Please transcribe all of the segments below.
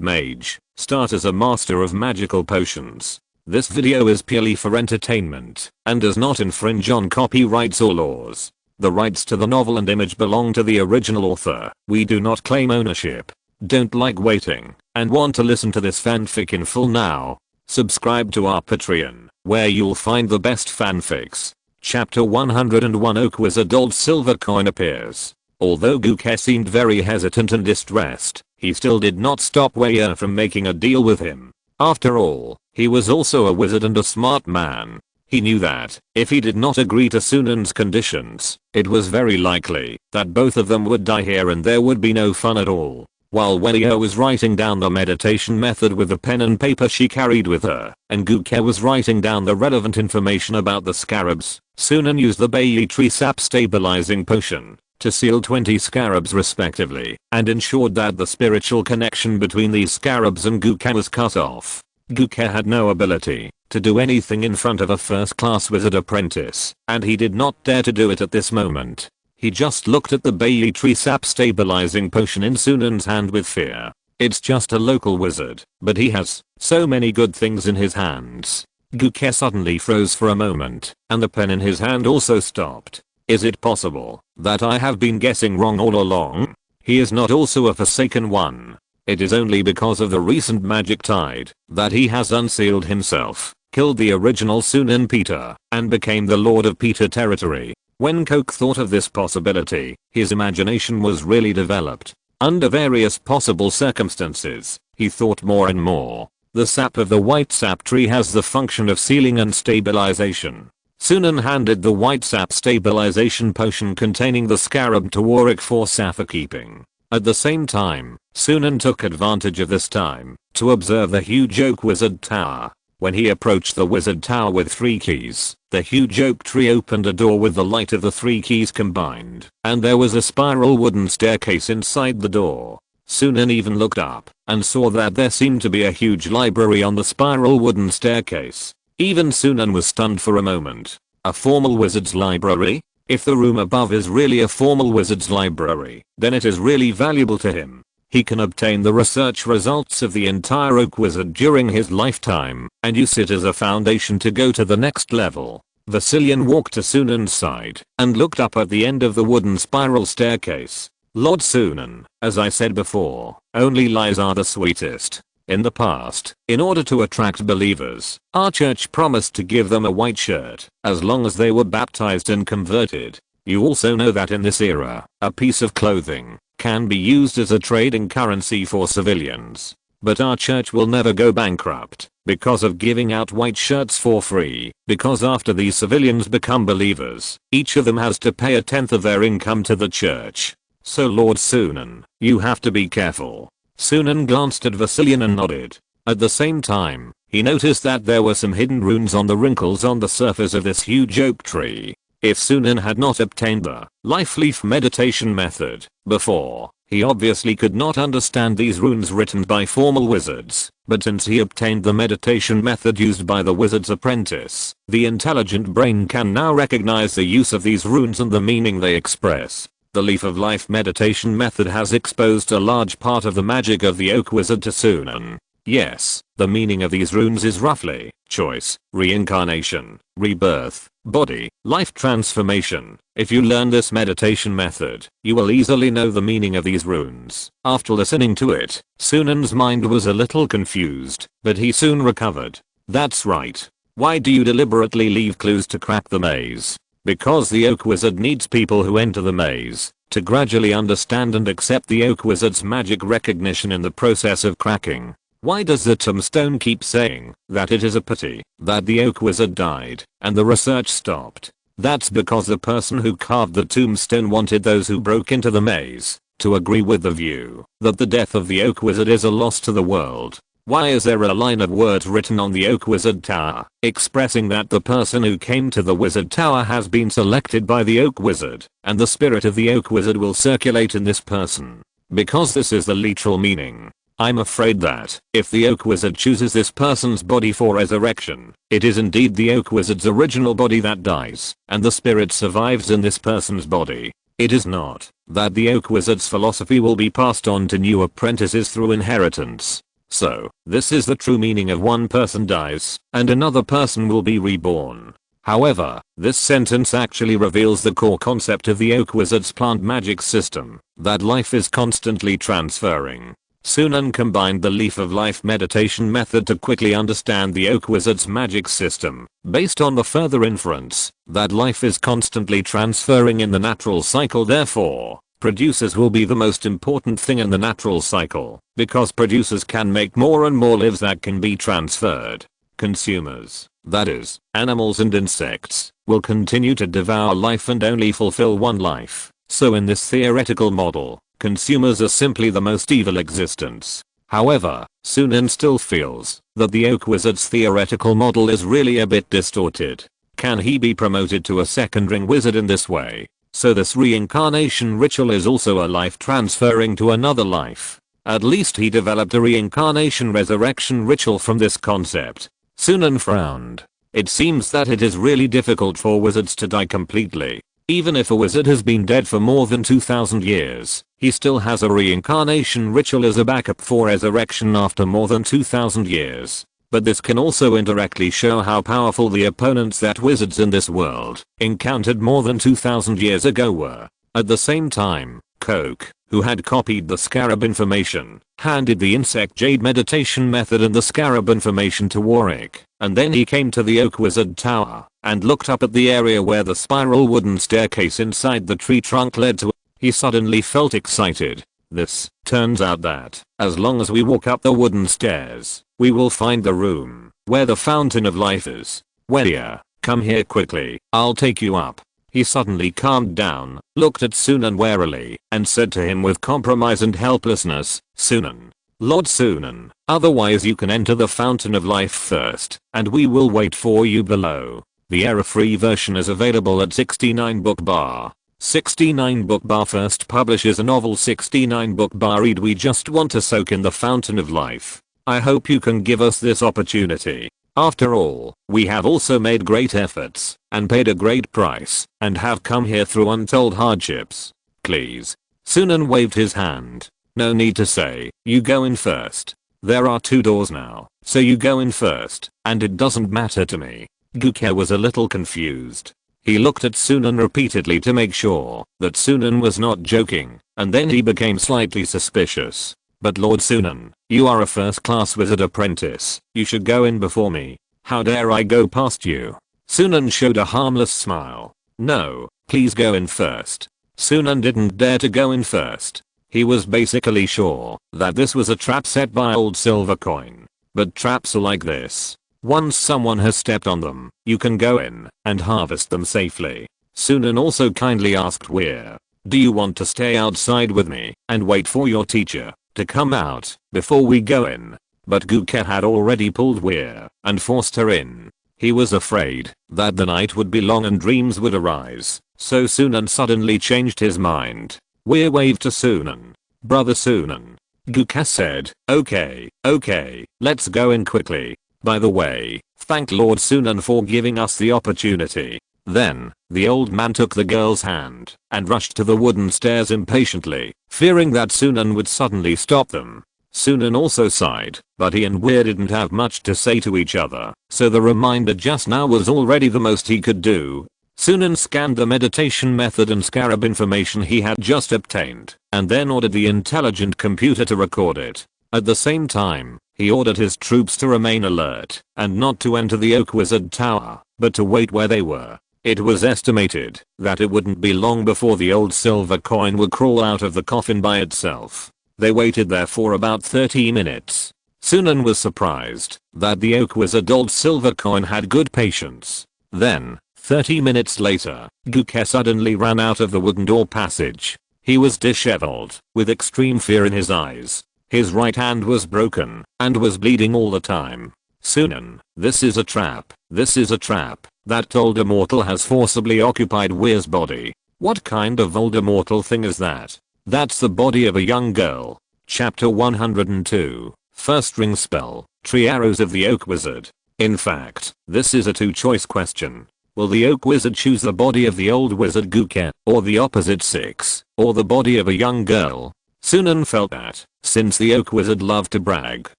Mage, start as a master of magical potions. This video is purely for entertainment and does not infringe on copyrights or laws. The rights to the novel and image belong to the original author. We do not claim ownership. Don't like waiting and want to listen to this fanfic in full now? Subscribe to our Patreon, where you'll find the best fanfics. Chapter 101 Oak Wizard Old Silver Coin appears. Although Guke seemed very hesitant and distressed, he still did not stop Weir from making a deal with him. After all, he was also a wizard and a smart man. He knew that, if he did not agree to Sunan's conditions, it was very likely that both of them would die here and there would be no fun at all. While Weir was writing down the meditation method with the pen and paper she carried with her, and Guke was writing down the relevant information about the scarabs, Sunan used the Bay Tree Sap Stabilizing Potion to seal 20 scarabs respectively, and ensured that the spiritual connection between these scarabs and Guke was cut off. Guke had no ability to do anything in front of a first-class wizard apprentice, and he did not dare to do it at this moment. He just looked at the Bay Tree Sap Stabilizing Potion in Sunan's hand with fear. It's just a local wizard, but he has so many good things in his hands. Guke suddenly froze for a moment, and the pen in his hand also stopped. Is it possible that I have been guessing wrong all along? He is not also a Forsaken One. It is only because of the recent magic tide that he has unsealed himself, killed the original Sunan Peter, and became the Lord of Peter territory. When Coke thought of this possibility, his imagination was really developed. Under various possible circumstances, he thought more and more. The sap of the white sap tree has the function of sealing and stabilization. Sunan handed the white sap stabilization potion containing the scarab to Warwick for safekeeping. At the same time, Sunan took advantage of this time to observe the huge oak wizard tower. When he approached the wizard tower with 3 keys, the huge oak tree opened a door with the light of the 3 keys combined, and there was a spiral wooden staircase inside the door. Sunan even looked up and saw that there seemed to be a huge library on the spiral wooden staircase. Even Sunan was stunned for a moment. A formal wizard's library? If the room above is really a formal wizard's library, then it is really valuable to him. He can obtain the research results of the entire oak wizard during his lifetime, and use it as a foundation to go to the next level. Vasilian walked to Sunan's side, and looked up at the end of the wooden spiral staircase. Lord Sunan, as I said before, only lies are the sweetest. In the past, in order to attract believers, our church promised to give them a white shirt, as long as they were baptized and converted. You also know that in this era, a piece of clothing can be used as a trading currency for civilians. But our church will never go bankrupt because of giving out white shirts for free, because after these civilians become believers, each of them has to pay 1/10 of their income to the church. So Lord Sunan, you have to be careful. Sunan glanced at Vasilian and nodded. At the same time, he noticed that there were some hidden runes on the wrinkles on the surface of this huge oak tree. If Sunan had not obtained the life leaf meditation method before, he obviously could not understand these runes written by formal wizards, but since he obtained the meditation method used by the wizard's apprentice, the intelligent brain can now recognize the use of these runes and the meaning they express. The Leaf of Life meditation method has exposed a large part of the magic of the oak wizard to Sunan. Yes, the meaning of these runes is roughly choice, reincarnation, rebirth, body, life transformation. If you learn this meditation method, you will easily know the meaning of these runes. After listening to it, Sunan's mind was a little confused, but he soon recovered. That's right. Why do you deliberately leave clues to crack the maze? Because the oak wizard needs people who enter the maze to gradually understand and accept the oak wizard's magic recognition in the process of cracking. Why does the tombstone keep saying that it is a pity that the oak wizard died and the research stopped? That's because the person who carved the tombstone wanted those who broke into the maze to agree with the view that the death of the oak wizard is a loss to the world. Why is there a line of words written on the oak wizard tower expressing that the person who came to the wizard tower has been selected by the oak wizard and the spirit of the oak wizard will circulate in this person? Because this is the literal meaning. I'm afraid that if the oak wizard chooses this person's body for resurrection, it is indeed the oak wizard's original body that dies, and the spirit survives in this person's body. It is not that the oak wizard's philosophy will be passed on to new apprentices through inheritance. So, this is the true meaning of one person dies, and another person will be reborn. However, this sentence actually reveals the core concept of the Oak Wizard's plant magic system, that life is constantly transferring. Sunan combined the Leaf of Life meditation method to quickly understand the Oak Wizard's magic system, based on the further inference that life is constantly transferring in the natural cycle. Therefore, producers will be the most important thing in the natural cycle, because producers can make more and more lives that can be transferred. Consumers, that is, animals and insects, will continue to devour life and only fulfill one life. So in this theoretical model, consumers are simply the most evil existence. However, Sunan still feels that the Oak Wizard's theoretical model is really a bit distorted. Can he be promoted to a second ring wizard in this way? So this reincarnation ritual is also a life transferring to another life. At least he developed a reincarnation resurrection ritual from this concept. Sunan frowned. It seems that it is really difficult for wizards to die completely. Even if a wizard has been dead for more than 2000 years, he still has a reincarnation ritual as a backup for resurrection after more than 2000 years. But this can also indirectly show how powerful the opponents that wizards in this world encountered more than 2000 years ago were. At the same time, Coke, who had copied the scarab information, handed the insect jade meditation method and the scarab information to Warwick, and then he came to the Oak Wizard Tower and looked up at the area where the spiral wooden staircase inside the tree trunk led to. He suddenly felt excited. This turns out that, as long as we walk up the wooden stairs, we will find the room where the fountain of life is. Well, yeah, come here quickly, I'll take you up. He suddenly calmed down, looked at Sunan warily, and said to him with compromise and helplessness, Sunan. Lord Sunan, otherwise you can enter the fountain of life first, and we will wait for you below. The error-free version is available at 69 Book Bar. 69 Book Bar first publishes a novel. 69 Book Bar read We just want to soak in the fountain of life. I hope you can give us this opportunity. After all, we have also made great efforts, and paid a great price, and have come here through untold hardships. Please. Sunan waved his hand. No need to say, you go in first. There are 2 doors now, so you go in first, and it doesn't matter to me. Guke was a little confused. He looked at Sunan repeatedly to make sure that Sunan was not joking, and then he became slightly suspicious. But Lord Sunan, you are a first-class wizard apprentice. You should go in before me. How dare I go past you? Sunan showed a harmless smile. No, please go in first. Sunan didn't dare to go in first. He was basically sure that this was a trap set by old silver coin. But traps are like this. Once someone has stepped on them, you can go in and harvest them safely. Sunan also kindly asked Weir, do you want to stay outside with me and wait for your teacher to come out before we go in? But Guke had already pulled Weir and forced her in. He was afraid that the night would be long and dreams would arise, so Sunan suddenly changed his mind. Weir waved to Sunan. Brother Sunan. Guke said, okay, let's go in quickly. By the way, thank Lord Sunan for giving us the opportunity. Then, the old man took the girl's hand and rushed to the wooden stairs impatiently, fearing that Sunan would suddenly stop them. Sunan also sighed, but he and Weir didn't have much to say to each other, so the reminder just now was already the most he could do. Sunan scanned the meditation method and scarab information he had just obtained, and then ordered the intelligent computer to record it. At the same time, he ordered his troops to remain alert and not to enter the Oak Wizard Tower, but to wait where they were. It was estimated that it wouldn't be long before the old silver coin would crawl out of the coffin by itself. They waited there for about 30 minutes. Sunan was surprised that the Oak Wizard old silver coin had good patience. Then, 30 minutes later, Guke suddenly ran out of the wooden door passage. He was disheveled, with extreme fear in his eyes. His right hand was broken and was bleeding all the time. Sunan, this is a trap. This is a trap. That old immortal has forcibly occupied Weir's body. What kind of old immortal thing is that? That's the body of a young girl. Chapter 102. First ring spell. Tree arrows of the Oak Wizard. In fact, this is a 2-choice question. Will the Oak Wizard choose the body of the old wizard Guke, or the opposite 6, or the body of a young girl? Sunan felt that, since the oak wizard loved to brag,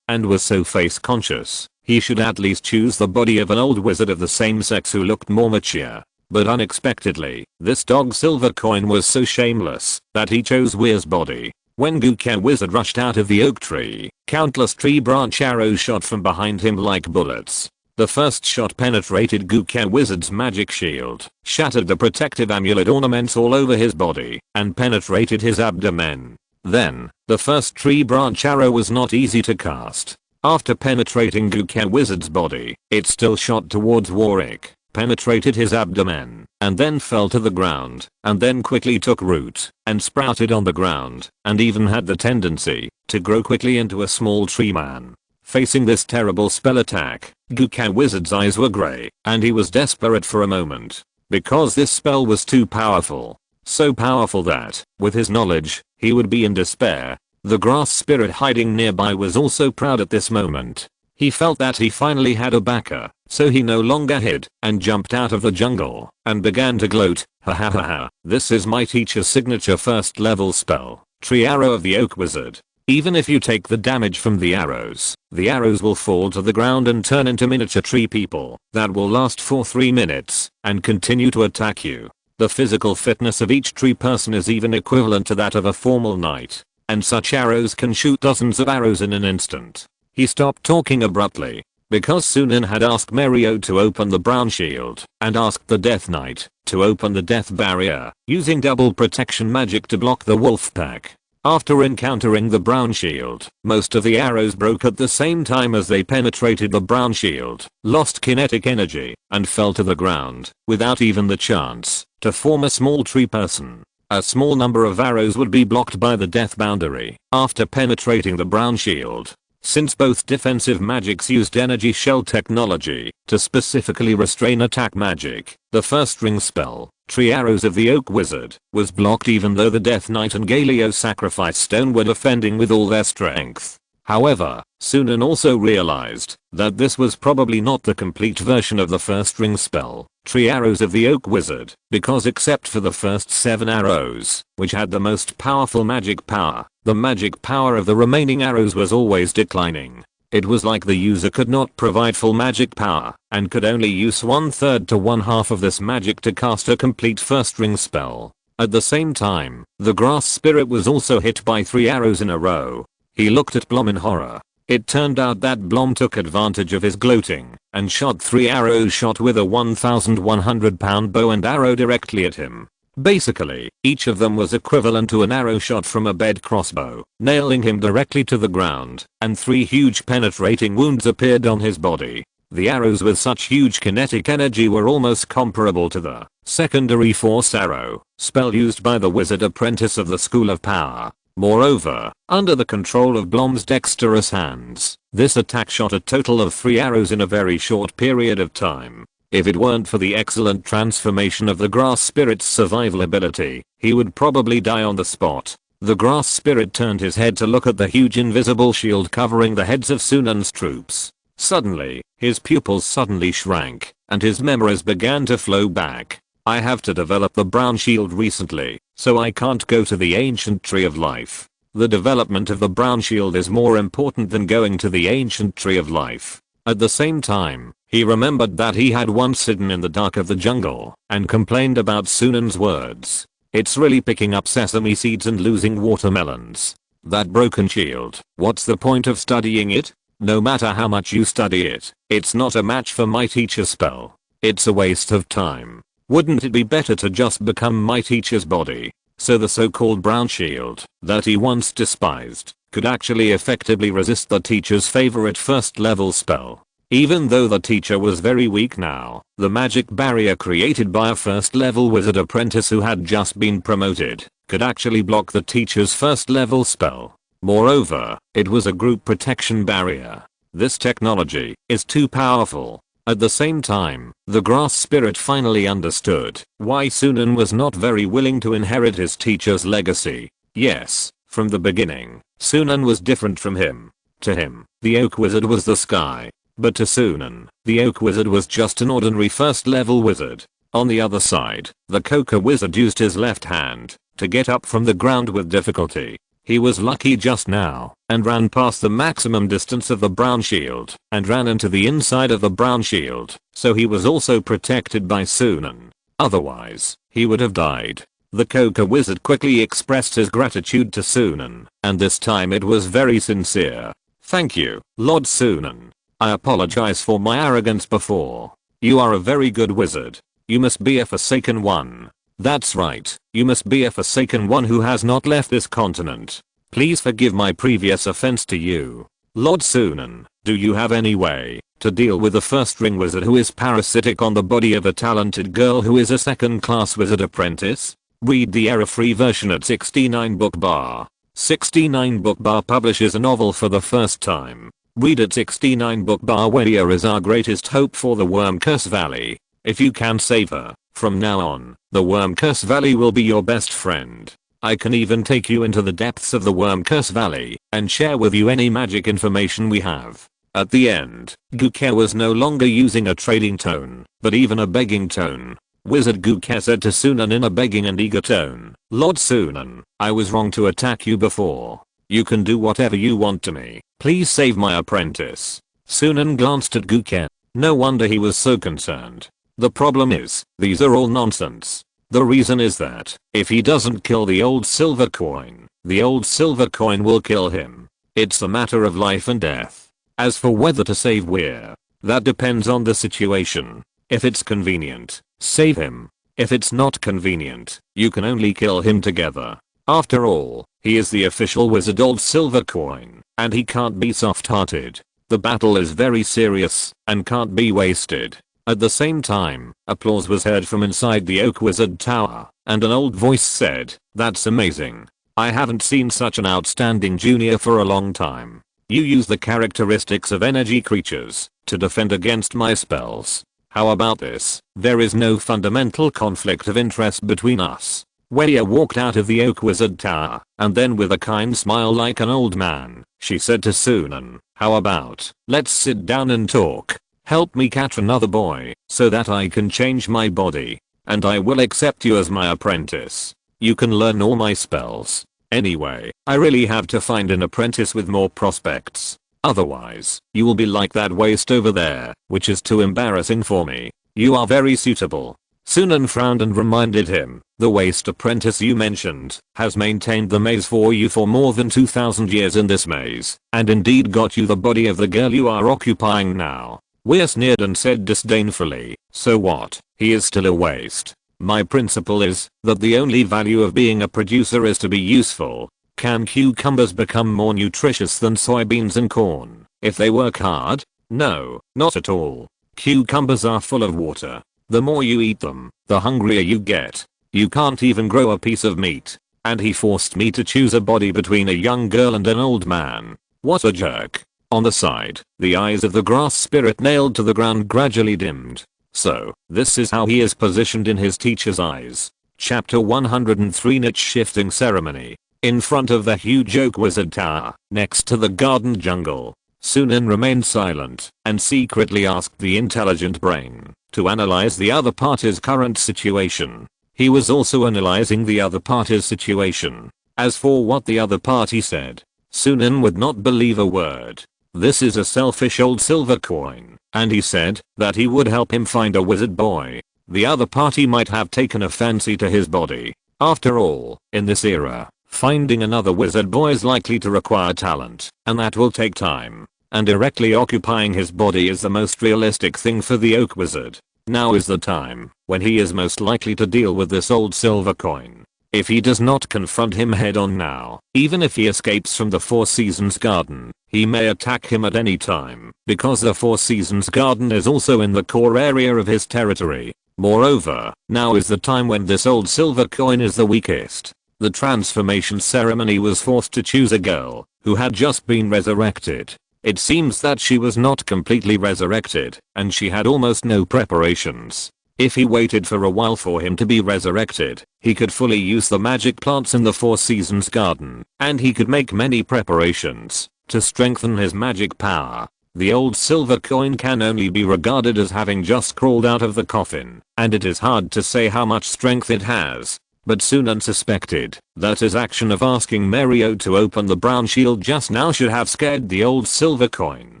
and was so face conscious, he should at least choose the body of an old wizard of the same sex who looked more mature. But unexpectedly, this dog silver coin was so shameless that he chose Weir's body. When Gukea Wizard rushed out of the oak tree, countless tree branch arrows shot from behind him like bullets. The first shot penetrated Gukea Wizard's magic shield, shattered the protective amulet ornaments all over his body, and penetrated his abdomen. Then, the first tree branch arrow was not easy to cast. After penetrating Gukea Wizard's body, it still shot towards Warwick, penetrated his abdomen, and then fell to the ground, and then quickly took root, and sprouted on the ground, and even had the tendency to grow quickly into a small tree man. Facing this terrible spell attack, Gukea Wizard's eyes were grey, and he was desperate for a moment. Because this spell was too powerful. So powerful that, with his knowledge, he would be in despair. The grass spirit hiding nearby was also proud at this moment. He felt that he finally had a backer, so he no longer hid, and jumped out of the jungle, and began to gloat, ha ha ha ha, this is my teacher's signature first level spell, Tree Arrow of the Oak Wizard. Even if you take the damage from the arrows will fall to the ground and turn into miniature tree people that will last for 3 minutes, and continue to attack you. The physical fitness of each tree person is even equivalent to that of a formal knight, and such arrows can shoot dozens of arrows in an instant. He stopped talking abruptly, because Sunan had asked Mario to open the brown shield, and asked the Death Knight to open the death barrier, using double protection magic to block the wolf pack. After encountering the brown shield, most of the arrows broke at the same time as they penetrated the brown shield, lost kinetic energy, and fell to the ground, without even the chance to form a small tree person. A small number of arrows would be blocked by the death boundary after penetrating the brown shield. Since both defensive magics used energy shell technology to specifically restrain attack magic, the first ring spell, Tree Arrows of the Oak Wizard, was blocked even though the Death Knight and Galio Sacrifice Stone were defending with all their strength. However, Sunan also realized that this was probably not the complete version of the first ring spell, Tree Arrows of the Oak Wizard, because except for the first 7 arrows, which had the most powerful magic power, the magic power of the remaining arrows was always declining. It was like the user could not provide full magic power, and could only use 1/3 to 1/2 of this magic to cast a complete first ring spell. At the same time, the grass spirit was also hit by 3 arrows in a row. He looked at Blom in horror. It turned out that Blom took advantage of his gloating, and shot 3 arrows shot with a 1,100-pound bow and arrow directly at him. Basically, each of them was equivalent to an arrow shot from a bed crossbow, nailing him directly to the ground, and 3 huge penetrating wounds appeared on his body. The arrows with such huge kinetic energy were almost comparable to the secondary force arrow spell used by the wizard apprentice of the School of Power. Moreover, under the control of Blom's dexterous hands, this attack shot a total of 3 arrows in a very short period of time. If it weren't for the excellent transformation of the grass spirit's survival ability, he would probably die on the spot. The grass spirit turned his head to look at the huge invisible shield covering the heads of Sunan's troops. Suddenly, his pupils suddenly shrank, and his memories began to flow back. I have to develop the brown shield recently, so I can't go to the ancient tree of life. The development of the brown shield is more important than going to the ancient tree of life. At the same time, he remembered that he had once hidden in the dark of the jungle and complained about Sunan's words. It's really picking up sesame seeds and losing watermelons. That broken shield, what's the point of studying it? No matter how much you study it, it's not a match for my teacher's spell. It's a waste of time. Wouldn't it be better to just become my teacher's body? So the so-called brown shield that he once despised could actually effectively resist the teacher's favorite first level spell. Even though the teacher was very weak now, the magic barrier created by a first level wizard apprentice who had just been promoted could actually block the teacher's first level spell. Moreover, it was a group protection barrier. This technology is too powerful. At the same time, the grass spirit finally understood why Sunan was not very willing to inherit his teacher's legacy. Yes, from the beginning, Sunan was different from him. To him, the Oak Wizard was the sky. But to Sunan, the Oak Wizard was just an ordinary first level wizard. On the other side, the Coca Wizard used his left hand to get up from the ground with difficulty. He was lucky just now and ran past the maximum distance of the brown shield and ran into the inside of the brown shield, so he was also protected by Sunan. Otherwise, he would have died. The Coca wizard quickly expressed his gratitude to Sunan, and this time it was very sincere. Thank you, Lord Sunan. I apologize for my arrogance before. You are a very good wizard. You must be a forsaken one. That's right, you must be a forsaken one who has not left this continent. Please forgive my previous offense to you. Lord Sunan, do you have any way to deal with the first ring wizard who is parasitic on the body of a talented girl who is a second-class wizard apprentice? Read the error-free version at 69 Book Bar. 69 Book Bar publishes a novel for the first time. Read at 69 Book Bar. Welia is our greatest hope for the Worm Curse Valley. If you can save her, from now on, the Worm Curse Valley will be your best friend. I can even take you into the depths of the Worm Curse Valley and share with you any magic information we have. At the end, Guke was no longer using a trading tone, but even a begging tone. Wizard Guke said to Sunan in a begging and eager tone, Lord Sunan, I was wrong to attack you before. You can do whatever you want to me. Please save my apprentice. Sunan glanced at Guke. No wonder he was so concerned. The problem is, these are all nonsense. The reason is that, if he doesn't kill the old silver coin, the old silver coin will kill him. It's a matter of life and death. As for whether to save Weir, that depends on the situation. If it's convenient, save him. If it's not convenient, you can only kill him together. After all, he is the official wizard old silver coin, and he can't be soft-hearted. The battle is very serious and can't be wasted. At the same time, applause was heard from inside the Oak Wizard Tower, and an old voice said, That's amazing. I haven't seen such an outstanding junior for a long time. You use the characteristics of energy creatures to defend against my spells. How about this? There is no fundamental conflict of interest between us. Welia walked out of the Oak Wizard Tower, and then with a kind smile like an old man, she said to Sunan, How about, let's sit down and talk. Help me catch another boy, so that I can change my body. And I will accept you as my apprentice. You can learn all my spells. Anyway, I really have to find an apprentice with more prospects. Otherwise, you will be like that waste over there, which is too embarrassing for me. You are very suitable. Sunan frowned and reminded him, the waste apprentice you mentioned has maintained the maze for you for more than 2000 years in this maze, and indeed got you the body of the girl you are occupying now. Weir sneered and said disdainfully, so what? He is still a waste. My principle is that the only value of being a producer is to be useful. Can cucumbers become more nutritious than soybeans and corn if they work hard? No, not at all. Cucumbers are full of water. The more you eat them, the hungrier you get. You can't even grow a piece of meat. And he forced me to choose a body between a young girl and an old man. What a jerk. On the side, the eyes of the grass spirit nailed to the ground gradually dimmed. So, this is how he is positioned in his teacher's eyes. Chapter 103 Niche Shifting Ceremony. In front of the huge Oak Wizard Tower, next to the garden jungle, Sunan remained silent and secretly asked the intelligent brain to analyze the other party's current situation. He was also analyzing the other party's situation. As for what the other party said, Sunan would not believe a word. This is a selfish old silver coin, and he said that he would help him find a wizard boy. The other party might have taken a fancy to his body. After all, in this era, finding another wizard boy is likely to require talent, and that will take time. And directly occupying his body is the most realistic thing for the Oak Wizard. Now is the time when he is most likely to deal with this old silver coin. If he does not confront him head on now, even if he escapes from the Four Seasons Garden, he may attack him at any time, because the Four Seasons Garden is also in the core area of his territory. Moreover, now is the time when this old silver coin is the weakest. The transformation ceremony was forced to choose a girl who had just been resurrected. It seems that she was not completely resurrected, and she had almost no preparations. If he waited for a while for him to be resurrected, he could fully use the magic plants in the Four Seasons Garden, and he could make many preparations to strengthen his magic power. The old silver coin can only be regarded as having just crawled out of the coffin, and it is hard to say how much strength it has. but Sunan suspected that his action of asking Mario to open the brown shield just now should have scared the old silver coin.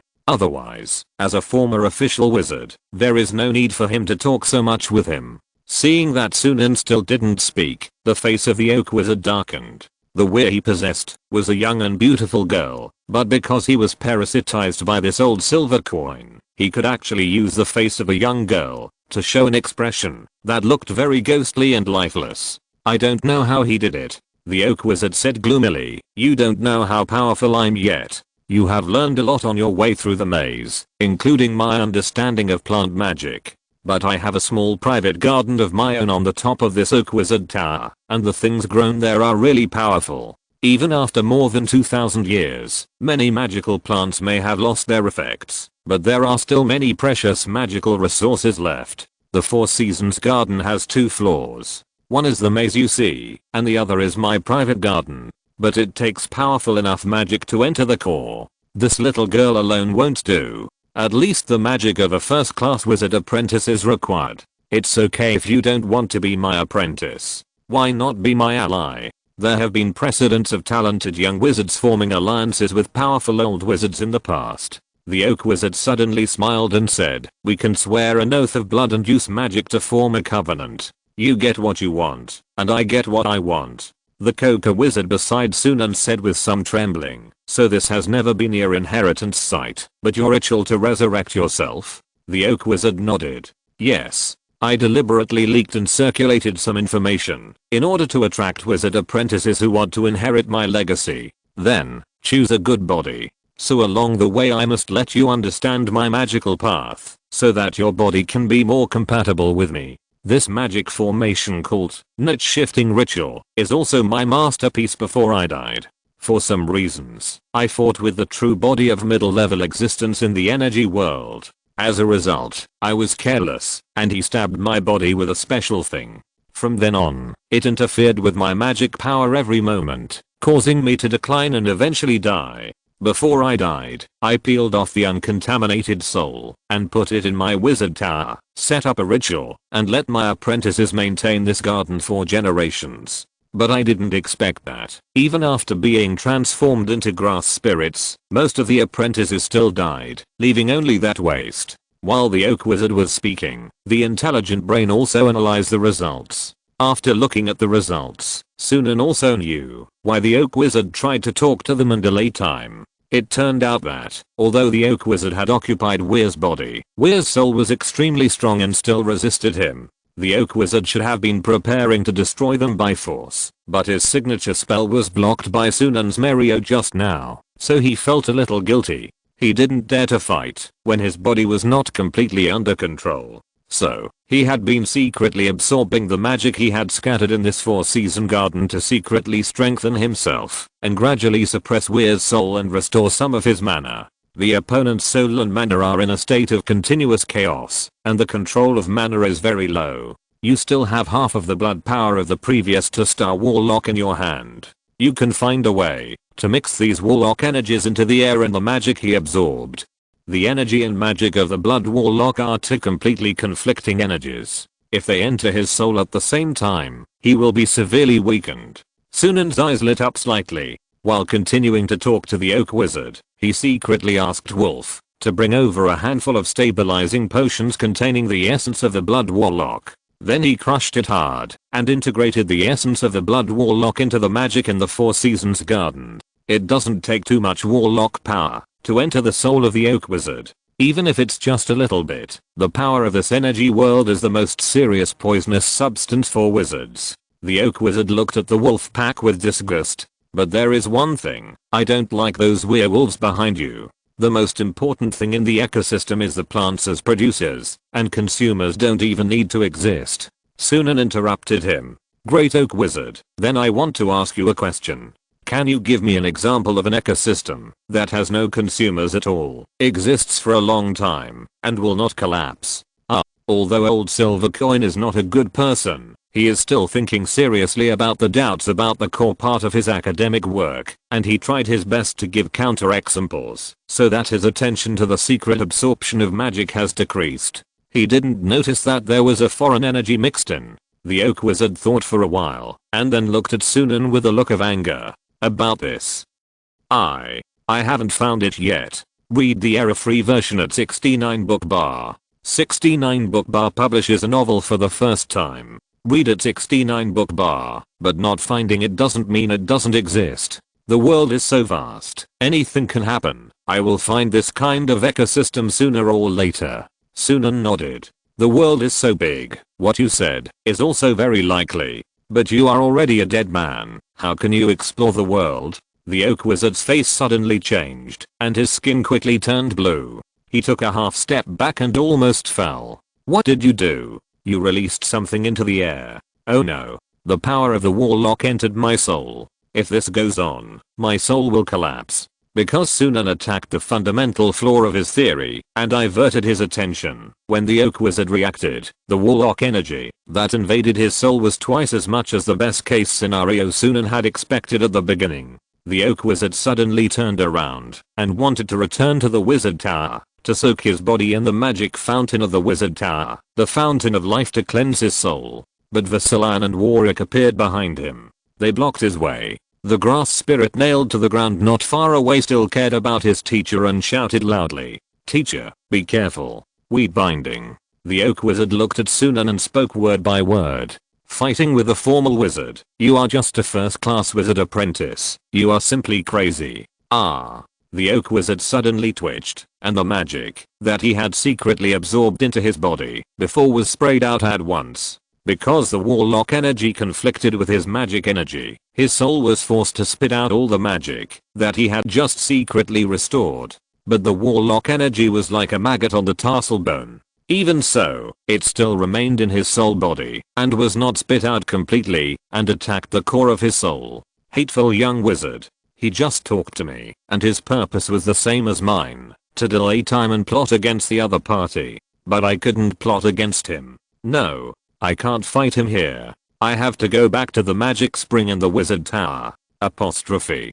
Otherwise, as a former official wizard, there is no need for him to talk so much with him. Seeing that Sunan still didn't speak, the face of the oak wizard darkened. The weir he possessed was a young and beautiful girl, but because he was parasitized by this old silver coin, he could actually use the face of a young girl to show an expression that looked very ghostly and lifeless. I don't know how he did it, the oak wizard said gloomily. You don't know how powerful I'm yet. You have learned a lot on your way through the maze, including my understanding of plant magic. But I have a small private garden of my own on the top of this oak wizard tower, and the things grown there are really powerful. Even after more than 2000 years, many magical plants may have lost their effects, but there are still many precious magical resources left. The Four Seasons garden has 2 floors. One is the maze you see, and the other is my private garden. But it takes powerful enough magic to enter the core. This little girl alone won't do. At least the magic of a first-class wizard apprentice is required. It's okay if you don't want to be my apprentice. Why not be my ally? There have been precedents of talented young wizards forming alliances with powerful old wizards in the past. The oak wizard suddenly smiled and said, we can swear an oath of blood and use magic to form a covenant. You get what you want, and I get what I want. The coca wizard beside Sunan said with some trembling, so this has never been your inheritance site, but your ritual to resurrect yourself? The oak wizard nodded. Yes. I deliberately leaked and circulated some information in order to attract wizard apprentices who want to inherit my legacy. Then, choose a good body. So along the way I must let you understand my magical path, so that your body can be more compatible with me. This magic formation cult, niche shifting ritual, is also my masterpiece before I died. For some reasons, I fought with the true body of middle level existence in the energy world. As a result, I was careless, and he stabbed my body with a special thing. From then on, it interfered with my magic power every moment, causing me to decline and eventually die. Before I died, I peeled off the uncontaminated soul and put it in my wizard tower, set up a ritual, and let my apprentices maintain this garden for generations. But I didn't expect that, even after being transformed into grass spirits, most of the apprentices still died, leaving only that waste. While the oak wizard was speaking, the intelligent brain also analyzed the results. After looking at the results, Sunan also knew why the oak wizard tried to talk to them and delay time. It turned out that, although the oak wizard had occupied Weir's body, Weir's soul was extremely strong and still resisted him. The oak wizard should have been preparing to destroy them by force, but his signature spell was blocked by Sunan's Mario just now, so he felt a little guilty. He didn't dare to fight when his body was not completely under control. So, he had been secretly absorbing the magic he had scattered in this four-season garden to secretly strengthen himself and gradually suppress Weir's soul and restore some of his mana. The opponent's soul and mana are in a state of continuous chaos, and the control of mana is very low. You still have half of the blood power of the previous 2-star warlock in your hand. You can find a way to mix these warlock energies into the air and the magic he absorbed. The energy and magic of the blood warlock are two completely conflicting energies. If they enter his soul at the same time, he will be severely weakened. Sunan's eyes lit up slightly. While continuing to talk to the oak wizard, he secretly asked Wolf to bring over a handful of stabilizing potions containing the essence of the blood warlock. Then he crushed it hard and integrated the essence of the blood warlock into the magic in the Four Seasons garden. It doesn't take too much warlock power to enter the soul of the oak wizard. Even if it's just a little bit, the power of this energy world is the most serious poisonous substance for wizards. The oak wizard looked at the wolf pack with disgust. But there is one thing, I don't like those werewolves behind you. The most important thing in the ecosystem is the plants as producers, and consumers don't even need to exist. Sunan interrupted him. Great oak wizard, then I want to ask you a question. Can you give me an example of an ecosystem that has no consumers at all, exists for a long time, and will not collapse? Although old silver coin is not a good person, he is still thinking seriously about the doubts about the core part of his academic work, and he tried his best to give counter-examples, so that his attention to the secret absorption of magic has decreased. He didn't notice that there was a foreign energy mixed in. The oak wizard thought for a while, and then looked at Sunan with a look of anger. About this. I haven't found it yet. Read the error-free version at 69 book bar. 69 book bar publishes a novel for the first time. Read at 69 book bar, but not finding it doesn't mean it doesn't exist. The world is so vast, anything can happen. I will find this kind of ecosystem sooner or later. Sunan nodded. The world is so big, what you said is also very likely. But you are already a dead man, how can you explore the world? The oak wizard's face suddenly changed, and his skin quickly turned blue. He took a half step back and almost fell. What did you do? You released something into the air. Oh no. The power of the warlock entered my soul. If this goes on, my soul will collapse. Because Sunan attacked the fundamental flaw of his theory and diverted his attention, when the oak wizard reacted, the warlock energy that invaded his soul was twice as much as the best case scenario Sunan had expected at the beginning. The oak wizard suddenly turned around and wanted to return to the wizard tower to soak his body in the magic fountain of the wizard tower, the fountain of life, to cleanse his soul. But Vasilian and Warwick appeared behind him. They blocked his way. The grass spirit nailed to the ground not far away still cared about his teacher and shouted loudly, "Teacher, be careful. Weed binding." The oak wizard looked at Sunan and spoke word by word. "Fighting with a formal wizard. You are just a first-class wizard apprentice. You are simply crazy." Ah. The oak wizard suddenly twitched, and the magic that he had secretly absorbed into his body before was sprayed out at once. Because the warlock energy conflicted with his magic energy, his soul was forced to spit out all the magic that he had just secretly restored. But the warlock energy was like a maggot on the tarsal bone. Even so, it still remained in his soul body and was not spit out completely and attacked the core of his soul. Hateful young wizard. He just talked to me, and his purpose was the same as mine, to delay time and plot against the other party. But I couldn't plot against him. No. I can't fight him here. I have to go back to the magic spring in the wizard tower. Apostrophe.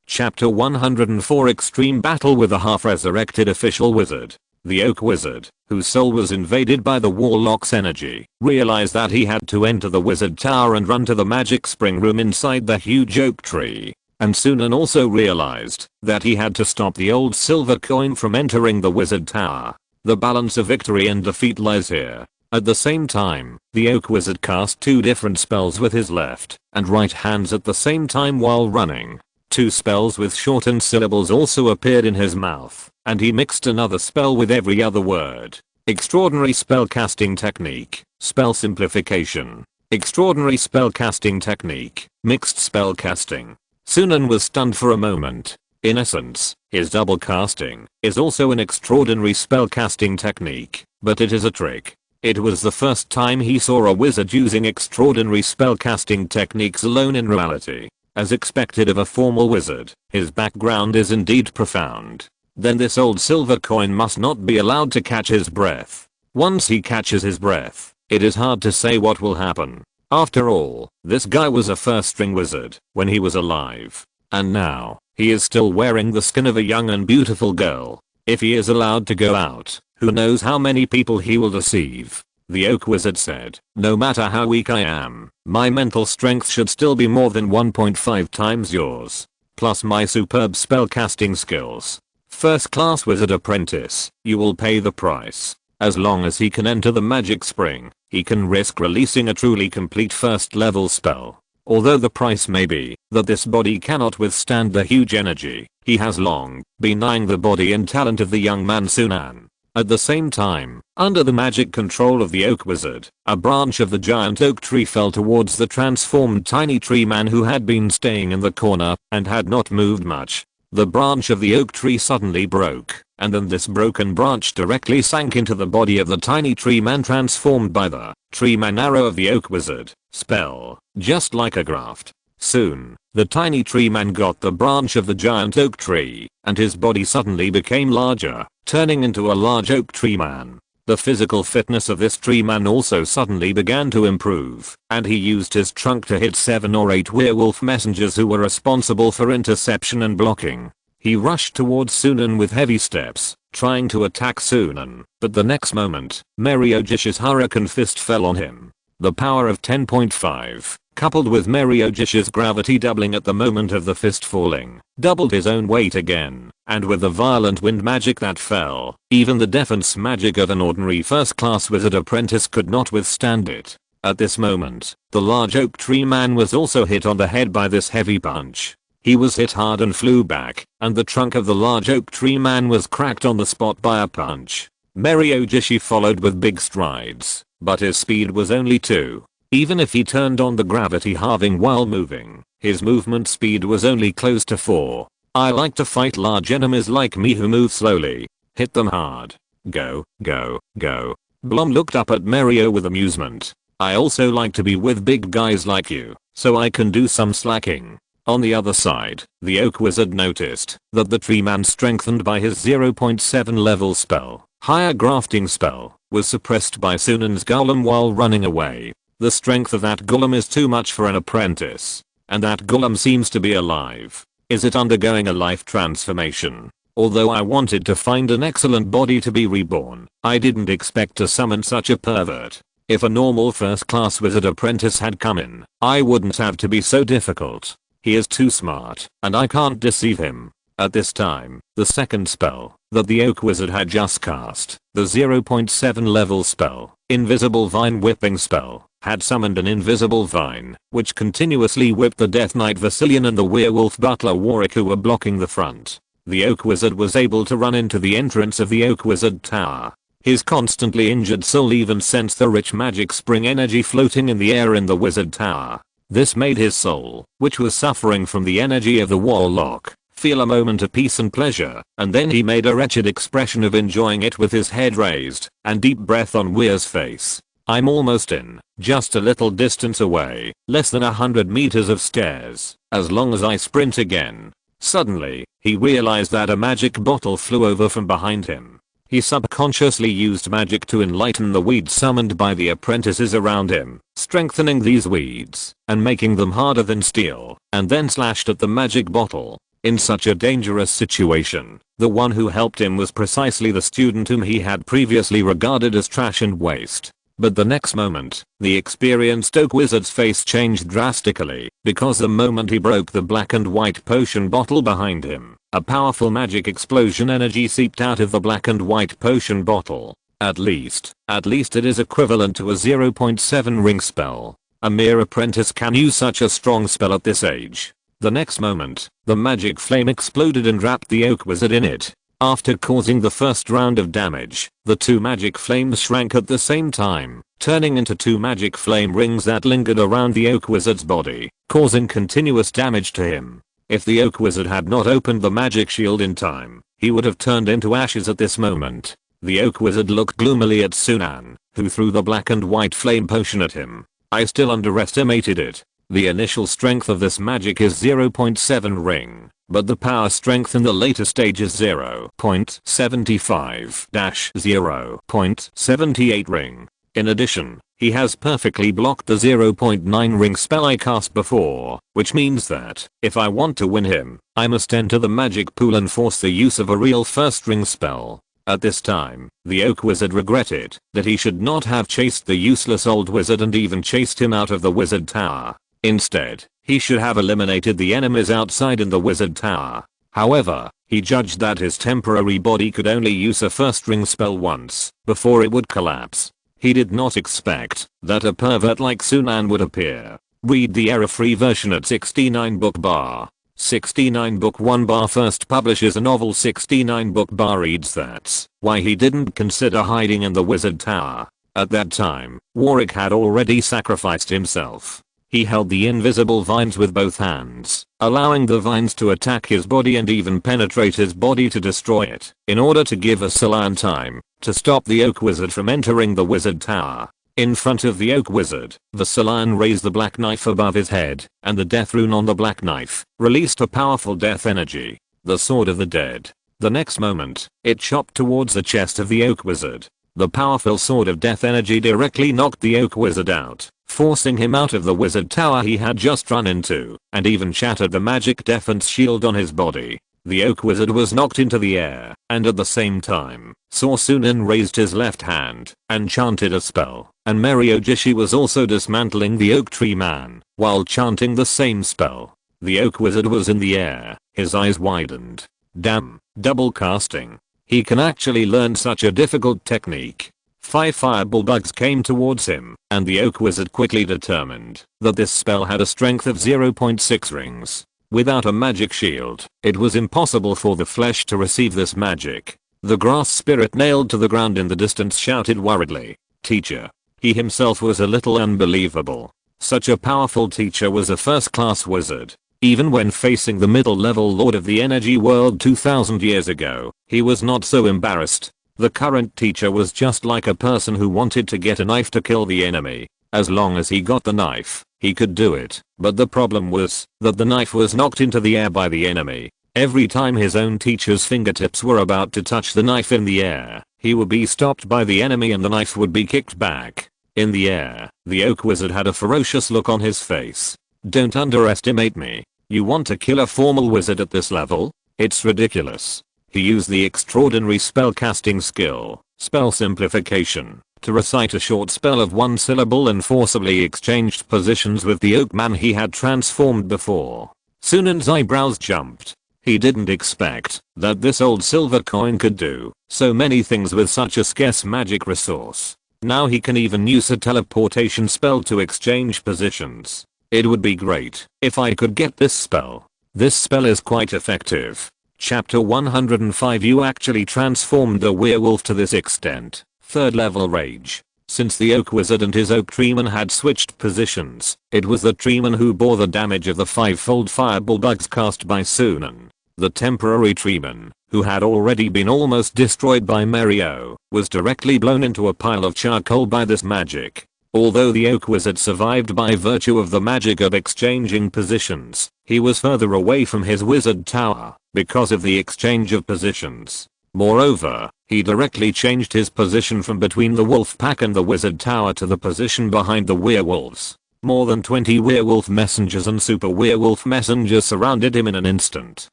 Chapter 104 Extreme Battle with a Half-Resurrected Official Wizard. The oak wizard, whose soul was invaded by the warlock's energy, realized that he had to enter the wizard tower and run to the magic spring room inside the huge oak tree. And Sunan also realized that he had to stop the old silver coin from entering the wizard tower. The balance of victory and defeat lies here. At the same time, the oak wizard cast two different spells with his left and right hands at the same time while running. Two spells with shortened syllables also appeared in his mouth, and he mixed another spell with every other word. Extraordinary spell casting technique. Spell simplification. Extraordinary spell casting technique. Mixed spell casting. Sunan was stunned for a moment. In essence, his double casting is also an extraordinary spell casting technique, but it is a trick. It was the first time he saw a wizard using extraordinary spell casting techniques alone in reality. As expected of a formal wizard, his background is indeed profound. Then this old silver coin must not be allowed to catch his breath. Once he catches his breath, it is hard to say what will happen. After all, this guy was a first-string wizard when he was alive. And now, he is still wearing the skin of a young and beautiful girl. If he is allowed to go out, who knows how many people he will deceive. The oak wizard said, "No matter how weak I am, my mental strength should still be more than 1.5 times yours. Plus my superb spellcasting skills. First-class wizard apprentice, you will pay the price. As long as he can enter the magic spring, he can risk releasing a truly complete first-level spell. Although the price may be that this body cannot withstand the huge energy, he has long been eyeing the body and talent of the young man Sunan." At the same time, under the magic control of the oak wizard, a branch of the giant oak tree fell towards the transformed tiny tree man who had been staying in the corner and had not moved much. The branch of the oak tree suddenly broke, and then this broken branch directly sank into the body of the tiny tree man transformed by the tree man arrow of the oak wizard spell, just like a graft. Soon, the tiny tree man got the branch of the giant oak tree, and his body suddenly became larger, turning into a large oak tree man. The physical fitness of this tree man also suddenly began to improve, and he used his trunk to hit 7 or 8 werewolf messengers who were responsible for interception and blocking. He rushed towards Sunan with heavy steps, trying to attack Sunan, but the next moment, Meriojish's hurricane fist fell on him. The power of 10.5, coupled with Meriogish's gravity doubling at the moment of the fist falling, doubled his own weight again, and with the violent wind magic that fell, even the defense magic of an ordinary first-class wizard apprentice could not withstand it. At this moment, the large oak tree man was also hit on the head by this heavy punch. He was hit hard and flew back, and the trunk of the large oak tree man was cracked on the spot by a punch. Meriogishi followed with big strides, but his speed was only 2. Even if he turned on the gravity halving while moving, his movement speed was only close to 4. I like to fight large enemies like me who move slowly. Hit them hard. Go, go, go. Blom looked up at Merio with amusement. I also like to be with big guys like you, so I can do some slacking. On the other side, the oak wizard noticed that the tree man strengthened by his 0.7 level spell, higher grafting spell, was suppressed by Sunan's golem while running away. The strength of that golem is too much for an apprentice. And that golem seems to be alive. Is it undergoing a life transformation? Although I wanted to find an excellent body to be reborn, I didn't expect to summon such a pervert. If a normal first-class wizard apprentice had come in, I wouldn't have to be so difficult. He is too smart, and I can't deceive him. At this time, the second spell that the oak wizard had just cast, the 0.7 level spell, invisible vine whipping spell, had summoned an invisible vine, which continuously whipped the Death Knight Vasilian and the werewolf butler Warwick who were blocking the front. The oak wizard was able to run into the entrance of the oak wizard tower. His constantly injured soul even sensed the rich magic spring energy floating in the air in the wizard tower. This made his soul, which was suffering from the energy of the warlock, feel a moment of peace and pleasure, and then he made a wretched expression of enjoying it with his head raised and deep breath on Weir's face. I'm almost in, just a little distance away, less than 100 meters of stairs, as long as I sprint again. Suddenly, he realized that a magic bottle flew over from behind him. He subconsciously used magic to enlighten the weeds summoned by the apprentices around him, strengthening these weeds and making them harder than steel, and then slashed at the magic bottle. In such a dangerous situation, the one who helped him was precisely the student whom he had previously regarded as trash and waste. But the next moment, the experienced oak wizard's face changed drastically, because the moment he broke the black and white potion bottle behind him, a powerful magic explosion energy seeped out of the black and white potion bottle. At least it is equivalent to a 0.7 ring spell. A mere apprentice can use such a strong spell at this age. The next moment, the magic flame exploded and wrapped the oak wizard in it. After causing the first round of damage, the two magic flames shrank at the same time, turning into two magic flame rings that lingered around the oak wizard's body, causing continuous damage to him. If the oak wizard had not opened the magic shield in time, he would have turned into ashes at this moment. The oak wizard looked gloomily at Sunan, who threw the black and white flame potion at him. I still underestimated it. The initial strength of this magic is 0.7 ring, but the power strength in the later stage is 0.75-0.78 ring. In addition, he has perfectly blocked the 0.9 ring spell I cast before, which means that, if I want to win him, I must enter the magic pool and force the use of a real first ring spell. At this time, the oak wizard regretted that he should not have chased the useless old wizard and even chased him out of the wizard tower. Instead, he should have eliminated the enemies outside in the wizard tower. However, he judged that his temporary body could only use a first ring spell once, before it would collapse. He did not expect that a pervert like Sunan would appear. Read the error-free version at 69 book bar. 69 book 1 bar first publishes a novel. 69 book bar reads that's why he didn't consider hiding in the wizard tower. At that time, Warwick had already sacrificed himself. He held the invisible vines with both hands, allowing the vines to attack his body and even penetrate his body to destroy it, in order to give Vasilian time to stop the oak wizard from entering the wizard tower. In front of the oak wizard, Vasilian raised the black knife above his head, and the death rune on the black knife released a powerful death energy, the sword of the dead. The next moment, it chopped towards the chest of the oak wizard. The powerful sword of death energy directly knocked the oak wizard out, forcing him out of the wizard tower he had just run into, and even shattered the magic defense shield on his body. The oak wizard was knocked into the air, and at the same time, Sunan raised his left hand and chanted a spell, and Meriojishi was also dismantling the oak tree man while chanting the same spell. The oak wizard was in the air, his eyes widened. Damn, double casting. He can actually learn such a difficult technique. 5 fireball bugs came towards him, and the oak wizard quickly determined that this spell had a strength of 0.6 rings. Without a magic shield, it was impossible for the flesh to receive this magic. The grass spirit nailed to the ground in the distance shouted worriedly, "Teacher." He himself was a little unbelievable. Such a powerful teacher was a first-class wizard. Even when facing the middle-level lord of the energy world 2000 years ago, he was not so embarrassed. The current teacher was just like a person who wanted to get a knife to kill the enemy. As long as he got the knife, he could do it. But the problem was that the knife was knocked into the air by the enemy. Every time his own teacher's fingertips were about to touch the knife in the air, he would be stopped by the enemy and the knife would be kicked back. In the air, the oak wizard had a ferocious look on his face. "Don't underestimate me. You want to kill a formal wizard at this level? It's ridiculous." He used the extraordinary spell-casting skill, spell simplification, to recite a short spell of one syllable and forcibly exchanged positions with the oak man he had transformed before. Sunan's eyebrows jumped. He didn't expect that this old silver coin could do so many things with such a scarce magic resource. Now he can even use a teleportation spell to exchange positions. It would be great if I could get this spell. This spell is quite effective. Chapter 105. You actually transformed the werewolf to this extent. 3rd level rage. Since the oak wizard and his oak treeman had switched positions, it was the treeman who bore the damage of the 5-fold fireball bugs cast by Sunan. The temporary treeman, who had already been almost destroyed by Merio, was directly blown into a pile of charcoal by this magic. Although the oak wizard survived by virtue of the magic of exchanging positions, he was further away from his wizard tower because of the exchange of positions. Moreover, he directly changed his position from between the wolf pack and the wizard tower to the position behind the werewolves. More than 20 werewolf messengers and super werewolf messengers surrounded him in an instant.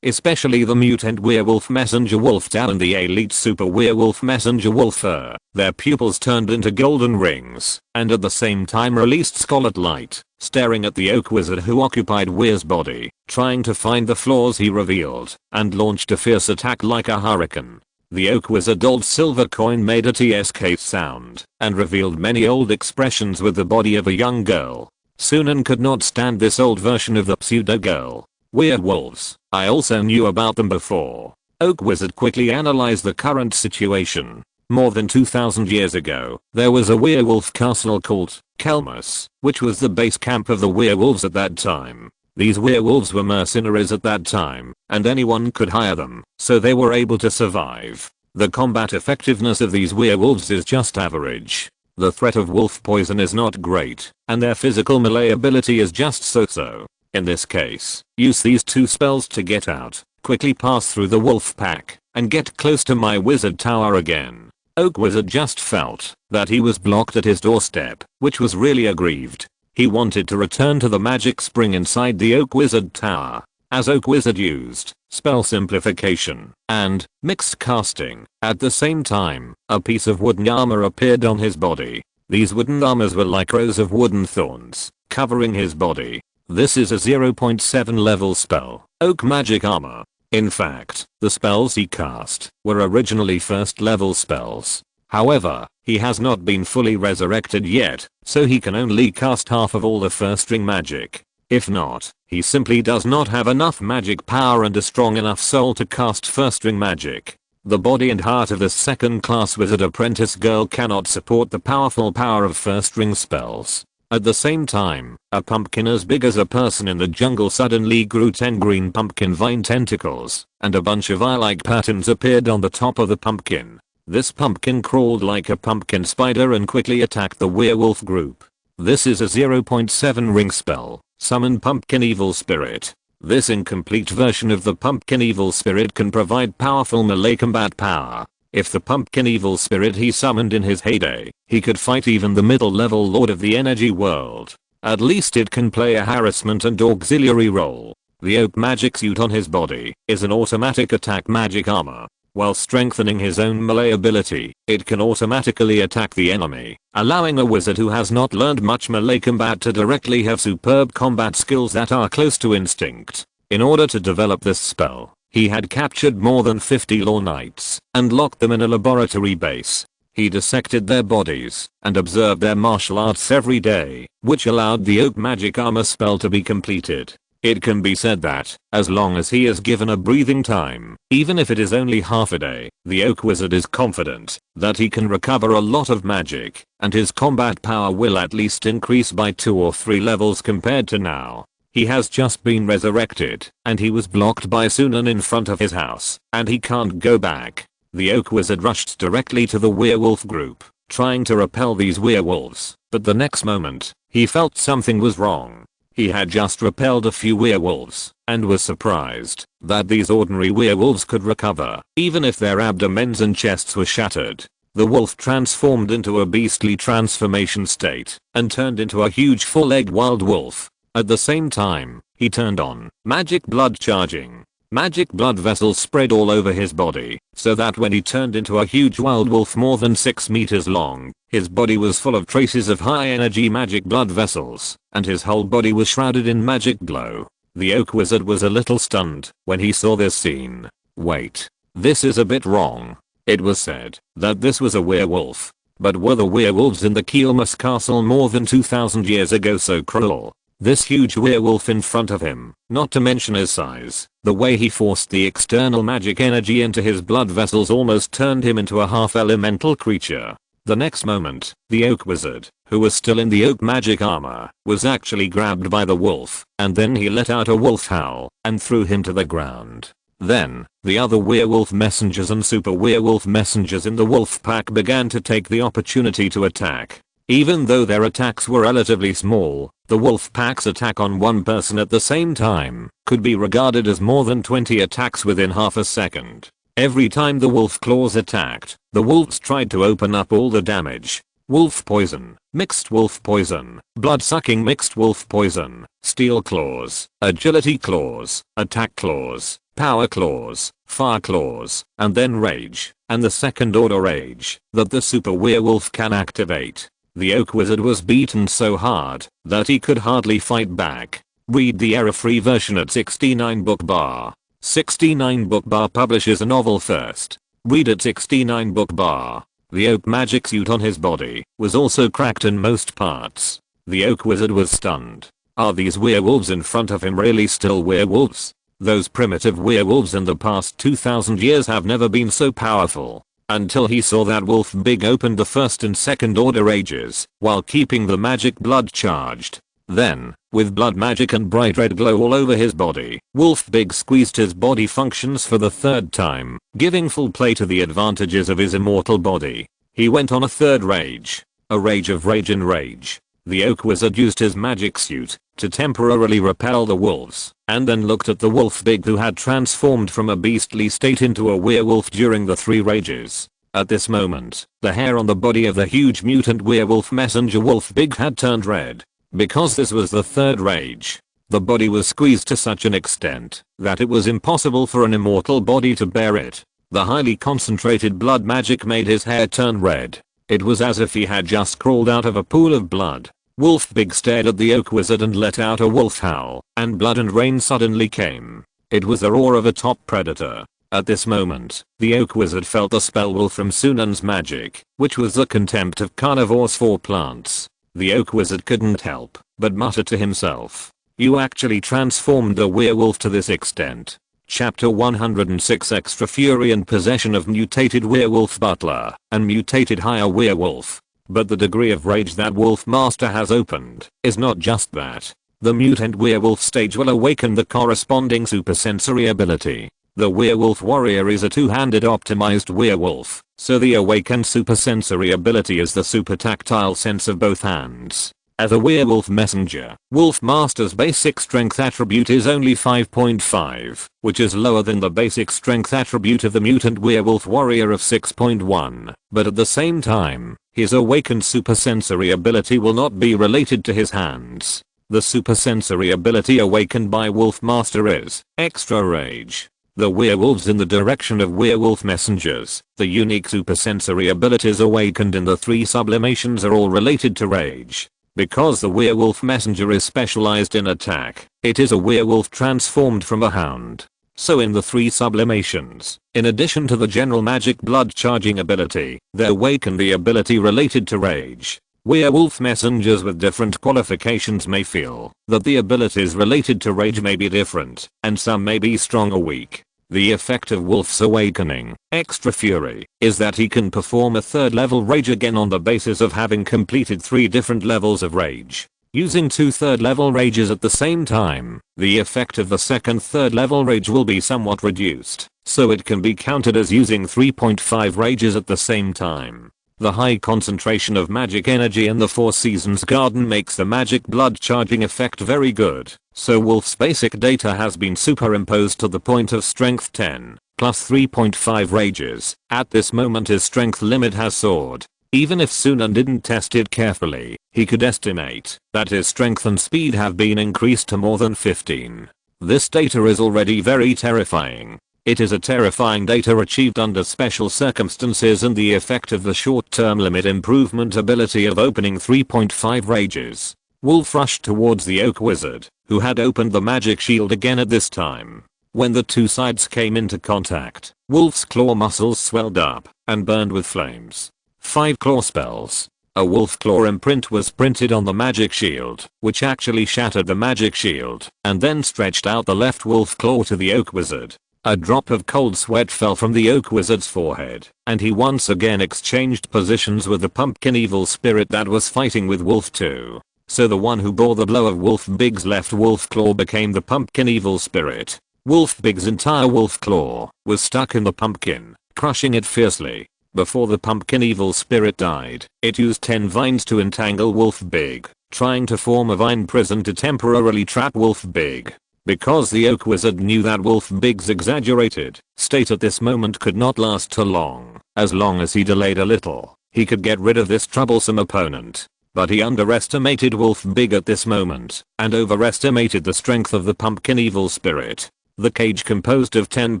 Especially the mutant werewolf messenger Wolfdown and the elite super werewolf messenger Wolfer. Their pupils turned into golden rings, and at the same time released scarlet light, staring at the oak wizard who occupied Weir's body, trying to find the flaws he revealed, and launched a fierce attack like a hurricane. The oak wizard old silver coin made a TSK sound, and revealed many old expressions with the body of a young girl. Sunan could not stand this old version of the pseudo girl. Werewolves. I also knew about them before. Oak wizard quickly analyzed the current situation. More than 2000 years ago, there was a werewolf castle called Kelmus, which was the base camp of the werewolves at that time. These werewolves were mercenaries at that time, and anyone could hire them, so they were able to survive. The combat effectiveness of these werewolves is just average. The threat of wolf poison is not great, and their physical melee ability is just so-so. In this case, use these 2 spells to get out, quickly pass through the wolf pack, and get close to my wizard tower again. Oak wizard just felt that he was blocked at his doorstep, which was really aggrieved. He wanted to return to the magic spring inside the oak wizard tower. As oak wizard used spell simplification and mixed casting at the same time, a piece of wooden armor appeared on his body. These wooden armors were like rows of wooden thorns covering his body. This is a 0.7 level spell, oak magic armor. In fact, the spells he cast were originally 1st level spells. However, he has not been fully resurrected yet, so he can only cast half of all the 1st ring magic. If not, he simply does not have enough magic power and a strong enough soul to cast 1st ring magic. The body and heart of this 2nd class wizard apprentice girl cannot support the powerful power of 1st ring spells. At the same time, a pumpkin as big as a person in the jungle suddenly grew 10 green pumpkin vine tentacles, and a bunch of eye-like patterns appeared on the top of the pumpkin. This pumpkin crawled like a pumpkin spider and quickly attacked the werewolf group. This is a 0.7 ring spell, summon pumpkin evil spirit. This incomplete version of the pumpkin evil spirit can provide powerful melee combat power. If the pumpkin evil spirit he summoned in his heyday, he could fight even the middle level lord of the energy world. At least it can play a harassment and auxiliary role. The oak magic suit on his body is an automatic attack magic armor. while strengthening his own melee ability. It can automatically attack the enemy, allowing a wizard who has not learned much melee combat to directly have superb combat skills that are close to instinct. In order to develop this spell, he had captured more than 50 lore knights and locked them in a laboratory base. He dissected their bodies and observed their martial arts every day, which allowed the oak magic armor spell to be completed. It can be said that, as long as he is given a breathing time, even if it is only half a day, the oak wizard is confident that he can recover a lot of magic, and his combat power will at least increase by 2 or 3 levels compared to now. He has just been resurrected, and he was blocked by Sunan in front of his house, and he can't go back. The oak wizard rushed directly to the werewolf group, trying to repel these werewolves, but the next moment, he felt something was wrong. He had just repelled a few werewolves, and was surprised that these ordinary werewolves could recover, even if their abdomens and chests were shattered. The wolf transformed into a beastly transformation state, and turned into a huge full-legged wild wolf. At the same time, he turned on magic blood charging. Magic blood vessels spread all over his body, so that when he turned into a huge wild wolf more than 6 meters long, his body was full of traces of high energy magic blood vessels, and his whole body was shrouded in magic glow. The oak wizard was a little stunned when he saw this scene. Wait, this is a bit wrong. It was said that this was a werewolf, but were the werewolves in the Keelmus castle more than 2000 years ago so cruel? This huge werewolf in front of him, not to mention his size, the way he forced the external magic energy into his blood vessels almost turned him into a half-elemental creature. The next moment, the oak wizard, who was still in the oak magic armor, was actually grabbed by the wolf, and then he let out a wolf howl and threw him to the ground. Then, the other werewolf messengers and super werewolf messengers in the wolf pack began to take the opportunity to attack. Even though their attacks were relatively small, the wolf pack's attack on one person at the same time could be regarded as more than 20 attacks within half a second. Every time the wolf claws attacked, the wolves tried to open up all the damage. Wolf poison, mixed wolf poison, blood-sucking mixed wolf poison, steel claws, agility claws, attack claws, power claws, fire claws, and then rage, and the second order rage that the super werewolf can activate. The oak wizard was beaten so hard that he could hardly fight back. Read the error-free version at 69 book bar. 69 book bar publishes a novel first. Read at 69 book bar. The oak magic suit on his body was also cracked in most parts. The oak wizard was stunned. Are these werewolves in front of him really still werewolves? Those primitive werewolves in the past 2000 years have never been so powerful. Until he saw that Wolf Big opened the first and second order rages while keeping the magic blood charged. Then, with blood magic and bright red glow all over his body, Wolf Big squeezed his body functions for the third time, giving full play to the advantages of his immortal body. He went on a third rage. A rage of rage and rage. The oak wizard used his magic suit to temporarily repel the wolves, and then looked at the Wolf Big who had transformed from a beastly state into a werewolf during the 3 rages. At this moment, the hair on the body of the huge mutant werewolf messenger Wolf Big had turned red. Because this was the third rage, the body was squeezed to such an extent that it was impossible for an immortal body to bear it. The highly concentrated blood magic made his hair turn red. It was as if he had just crawled out of a pool of blood. Wolf Big stared at the oak wizard and let out a wolf howl, and blood and rain suddenly came. It was the roar of a top predator. At this moment, the oak wizard felt the spell will from Sunan's magic, which was the contempt of carnivores for plants. The oak wizard couldn't help but mutter to himself, "You actually transformed the werewolf to this extent." Chapter 106 Extra Fury and Possession of Mutated Werewolf Butler and Mutated Higher Werewolf. But the degree of rage that Wolf Master has opened is not just that. The mutant werewolf stage will awaken the corresponding supersensory ability. The werewolf warrior is a two-handed optimized werewolf, so the awakened supersensory ability is the super tactile sense of both hands. As a werewolf messenger, Wolf Master's basic strength attribute is only 5.5, which is lower than the basic strength attribute of the mutant werewolf warrior of 6.1, but at the same time, his awakened supersensory ability will not be related to his hands. The supersensory ability awakened by Wolf Master is extra rage. The werewolves in the direction of werewolf messengers. The unique supersensory abilities awakened in the 3 sublimations are all related to rage. Because the werewolf messenger is specialized in attack, it is a werewolf transformed from a hound. So in the 3 sublimations, in addition to the general magic blood charging ability, they awaken the ability related to rage. Werewolf messengers with different qualifications may feel that the abilities related to rage may be different, and some may be strong or weak. The effect of Wolf's awakening, Extra Fury, is that he can perform a 3rd level rage again on the basis of having completed 3 different levels of rage. Using 2 3rd level rages at the same time, the effect of the second 3rd level rage will be somewhat reduced, so it can be counted as using 3.5 rages at the same time. The high concentration of magic energy in the 4 Seasons Garden makes the magic blood charging effect very good, so Wolf's basic data has been superimposed to the point of strength 10, plus 3.5 rages. At this moment his strength limit has soared. Even if Sunan didn't test it carefully, he could estimate that his strength and speed have been increased to more than 15. This data is already very terrifying. It is a terrifying data achieved under special circumstances, and the effect of the short-term limit improvement ability of opening 3.5 rages. Wolf rushed towards the Oak Wizard, who had opened the magic shield again at this time. When the 2 sides came into contact, Wolf's claw muscles swelled up and burned with flames. 5 claw spells. A wolf claw imprint was printed on the magic shield, which actually shattered the magic shield, and then stretched out the left wolf claw to the Oak Wizard. A drop of cold sweat fell from the Oak Wizard's forehead, and he once again exchanged positions with the pumpkin evil spirit that was fighting with Wolf 2. So the one who bore the blow of Wolf Big's left wolf claw became the pumpkin evil spirit. Wolf Big's entire wolf claw was stuck in the pumpkin, crushing it fiercely. Before the pumpkin evil spirit died, it used 10 vines to entangle Wolf Big, trying to form a vine prison to temporarily trap Wolf Big. Because the Oak Wizard knew that Wolf Big's exaggerated state at this moment could not last too long. As long as he delayed a little, he could get rid of this troublesome opponent. But he underestimated Wolf Big at this moment, and overestimated the strength of the pumpkin evil spirit. The cage composed of 10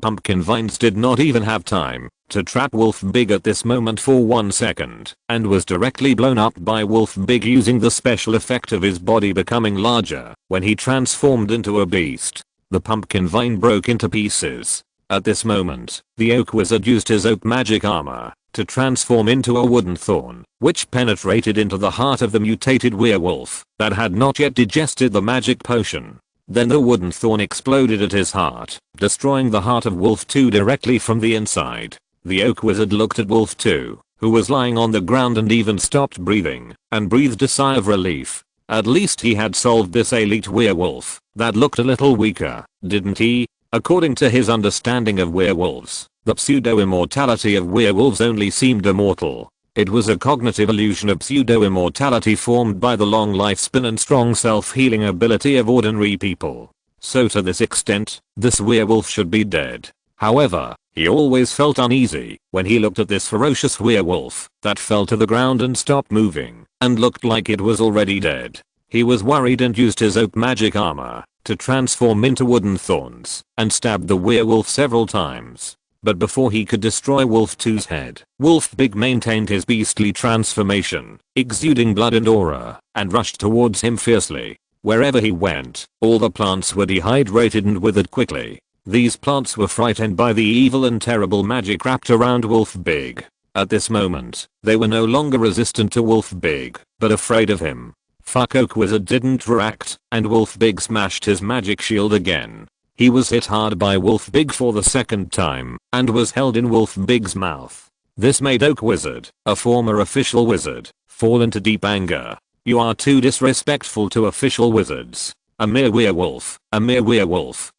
pumpkin vines did not even have time to trap Wolf Big at this moment for 1 second, and was directly blown up by Wolf Big using the special effect of his body becoming larger when he transformed into a beast. The pumpkin vine broke into pieces. At this moment, the Oak Wizard used his oak magic armor to transform into a wooden thorn, which penetrated into the heart of the mutated werewolf that had not yet digested the magic potion. Then the wooden thorn exploded at his heart, destroying the heart of Wolf 2 directly from the inside. The Oak Wizard looked at Wolf 2, who was lying on the ground and even stopped breathing, and breathed a sigh of relief. At least he had solved this elite werewolf that looked a little weaker, didn't he? According to his understanding of werewolves, the pseudo-immortality of werewolves only seemed immortal. It was a cognitive illusion of pseudo-immortality formed by the long lifespan and strong self-healing ability of ordinary people. So to this extent, this werewolf should be dead. However, he always felt uneasy when he looked at this ferocious werewolf that fell to the ground and stopped moving, and looked like it was already dead. He was worried and used his oak magic armor to transform into wooden thorns, and stabbed the werewolf several times. But before he could destroy Wolf 2's head, Wolf Big maintained his beastly transformation, exuding blood and aura, and rushed towards him fiercely. Wherever he went, all the plants were dehydrated and withered quickly. These plants were frightened by the evil and terrible magic wrapped around Wolf Big. At this moment, they were no longer resistant to Wolf Big, but afraid of him. Fuck Oak Wizard didn't react, and Wolf Big smashed his magic shield again. He was hit hard by Wolf Big for the second time, and was held in Wolf Big's mouth. This made Oak Wizard, a former official wizard, fall into deep anger. You are too disrespectful to official wizards. A mere werewolf,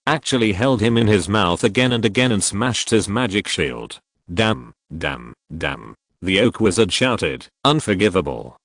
actually held him in his mouth again and again and smashed his magic shield. Damn. The Oak Wizard shouted, unforgivable.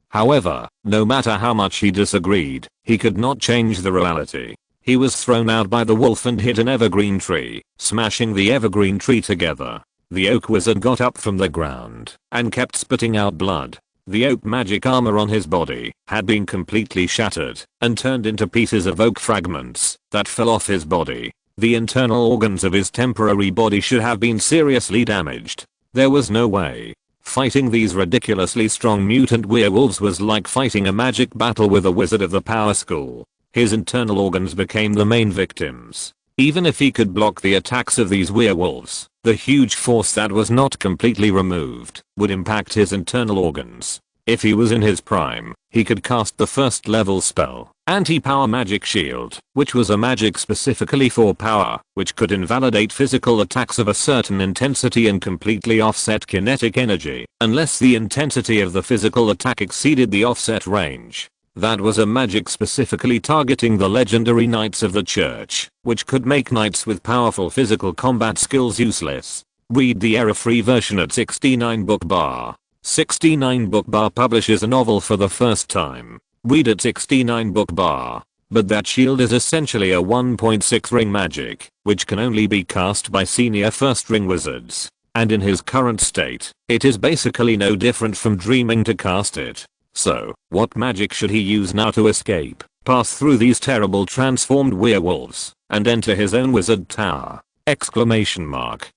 However, no matter how much he disagreed, he could not change the reality. He was thrown out by the wolf and hit an evergreen tree, smashing the evergreen tree together. The Oak Wizard got up from the ground and kept spitting out blood. The oak magic armor on his body had been completely shattered and turned into pieces of oak fragments that fell off his body. The internal organs of his temporary body should have been seriously damaged. There was no way. Fighting these ridiculously strong mutant werewolves was like fighting a magic battle with a wizard of the power school. His internal organs became the main victims. Even if he could block the attacks of these werewolves, the huge force that was not completely removed would impact his internal organs. If he was in his prime, he could cast the first level spell, Anti-Power Magic Shield, which was a magic specifically for power, which could invalidate physical attacks of a certain intensity and completely offset kinetic energy, unless the intensity of the physical attack exceeded the offset range. That was a magic specifically targeting the legendary Knights of the Church, which could make knights with powerful physical combat skills useless. Read the error-free version at 69 book bar. 69 book bar publishes a novel for the first time. Read at 69 book bar. But that shield is essentially a 1.6 ring magic, which can only be cast by senior first ring wizards. And in his current state, it is basically no different from dreaming to cast it. So, what magic should he use now to escape, pass through these terrible transformed werewolves, and enter his own wizard tower? Exclamation mark.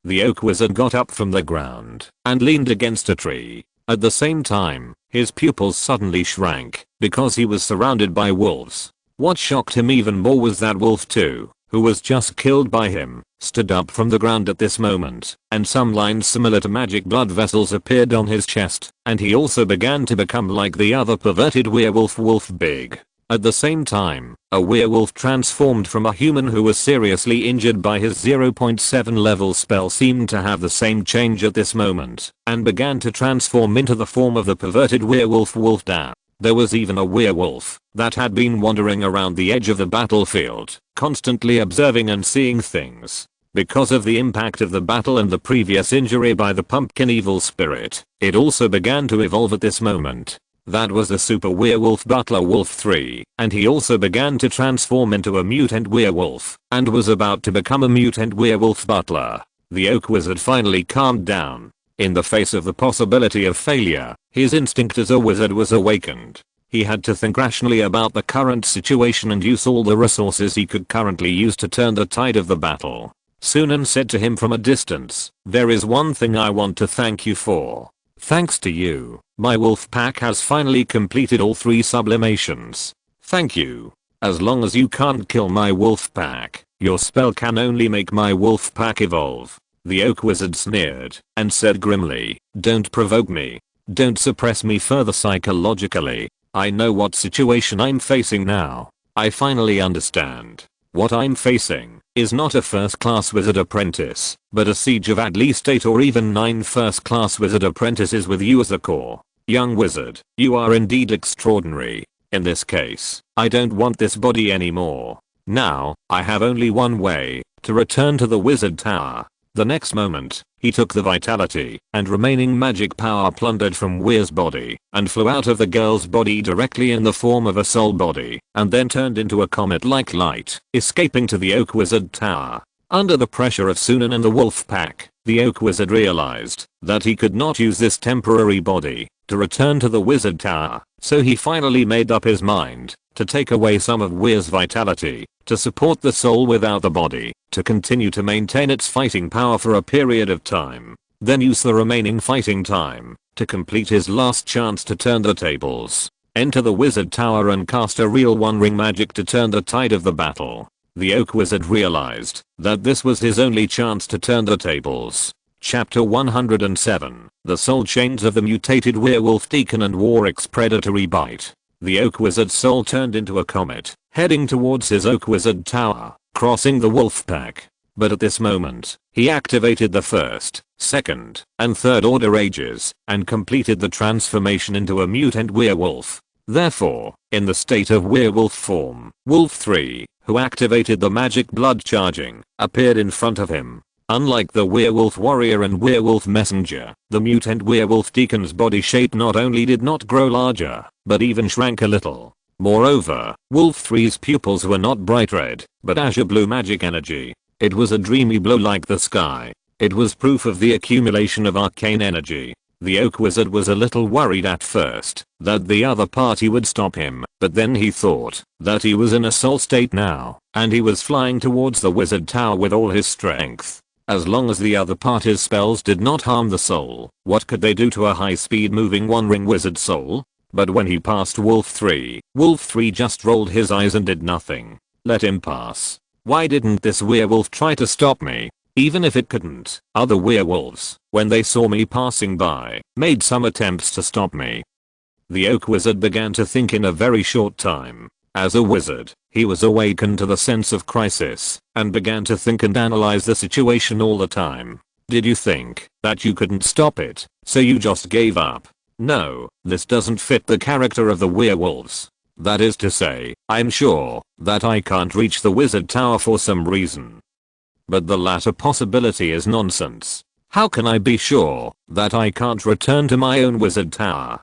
The oak wizard got up from the ground and leaned against a tree. At the same time, his pupils suddenly shrank because he was surrounded by wolves. What shocked him even more was that Wolf 2, who was just killed by him, stood up from the ground at this moment, and some lines similar to magic blood vessels appeared on his chest, and he also began to become like the other perverted werewolf Wolf Big. At the same time, a werewolf transformed from a human who was seriously injured by his 0.7 level spell seemed to have the same change at this moment, and began to transform into the form of the perverted werewolf Wolf Da. There was even a werewolf that had been wandering around the edge of the battlefield, constantly observing and seeing things. Because of the impact of the battle and the previous injury by the pumpkin evil spirit, it also began to evolve at this moment. That was the super werewolf butler Wolf 3, and he also began to transform into a mutant werewolf, and was about to become a mutant werewolf butler. The oak wizard finally calmed down. In the face of the possibility of failure, his instinct as a wizard was awakened. He had to think rationally about the current situation and use all the resources he could currently use to turn the tide of the battle. Sunan said to him from a distance, "There is one thing I want to thank you for. Thanks to you, my wolf pack has finally completed all 3 sublimations. Thank you. As long as you can't kill my wolf pack, your spell can only make my wolf pack evolve." The oak wizard sneered and said grimly, "Don't provoke me. Don't suppress me further psychologically. I know what situation I'm facing now. I finally understand. What I'm facing is not a first-class wizard apprentice, but a siege of at least 8 or even 9 first-class wizard apprentices with you as a core. Young wizard, you are indeed extraordinary. In this case, I don't want this body anymore. Now, I have only one way, to return to the wizard tower." The next moment, he took the vitality and remaining magic power plundered from Weir's body and flew out of the girl's body directly in the form of a soul body, and then turned into a comet-like light, escaping to the oak wizard tower. Under the pressure of Sunan and the wolf pack, the oak wizard realized that he could not use this temporary body to return to the wizard tower, so he finally made up his mind to take away some of Weir's vitality, to support the soul without the body, to continue to maintain its fighting power for a period of time, then use the remaining fighting time to complete his last chance to turn the tables, enter the wizard tower and cast a real one-ring magic to turn the tide of the battle. The oak wizard realized that this was his only chance to turn the tables. Chapter 107, The Soul Chains of the Mutated Werewolf Deacon and Warwick's Predatory Bite. The oak wizard's soul turned into a comet, heading towards his oak wizard tower, crossing the wolf pack. But at this moment, he activated the first, second, and third order ages, and completed the transformation into a mutant werewolf. Therefore, in the state of werewolf form, Wolf 3, who activated the magic blood charging, appeared in front of him. Unlike the werewolf warrior and werewolf messenger, the mutant werewolf deacon's body shape not only did not grow larger, but even shrank a little. Moreover, Wolf 3's pupils were not bright red, but azure blue magic energy. It was a dreamy blue like the sky. It was proof of the accumulation of arcane energy. The oak wizard was a little worried at first that the other party would stop him, but then he thought that he was in a soul state now, and he was flying towards the wizard tower with all his strength. As long as the other party's spells did not harm the soul, what could they do to a high-speed moving one-ring wizard soul? But when he passed Wolf 3 just rolled his eyes and did nothing. Let him pass. Why didn't this werewolf try to stop me? Even if it couldn't, other werewolves, when they saw me passing by, made some attempts to stop me. The oak wizard began to think in a very short time. As a wizard, he was awakened to the sense of crisis, and began to think and analyze the situation all the time. Did you think that you couldn't stop it, so you just gave up? No, this doesn't fit the character of the werewolves. That is to say, I'm sure that I can't reach the wizard tower for some reason. But the latter possibility is nonsense. How can I be sure that I can't return to my own wizard tower?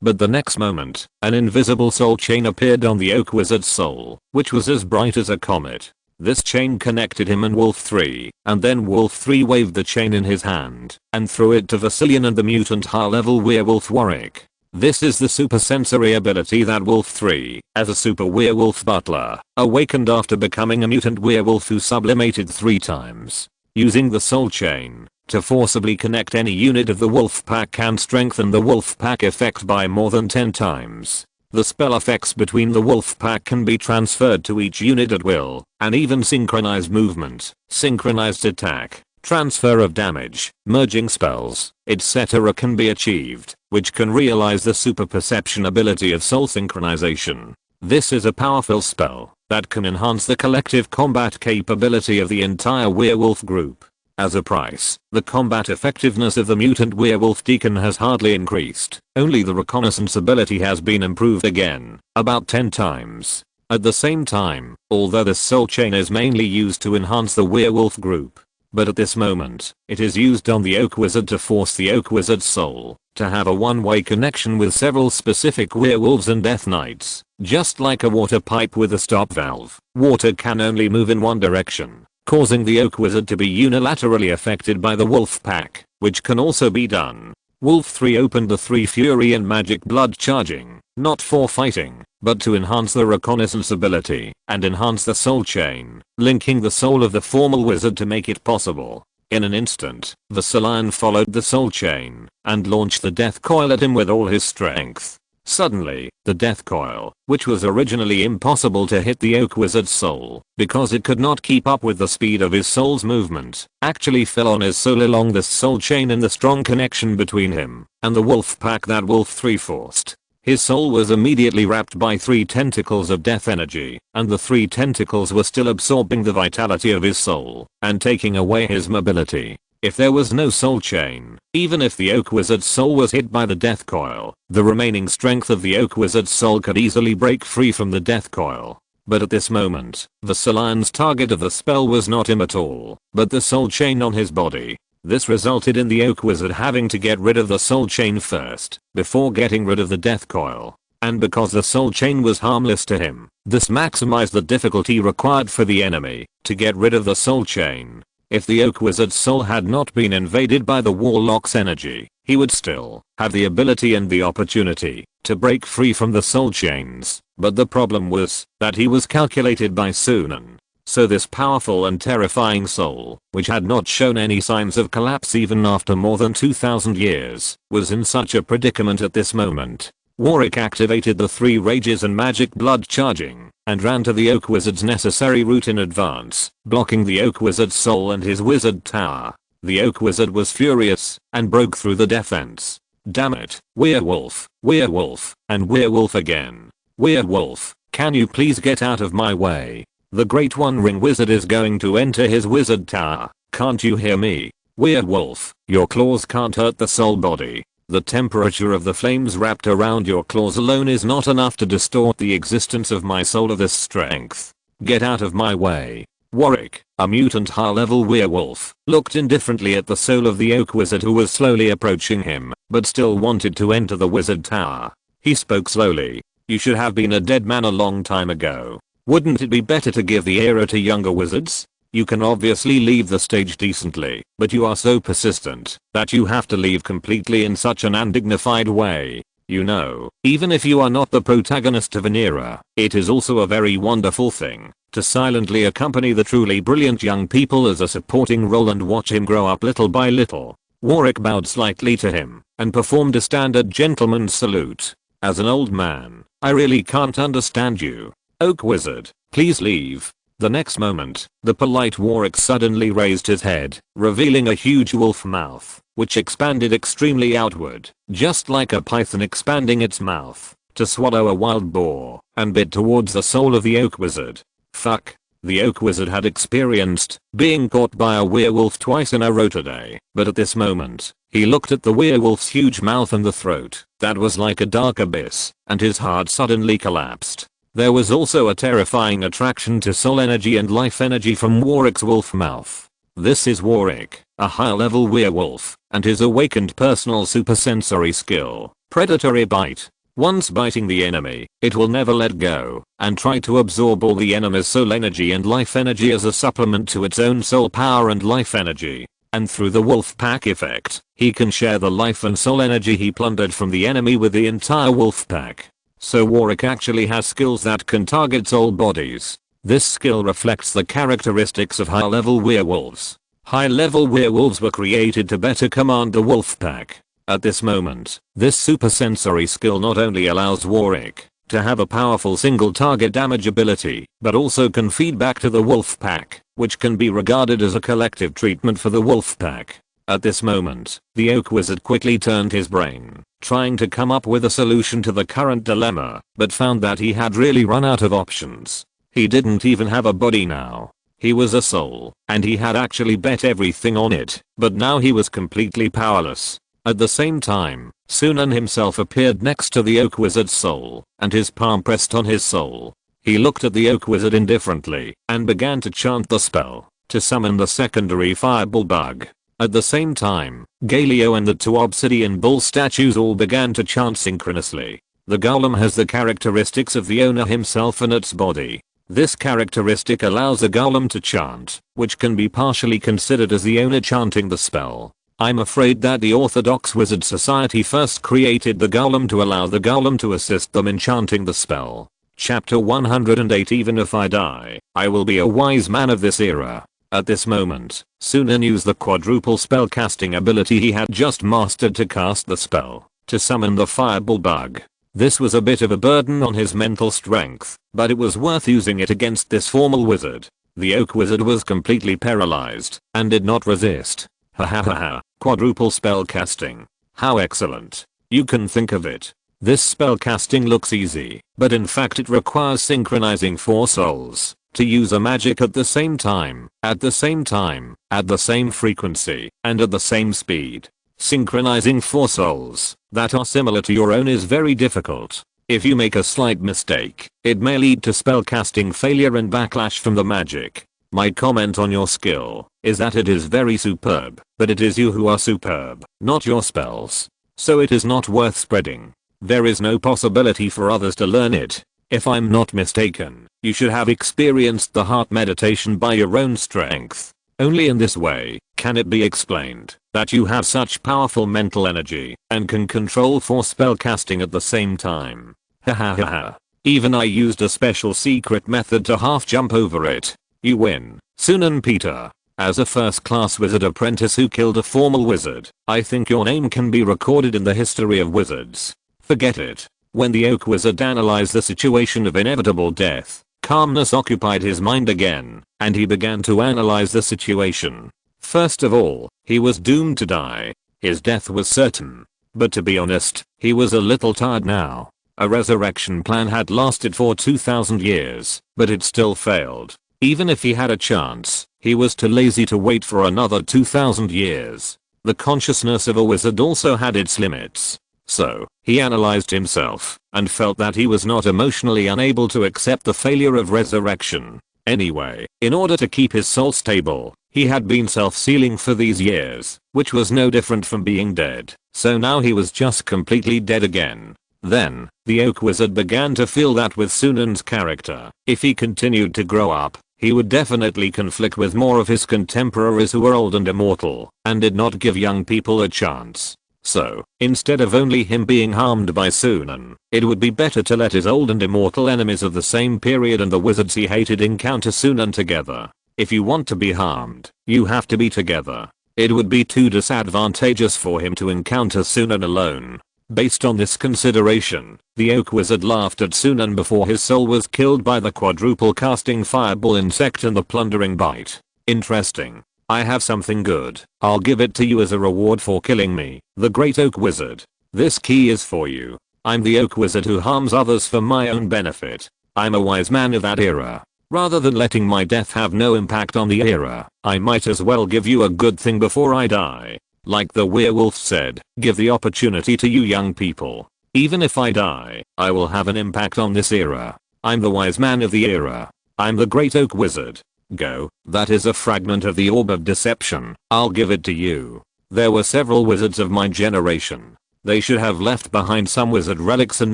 But the next moment, an invisible soul chain appeared on the oak wizard's soul, which was as bright as a comet. This chain connected him and Wolf 3, and then Wolf 3 waved the chain in his hand, and threw it to Vasilian and the mutant high-level werewolf Warwick. This is the supersensory ability that Wolf 3, as a super werewolf butler, awakened after becoming a mutant werewolf who sublimated 3 times. Using the soul chain to forcibly connect any unit of the wolf pack can strengthen the wolf pack effect by more than 10 times. The spell effects between the wolf pack can be transferred to each unit at will, and even synchronized movement, synchronized attack, transfer of damage, merging spells, etc. can be achieved, which can realize the super perception ability of soul synchronization. This is a powerful spell that can enhance the collective combat capability of the entire werewolf group. As a price, the combat effectiveness of the mutant werewolf deacon has hardly increased, only the reconnaissance ability has been improved again, about 10 times. At the same time, although this soul chain is mainly used to enhance the werewolf group, but at this moment, it is used on the oak wizard to force the oak wizard's soul to have a one-way connection with several specific werewolves and death knights. Just like a water pipe with a stop valve, water can only move in one direction, causing the oak wizard to be unilaterally affected by the wolf pack, which can also be done. Wolf 3 opened the 3 fury and magic blood charging, not for fighting, but to enhance the reconnaissance ability and enhance the soul chain, linking the soul of the formal wizard to make it possible. In an instant, Vasilian followed the soul chain and launched the death coil at him with all his strength. Suddenly, the death coil, which was originally impossible to hit the oak wizard's soul because it could not keep up with the speed of his soul's movement, actually fell on his soul along this soul chain and the strong connection between him and the wolf pack that Wolf 3 forced. His soul was immediately wrapped by 3 tentacles of death energy, and the 3 tentacles were still absorbing the vitality of his soul and taking away his mobility. If there was no soul chain, even if the oak wizard's soul was hit by the death coil, the remaining strength of the oak wizard's soul could easily break free from the death coil. But at this moment, Vasilian's target of the spell was not him at all, but the soul chain on his body. This resulted in the oak wizard having to get rid of the soul chain first, before getting rid of the death coil. And because the soul chain was harmless to him, this maximized the difficulty required for the enemy to get rid of the soul chain. If the oak wizard's soul had not been invaded by the warlock's energy, he would still have the ability and the opportunity to break free from the soul chains, but the problem was that he was calculated by Sunan. So this powerful and terrifying soul, which had not shown any signs of collapse even after more than 2000 years, was in such a predicament at this moment. Warwick activated the 3 rages and magic blood charging, and ran to the oak wizard's necessary route in advance, blocking the oak wizard's soul and his wizard tower. The oak wizard was furious, and broke through the defense. Damn it, werewolf, werewolf, and werewolf again. Werewolf, can you please get out of my way? The great one ring wizard is going to enter his wizard tower, can't you hear me? Werewolf, your claws can't hurt the soul body. The temperature of the flames wrapped around your claws alone is not enough to distort the existence of my soul of this strength. Get out of my way. Warwick, a mutant high-level werewolf, looked indifferently at the soul of the oak wizard who was slowly approaching him, but still wanted to enter the wizard tower. He spoke slowly. You should have been a dead man a long time ago. Wouldn't it be better to give the era to younger wizards? You can obviously leave the stage decently, but you are so persistent that you have to leave completely in such an undignified way. You know, even if you are not the protagonist of an era, it is also a very wonderful thing to silently accompany the truly brilliant young people as a supporting role and watch him grow up little by little. Warwick bowed slightly to him and performed a standard gentleman's salute. As an old man, I really can't understand you. Oak Wizard, please leave. The next moment, the polite Warwick suddenly raised his head, revealing a huge wolf mouth, which expanded extremely outward, just like a python expanding its mouth, to swallow a wild boar, and bit towards the soul of the Oak Wizard. Fuck. The Oak Wizard had experienced being caught by a werewolf twice in a row today, but at this moment, he looked at the werewolf's huge mouth and the throat that was like a dark abyss, and his heart suddenly collapsed. There was also a terrifying attraction to soul energy and life energy from Warwick's wolf mouth. This is Warwick, a high-level werewolf, and his awakened personal supersensory skill, Predatory Bite. Once biting the enemy, it will never let go, and try to absorb all the enemy's soul energy and life energy as a supplement to its own soul power and life energy. And through the wolf pack effect, he can share the life and soul energy he plundered from the enemy with the entire wolf pack. So Warwick actually has skills that can target soul bodies. This skill reflects the characteristics of high-level werewolves. High-level werewolves were created to better command the wolf pack. At this moment, this supersensory skill not only allows Warwick to have a powerful single target damage ability, but also can feed back to the wolf pack, which can be regarded as a collective treatment for the wolf pack. At this moment, the Oak Wizard quickly turned his brain, trying to come up with a solution to the current dilemma, but found that he had really run out of options. He didn't even have a body now. He was a soul, and he had actually bet everything on it, but now he was completely powerless. At the same time, Sunan himself appeared next to the Oak Wizard's soul, and his palm pressed on his soul. He looked at the Oak Wizard indifferently, and began to chant the spell, to summon the secondary fireball bug. At the same time, Galio and the two obsidian bull statues all began to chant synchronously. The golem has the characteristics of the owner himself in its body. This characteristic allows the golem to chant, which can be partially considered as the owner chanting the spell. I'm afraid that the Orthodox Wizard Society first created the golem to allow the golem to assist them in chanting the spell. Chapter 108. Even if I die, I will be a wise man of this era. At this moment, Sunan used the quadruple spell casting ability he had just mastered to cast the spell, to summon the fireball bug. This was a bit of a burden on his mental strength, but it was worth using it against this formal wizard. The Oak Wizard was completely paralyzed, and did not resist. Ha ha ha ha, quadruple spell casting. How excellent. You can think of it. This spell casting looks easy, but in fact it requires synchronizing 4 souls to use a magic at the same time, at the same frequency, and at the same speed. Synchronizing 4 souls that are similar to your own is very difficult. If you make a slight mistake, it may lead to spellcasting failure and backlash from the magic. My comment on your skill is that it is very superb, but it is you who are superb, not your spells. So it is not worth spreading. There is no possibility for others to learn it. If I'm not mistaken, you should have experienced the heart meditation by your own strength. Only in this way can it be explained that you have such powerful mental energy and can control 4 spellcasting at the same time. Ha ha ha ha. Even I used a special secret method to half jump over it. You win, Sunan Peter. As a first-class wizard apprentice who killed a formal wizard, I think your name can be recorded in the history of wizards. Forget it. When the Oak Wizard analyzed the situation of inevitable death, calmness occupied his mind again, and he began to analyze the situation. First of all, he was doomed to die. His death was certain. But to be honest, he was a little tired now. A resurrection plan had lasted for 2000 years, but it still failed. Even if he had a chance, he was too lazy to wait for another 2000 years. The consciousness of a wizard also had its limits. So, he analyzed himself, and felt that he was not emotionally unable to accept the failure of resurrection. Anyway, in order to keep his soul stable, he had been self-sealing for these years, which was no different from being dead. So now he was just completely dead again. Then, the Oak Wizard began to feel that with Sunan's character, if he continued to grow up, he would definitely conflict with more of his contemporaries who were old and immortal and did not give young people a chance. So, instead of only him being harmed by Sunan, it would be better to let his old and immortal enemies of the same period and the wizards he hated encounter Sunan together. If you want to be harmed, you have to be together. It would be too disadvantageous for him to encounter Sunan alone. Based on this consideration, the Oak Wizard laughed at Sunan before his soul was killed by the quadruple casting fireball insect and the plundering bite. Interesting. I have something good. I'll give it to you as a reward for killing me, the Great Oak Wizard. This key is for you. I'm the Oak Wizard who harms others for my own benefit. I'm a wise man of that era. Rather than letting my death have no impact on the era, I might as well give you a good thing before I die. Like the werewolf said, give the opportunity to you young people. Even if I die, I will have an impact on this era. I'm the wise man of the era. I'm the Great Oak Wizard. Go. That is a fragment of the Orb of Deception. I'll give it to you. There were several wizards of my generation. They should have left behind some wizard relics and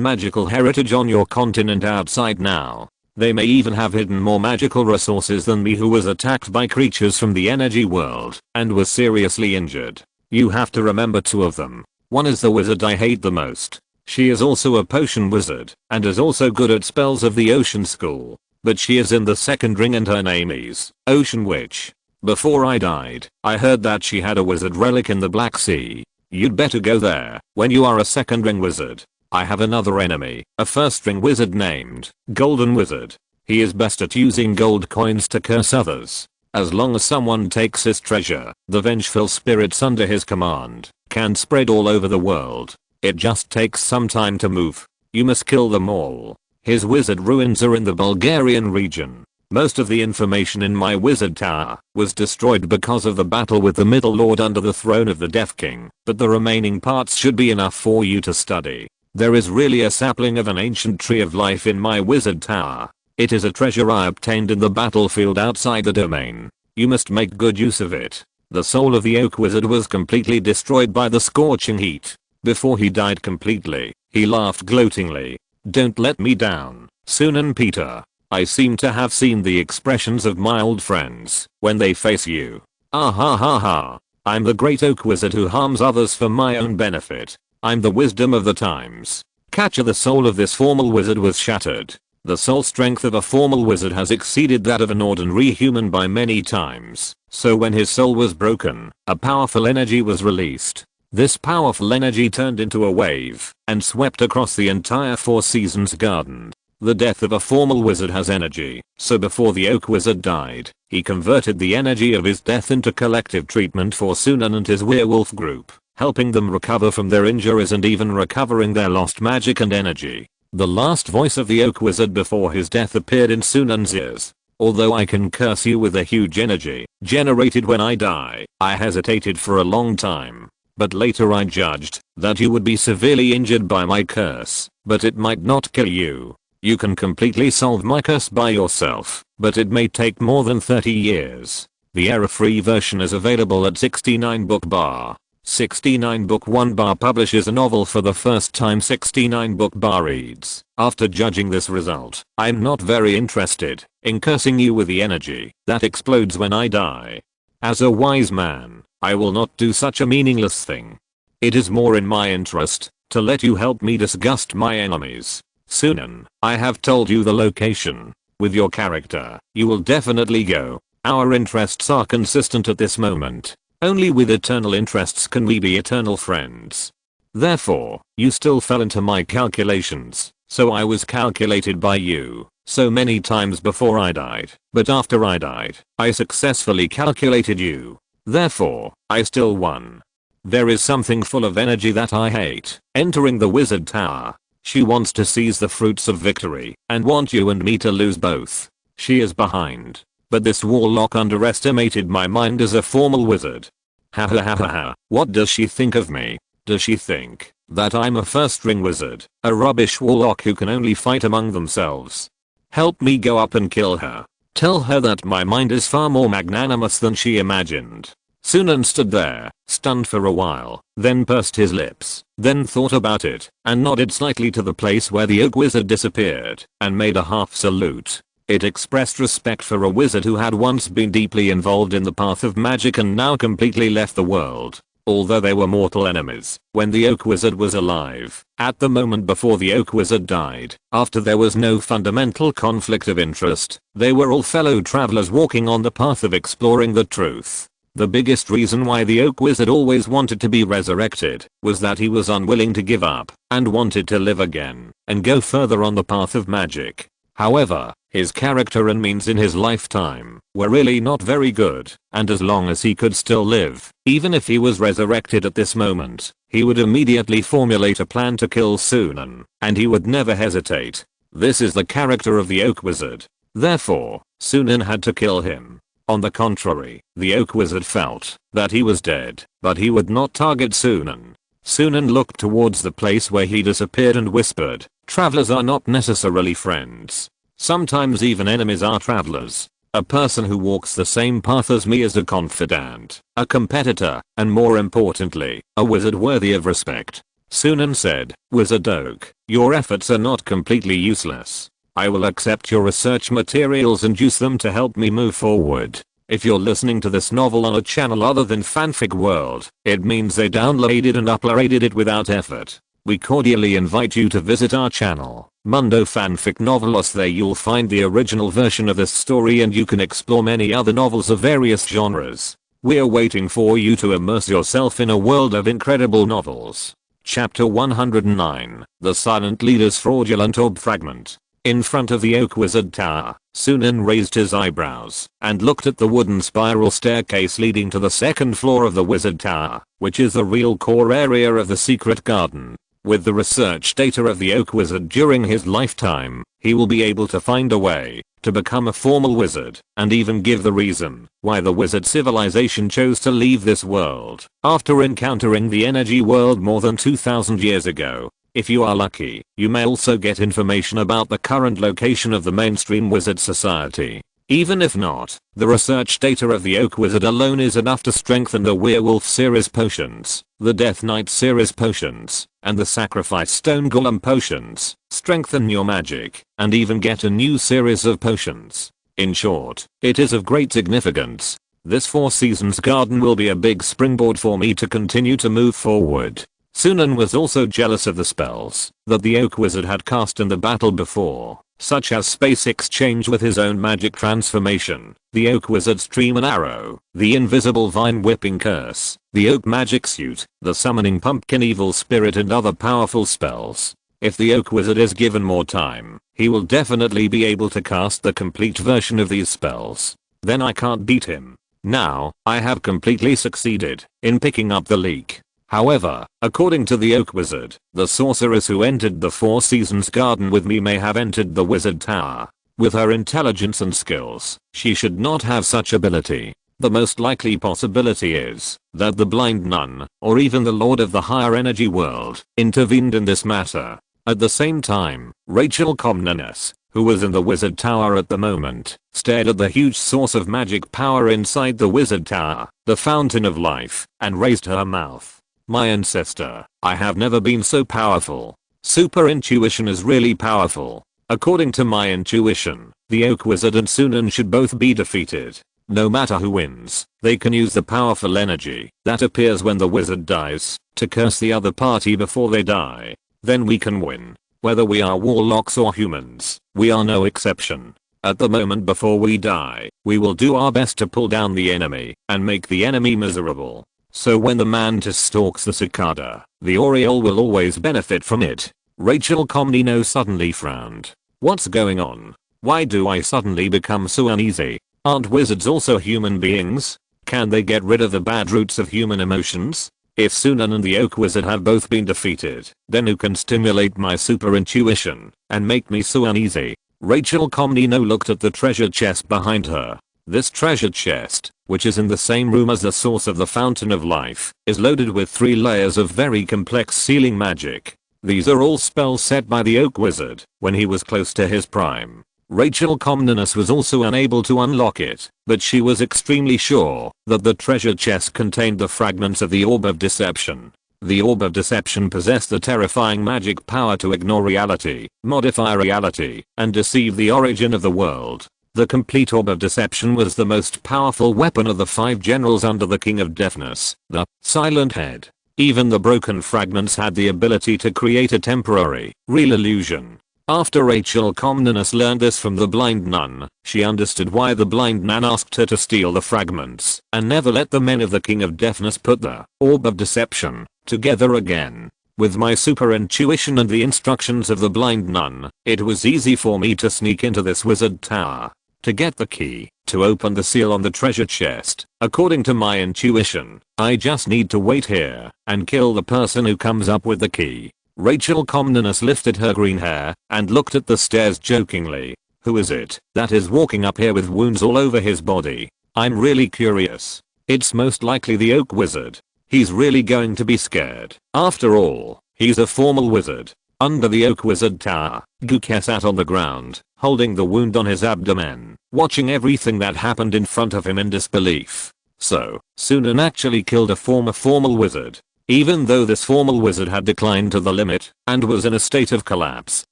magical heritage on your continent outside now. They may even have hidden more magical resources than me, who was attacked by creatures from the energy world and was seriously injured. You have to remember two of them. One is the wizard I hate the most. She is also a potion wizard and is also good at spells of the ocean school. But she is in the second ring and her name is Ocean Witch. Before I died, I heard that she had a wizard relic in the Black Sea. You'd better go there when you are a second ring wizard. I have another enemy, a first ring wizard named Golden Wizard. He is best at using gold coins to curse others. As long as someone takes his treasure, the vengeful spirits under his command can spread all over the world. It just takes some time to move. You must kill them all. His wizard ruins are in the Bulgarian region. Most of the information in my wizard tower was destroyed because of the battle with the Middle Lord under the throne of the Death King, but the remaining parts should be enough for you to study. There is really a sapling of an ancient tree of life in my wizard tower. It is a treasure I obtained in the battlefield outside the domain. You must make good use of it. The soul of the Oak Wizard was completely destroyed by the scorching heat. Before he died completely, he laughed gloatingly. Don't let me down, Sunan Peter. I seem to have seen the expressions of my old friends when they face you. Ah ha ha ha. I'm the Great Oak Wizard who harms others for my own benefit. I'm the wisdom of the times. Catcher, the soul of this formal wizard was shattered. The soul strength of a formal wizard has exceeded that of an ordinary human by many times. So when his soul was broken, a powerful energy was released. This powerful energy turned into a wave and swept across the entire Four Seasons garden. The death of a formal wizard has energy, so before the Oak Wizard died, he converted the energy of his death into collective treatment for Sunan and his werewolf group, helping them recover from their injuries and even recovering their lost magic and energy. The last voice of the Oak Wizard before his death appeared in Sunan's ears. Although I can curse you with a huge energy generated when I die, I hesitated for a long time. But later I judged that you would be severely injured by my curse, but it might not kill you. You can completely solve my curse by yourself, but it may take more than 30 years. The error-free version is available at 69 book bar. 69 book 1 bar publishes a novel for the first time. 69 book bar reads, after judging this result, I'm not very interested in cursing you with the energy that explodes when I die. As a wise man, I will not do such a meaningless thing. It is more in my interest to let you help me disgust my enemies. Sunan, I have told you the location. With your character, you will definitely go. Our interests are consistent at this moment. Only with eternal interests can we be eternal friends. Therefore, you still fell into my calculations, so I was calculated by you so many times before I died, but after I died, I successfully calculated you. Therefore, I still won. There is something full of energy that I hate entering the wizard tower. She wants to seize the fruits of victory and want you and me to lose both. She is behind. But this warlock underestimated my mind as a formal wizard. Ha ha ha ha ha. What does she think of me? Does she think that I'm a first ring wizard, a rubbish warlock who can only fight among themselves? Help me go up and kill her. Tell her that my mind is far more magnanimous than she imagined. Sunan stood there, stunned for a while, then pursed his lips, then thought about it, and nodded slightly to the place where the Oak Wizard disappeared, and made a half salute. It expressed respect for a wizard who had once been deeply involved in the path of magic and now completely left the world. Although they were mortal enemies when the Oak Wizard was alive, at the moment before the Oak Wizard died, after there was no fundamental conflict of interest, they were all fellow travelers walking on the path of exploring the truth. The biggest reason why the Oak Wizard always wanted to be resurrected was that he was unwilling to give up and wanted to live again and go further on the path of magic. However, his character and means in his lifetime were really not very good, and as long as he could still live, even if he was resurrected at this moment, he would immediately formulate a plan to kill Sunan, and he would never hesitate. This is the character of the Oak Wizard. Therefore, Sunan had to kill him. On the contrary, the Oak Wizard felt that he was dead, but he would not target Sunan. Sunan looked towards the place where he disappeared and whispered, "Travelers are not necessarily friends. Sometimes even enemies are travelers. A person who walks the same path as me is a confidant, a competitor, and more importantly, a wizard worthy of respect." Sunan said, "Wizard Oak, your efforts are not completely useless. I will accept your research materials and use them to help me move forward. If you're listening to this novel on a channel other than Fanfic World, it means they downloaded and uploaded it without effort. We cordially invite you to visit our channel, Mundo Fanfic Novelos. There you'll find the original version of this story and you can explore many other novels of various genres. We're waiting for you to immerse yourself in a world of incredible novels." Chapter 109, The Silent Leader's Fraudulent Orb Fragment. In front of the Oak Wizard Tower, Sunan raised his eyebrows and looked at the wooden spiral staircase leading to the second floor of the Wizard Tower, which is the real core area of the secret garden. With the research data of the Oak Wizard during his lifetime, he will be able to find a way to become a formal wizard and even give the reason why the wizard civilization chose to leave this world after encountering the energy world more than 2000 years ago. If you are lucky, you may also get information about the current location of the mainstream wizard society. Even if not, the research data of the Oak Wizard alone is enough to strengthen the Werewolf series potions, the Death Knight series potions, and the Sacrifice Stone Golem potions, strengthen your magic, and even get a new series of potions. In short, it is of great significance. This 4 seasons garden will be a big springboard for me to continue to move forward. Sunan was also jealous of the spells that the Oak Wizard had cast in the battle before, such as space exchange with his own magic transformation, the Oak Wizard's Stream and Arrow, the invisible vine whipping curse, the Oak magic suit, the summoning pumpkin evil spirit and other powerful spells. If the Oak Wizard is given more time, he will definitely be able to cast the complete version of these spells. Then I can't beat him. Now, I have completely succeeded in picking up the leak. However, according to the Oak Wizard, the sorceress who entered the 4 seasons garden with me may have entered the Wizard Tower. With her intelligence and skills, she should not have such ability. The most likely possibility is that the blind nun, or even the lord of the higher energy world, intervened in this matter. At the same time, Rachel Comnenus, who was in the Wizard Tower at the moment, stared at the huge source of magic power inside the Wizard Tower, the Fountain of Life, and raised her mouth. "My ancestor, I have never been so powerful. Super intuition is really powerful. According to my intuition, the Oak Wizard and Sunan should both be defeated. No matter who wins, they can use the powerful energy that appears when the wizard dies to curse the other party before they die. Then we can win. Whether we are warlocks or humans, we are no exception. At the moment before we die, we will do our best to pull down the enemy and make the enemy miserable. So when the mantis stalks the cicada, the oriole will always benefit from it." Rachel Comneno suddenly frowned. "What's going on? Why do I suddenly become so uneasy? Aren't wizards also human beings? Can they get rid of the bad roots of human emotions? If Sunan and the Oak Wizard have both been defeated, then who can stimulate my super intuition and make me so uneasy?" Rachel Comneno looked at the treasure chest behind her. This treasure chest, which is in the same room as the source of the Fountain of Life, is loaded with 3 layers of very complex sealing magic. These are all spells set by the Oak Wizard when he was close to his prime. Rachel Comnenus was also unable to unlock it, but she was extremely sure that the treasure chest contained the fragments of the Orb of Deception. The orb of deception possessed the terrifying magic power to ignore reality, modify reality, and deceive the origin of the world. The complete orb of deception was the most powerful weapon of the 5 generals under the King of Deafness, the Silent Head. Even the broken fragments had the ability to create a temporary, real illusion. After Rachel Comnenus learned this from the blind nun, she understood why the blind man asked her to steal the fragments and never let the men of the King of Deafness put the orb of deception together again. With my super intuition and the instructions of the blind nun, it was easy for me to sneak into this wizard tower to get the key to open the seal on the treasure chest. According to my intuition, I just need to wait here and kill the person who comes up with the key. Rachel Comnenus lifted her green hair and looked at the stairs jokingly. Who is it that is walking up here with wounds all over his body? I'm really curious. It's most likely the Oak Wizard. He's really going to be scared. After all, he's a formal wizard. Under the Oak Wizard Tower, Guke sat on the ground, holding the wound on his abdomen, watching everything that happened in front of him in disbelief. So, Sunan actually killed a formal wizard. Even though this formal wizard had declined to the limit and was in a state of collapse,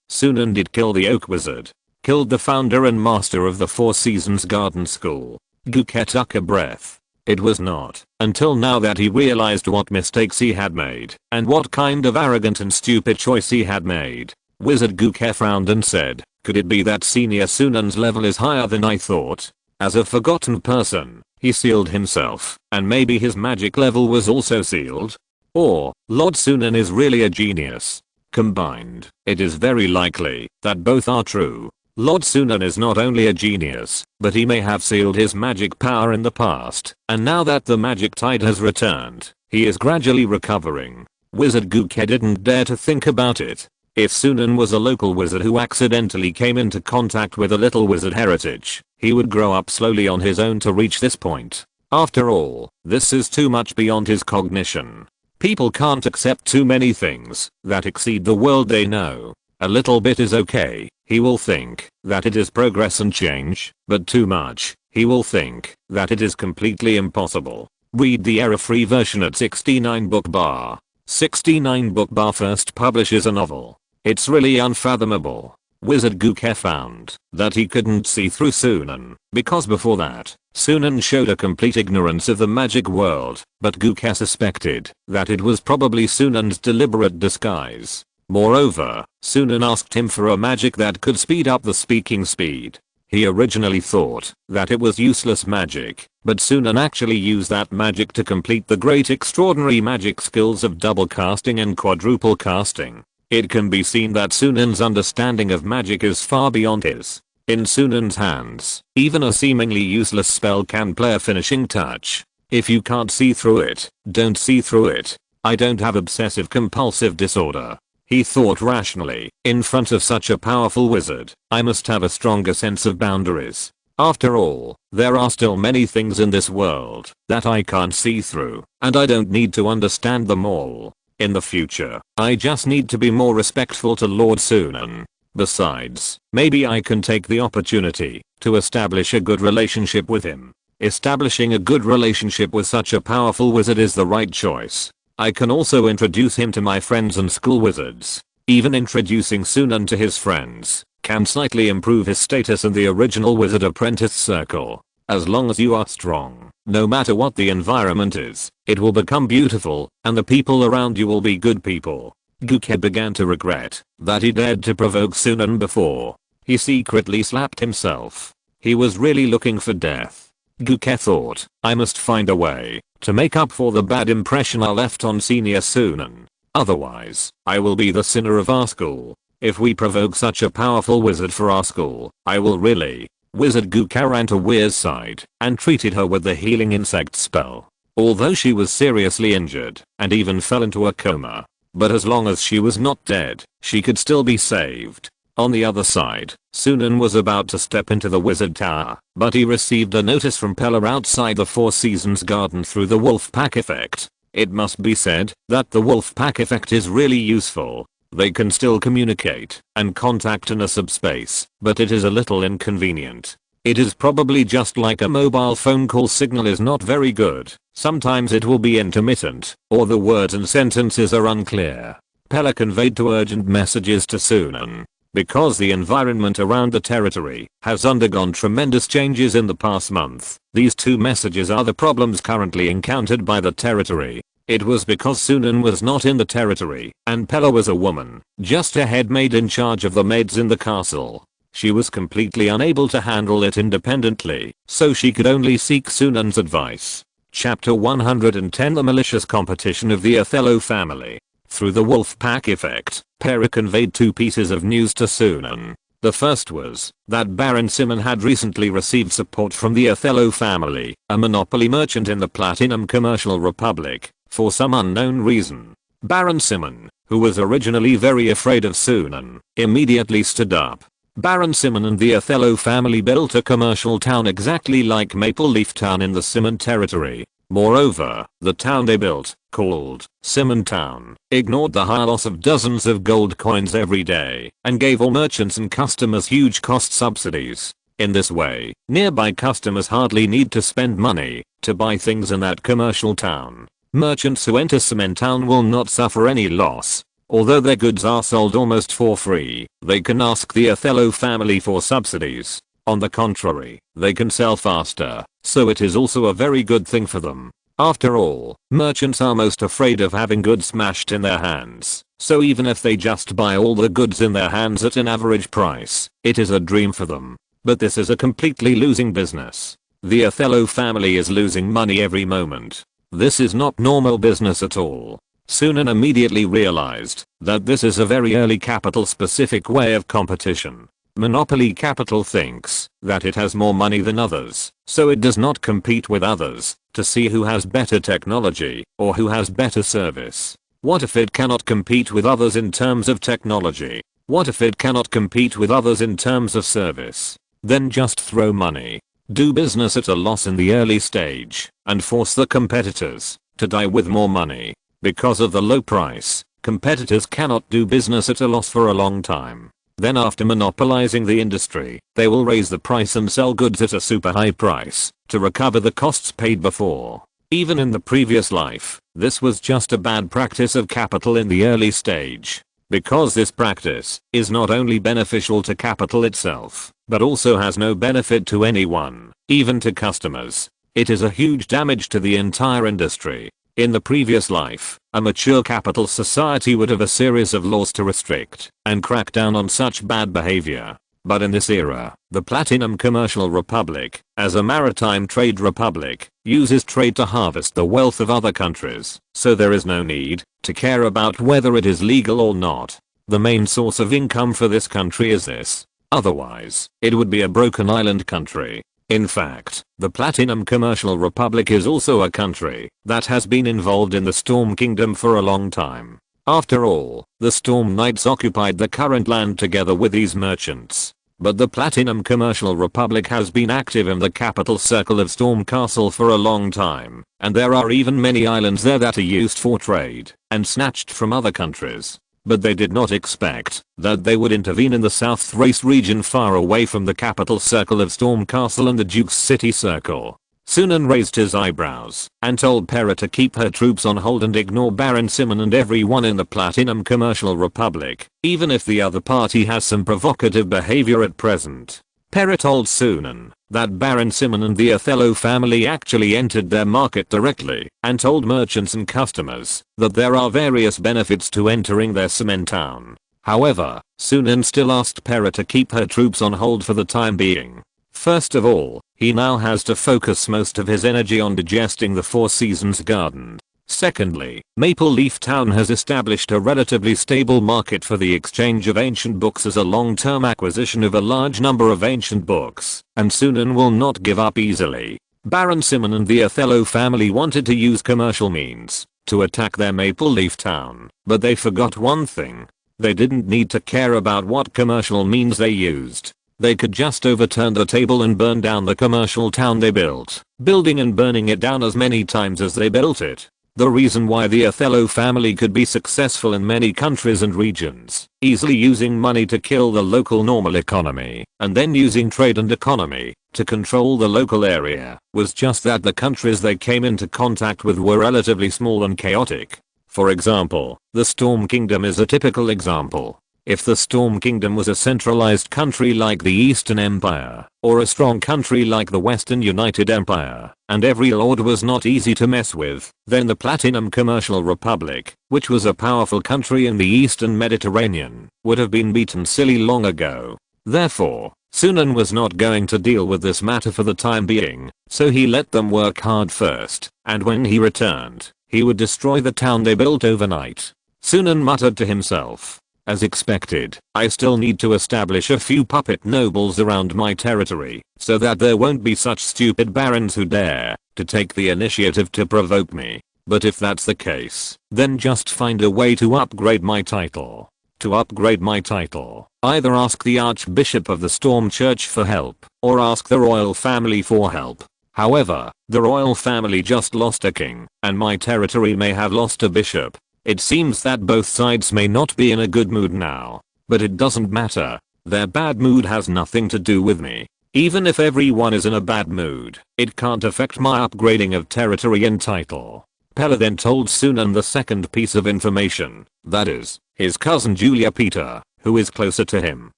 Sunan did kill the Oak Wizard. Killed the founder and master of the Four Seasons Garden School. Guke took a breath. It was not until now that he realized what mistakes he had made and what kind of arrogant and stupid choice he had made. Wizard Guke frowned and said, could it be that Senior Sunan's level is higher than I thought? As a forgotten person, he sealed himself, and maybe his magic level was also sealed? Or, Lord Sunan is really a genius. Combined, it is very likely that both are true. Lord Sunan is not only a genius, but he may have sealed his magic power in the past, and now that the magic tide has returned, he is gradually recovering. Wizard Guke didn't dare to think about it. If Sunan was a local wizard who accidentally came into contact with a little wizard heritage, he would grow up slowly on his own to reach this point. After all, this is too much beyond his cognition. People can't accept too many things that exceed the world they know. A little bit is okay, he will think that it is progress and change, but too much, he will think that it is completely impossible. Read the error-free version at 69 book bar. 69 book bar first publishes a novel. It's really unfathomable. Wizard Guke found that he couldn't see through Sunan, because before that, Sunan showed a complete ignorance of the magic world, but Guke suspected that it was probably Sunan's deliberate disguise. Moreover, Sunan asked him for a magic that could speed up the speaking speed. He originally thought that it was useless magic, but Sunan actually used that magic to complete the great extraordinary magic skills of double casting and quadruple casting. It can be seen that Sunan's understanding of magic is far beyond his. In Sunan's hands, even a seemingly useless spell can play a finishing touch. If you can't see through it, don't see through it. I don't have obsessive compulsive disorder. He thought rationally. In front of such a powerful wizard, I must have a stronger sense of boundaries. After all, there are still many things in this world that I can't see through, and I don't need to understand them all. In the future, I just need to be more respectful to Lord Sunan. Besides, maybe I can take the opportunity to establish a good relationship with him. Establishing a good relationship with such a powerful wizard is the right choice. I can also introduce him to my friends and school wizards. Even introducing Sunan to his friends can slightly improve his status in the original wizard apprentice circle. As long as you are strong, no matter what the environment is, it will become beautiful, and the people around you will be good people. Guke began to regret that he dared to provoke Sunan before. He secretly slapped himself. He was really looking for death. Guke thought, I must find a way to make up for the bad impression I left on Senior Sunan. Otherwise, I will be the sinner of our school. If we provoke such a powerful wizard for our school, I will really. Wizard Guke ran to Weir's side and treated her with the healing insect spell. Although she was seriously injured and even fell into a coma. But as long as she was not dead, she could still be saved. On the other side, Sunan was about to step into the wizard tower, but he received a notice from Pella outside the Four Seasons garden through the wolf pack effect. It must be said that the wolf pack effect is really useful. They can still communicate and contact in a subspace, but it is a little inconvenient. It is probably just like a mobile phone call signal is not very good. Sometimes it will be intermittent, or the words and sentences are unclear. Pella conveyed two urgent messages to Sunan. Because the environment around the territory has undergone tremendous changes in the past month, these two messages are the problems currently encountered by the territory. It was because Sunan was not in the territory, and Pella was a woman, just a head maid in charge of the maids in the castle. She was completely unable to handle it independently, so she could only seek Sunan's advice. Chapter 110 The Malicious Competition of the Othello Family. Through the wolf pack effect, Pera conveyed two pieces of news to Sunan. The first was that Baron Sunan had recently received support from the Othello family, a monopoly merchant in the Platinum Commercial Republic, for some unknown reason. Baron Sunan, who was originally very afraid of Sunan, immediately stood up. Baron Sunan and the Othello family built a commercial town exactly like Maple Leaf Town in the Sunan territory. Moreover, the town they built, called Sunan Town, ignored the high loss of dozens of gold coins every day and gave all merchants and customers huge cost subsidies. In this way, nearby customers hardly need to spend money to buy things in that commercial town. Merchants who enter Sunan Town will not suffer any loss. Although their goods are sold almost for free, they can ask the Othello family for subsidies. On the contrary, they can sell faster, so it is also a very good thing for them. After all, merchants are most afraid of having goods smashed in their hands, so even if they just buy all the goods in their hands at an average price, it is a dream for them. But this is a completely losing business. The Othello family is losing money every moment. This is not normal business at all. Sunan immediately realized that this is a very early capital-specific way of competition. Monopoly capital thinks that it has more money than others, so it does not compete with others to see who has better technology or who has better service. What if it cannot compete with others in terms of technology? What if it cannot compete with others in terms of service? Then just throw money. Do business at a loss in the early stage and force the competitors to die with more money. Because of the low price, competitors cannot do business at a loss for a long time. Then after monopolizing the industry, they will raise the price and sell goods at a super high price to recover the costs paid before. Even in the previous life, this was just a bad practice of capital in the early stage. Because this practice is not only beneficial to capital itself, but also has no benefit to anyone, even to customers. It is a huge damage to the entire industry. In the previous life, a mature capital society would have a series of laws to restrict and crack down on such bad behavior. But in this era, the Platinum Commercial Republic, as a maritime trade republic, uses trade to harvest the wealth of other countries, so there is no need to care about whether it is legal or not. The main source of income for this country is this. Otherwise, it would be a broken island country. In fact, the Platinum Commercial Republic is also a country that has been involved in the Storm Kingdom for a long time. After all, the Storm Knights occupied the current land together with these merchants. But the Platinum Commercial Republic has been active in the capital circle of Storm Castle for a long time, and there are even many islands there that are used for trade and snatched from other countries. But they did not expect that they would intervene in the South Thrace region far away from the capital circle of Storm Castle and the Duke's city circle. Sunan raised his eyebrows and told Pera to keep her troops on hold and ignore Baron Sunan and everyone in the Platinum Commercial Republic, even if the other party has some provocative behavior at present. Pera told Sunan that Baron Sunan and the Othello family actually entered their market directly and told merchants and customers that there are various benefits to entering their Sunan town. However, Sunan still asked Pera to keep her troops on hold for the time being. First of all, he now has to focus most of his energy on digesting the Four Seasons Garden. Secondly, Maple Leaf Town has established a relatively stable market for the exchange of ancient books as a long-term acquisition of a large number of ancient books, and Sunan will not give up easily. Baron Sunan and the Othello family wanted to use commercial means to attack their Maple Leaf Town, but they forgot one thing. They didn't need to care about what commercial means they used. They could just overturn the table and burn down the commercial town they built, building and burning it down as many times as they built it. The reason why the Othello family could be successful in many countries and regions, easily using money to kill the local normal economy, and then using trade and economy to control the local area was just that the countries they came into contact with were relatively small and chaotic. For example, the Storm Kingdom is a typical example. If the Storm Kingdom was a centralized country like the Eastern Empire, or a strong country like the Western United Empire, and every lord was not easy to mess with, then the Platinum Commercial Republic, which was a powerful country in the Eastern Mediterranean, would have been beaten silly long ago. Therefore, Sunan was not going to deal with this matter for the time being, so he let them work hard first, and when he returned, he would destroy the town they built overnight. Sunan muttered to himself, as expected, I still need to establish a few puppet nobles around my territory, so that there won't be such stupid barons who dare to take the initiative to provoke me. But if that's the case, then just find a way to upgrade my title. To upgrade my title, either ask the Archbishop of the Storm Church for help, or ask the royal family for help. However, the royal family just lost a king, and my territory may have lost a bishop. It seems that both sides may not be in a good mood now. But it doesn't matter. Their bad mood has nothing to do with me. Even if everyone is in a bad mood, it can't affect my upgrading of territory and title. Pella then told Sunan the second piece of information, that is, his cousin Julia Peter, who is closer to him,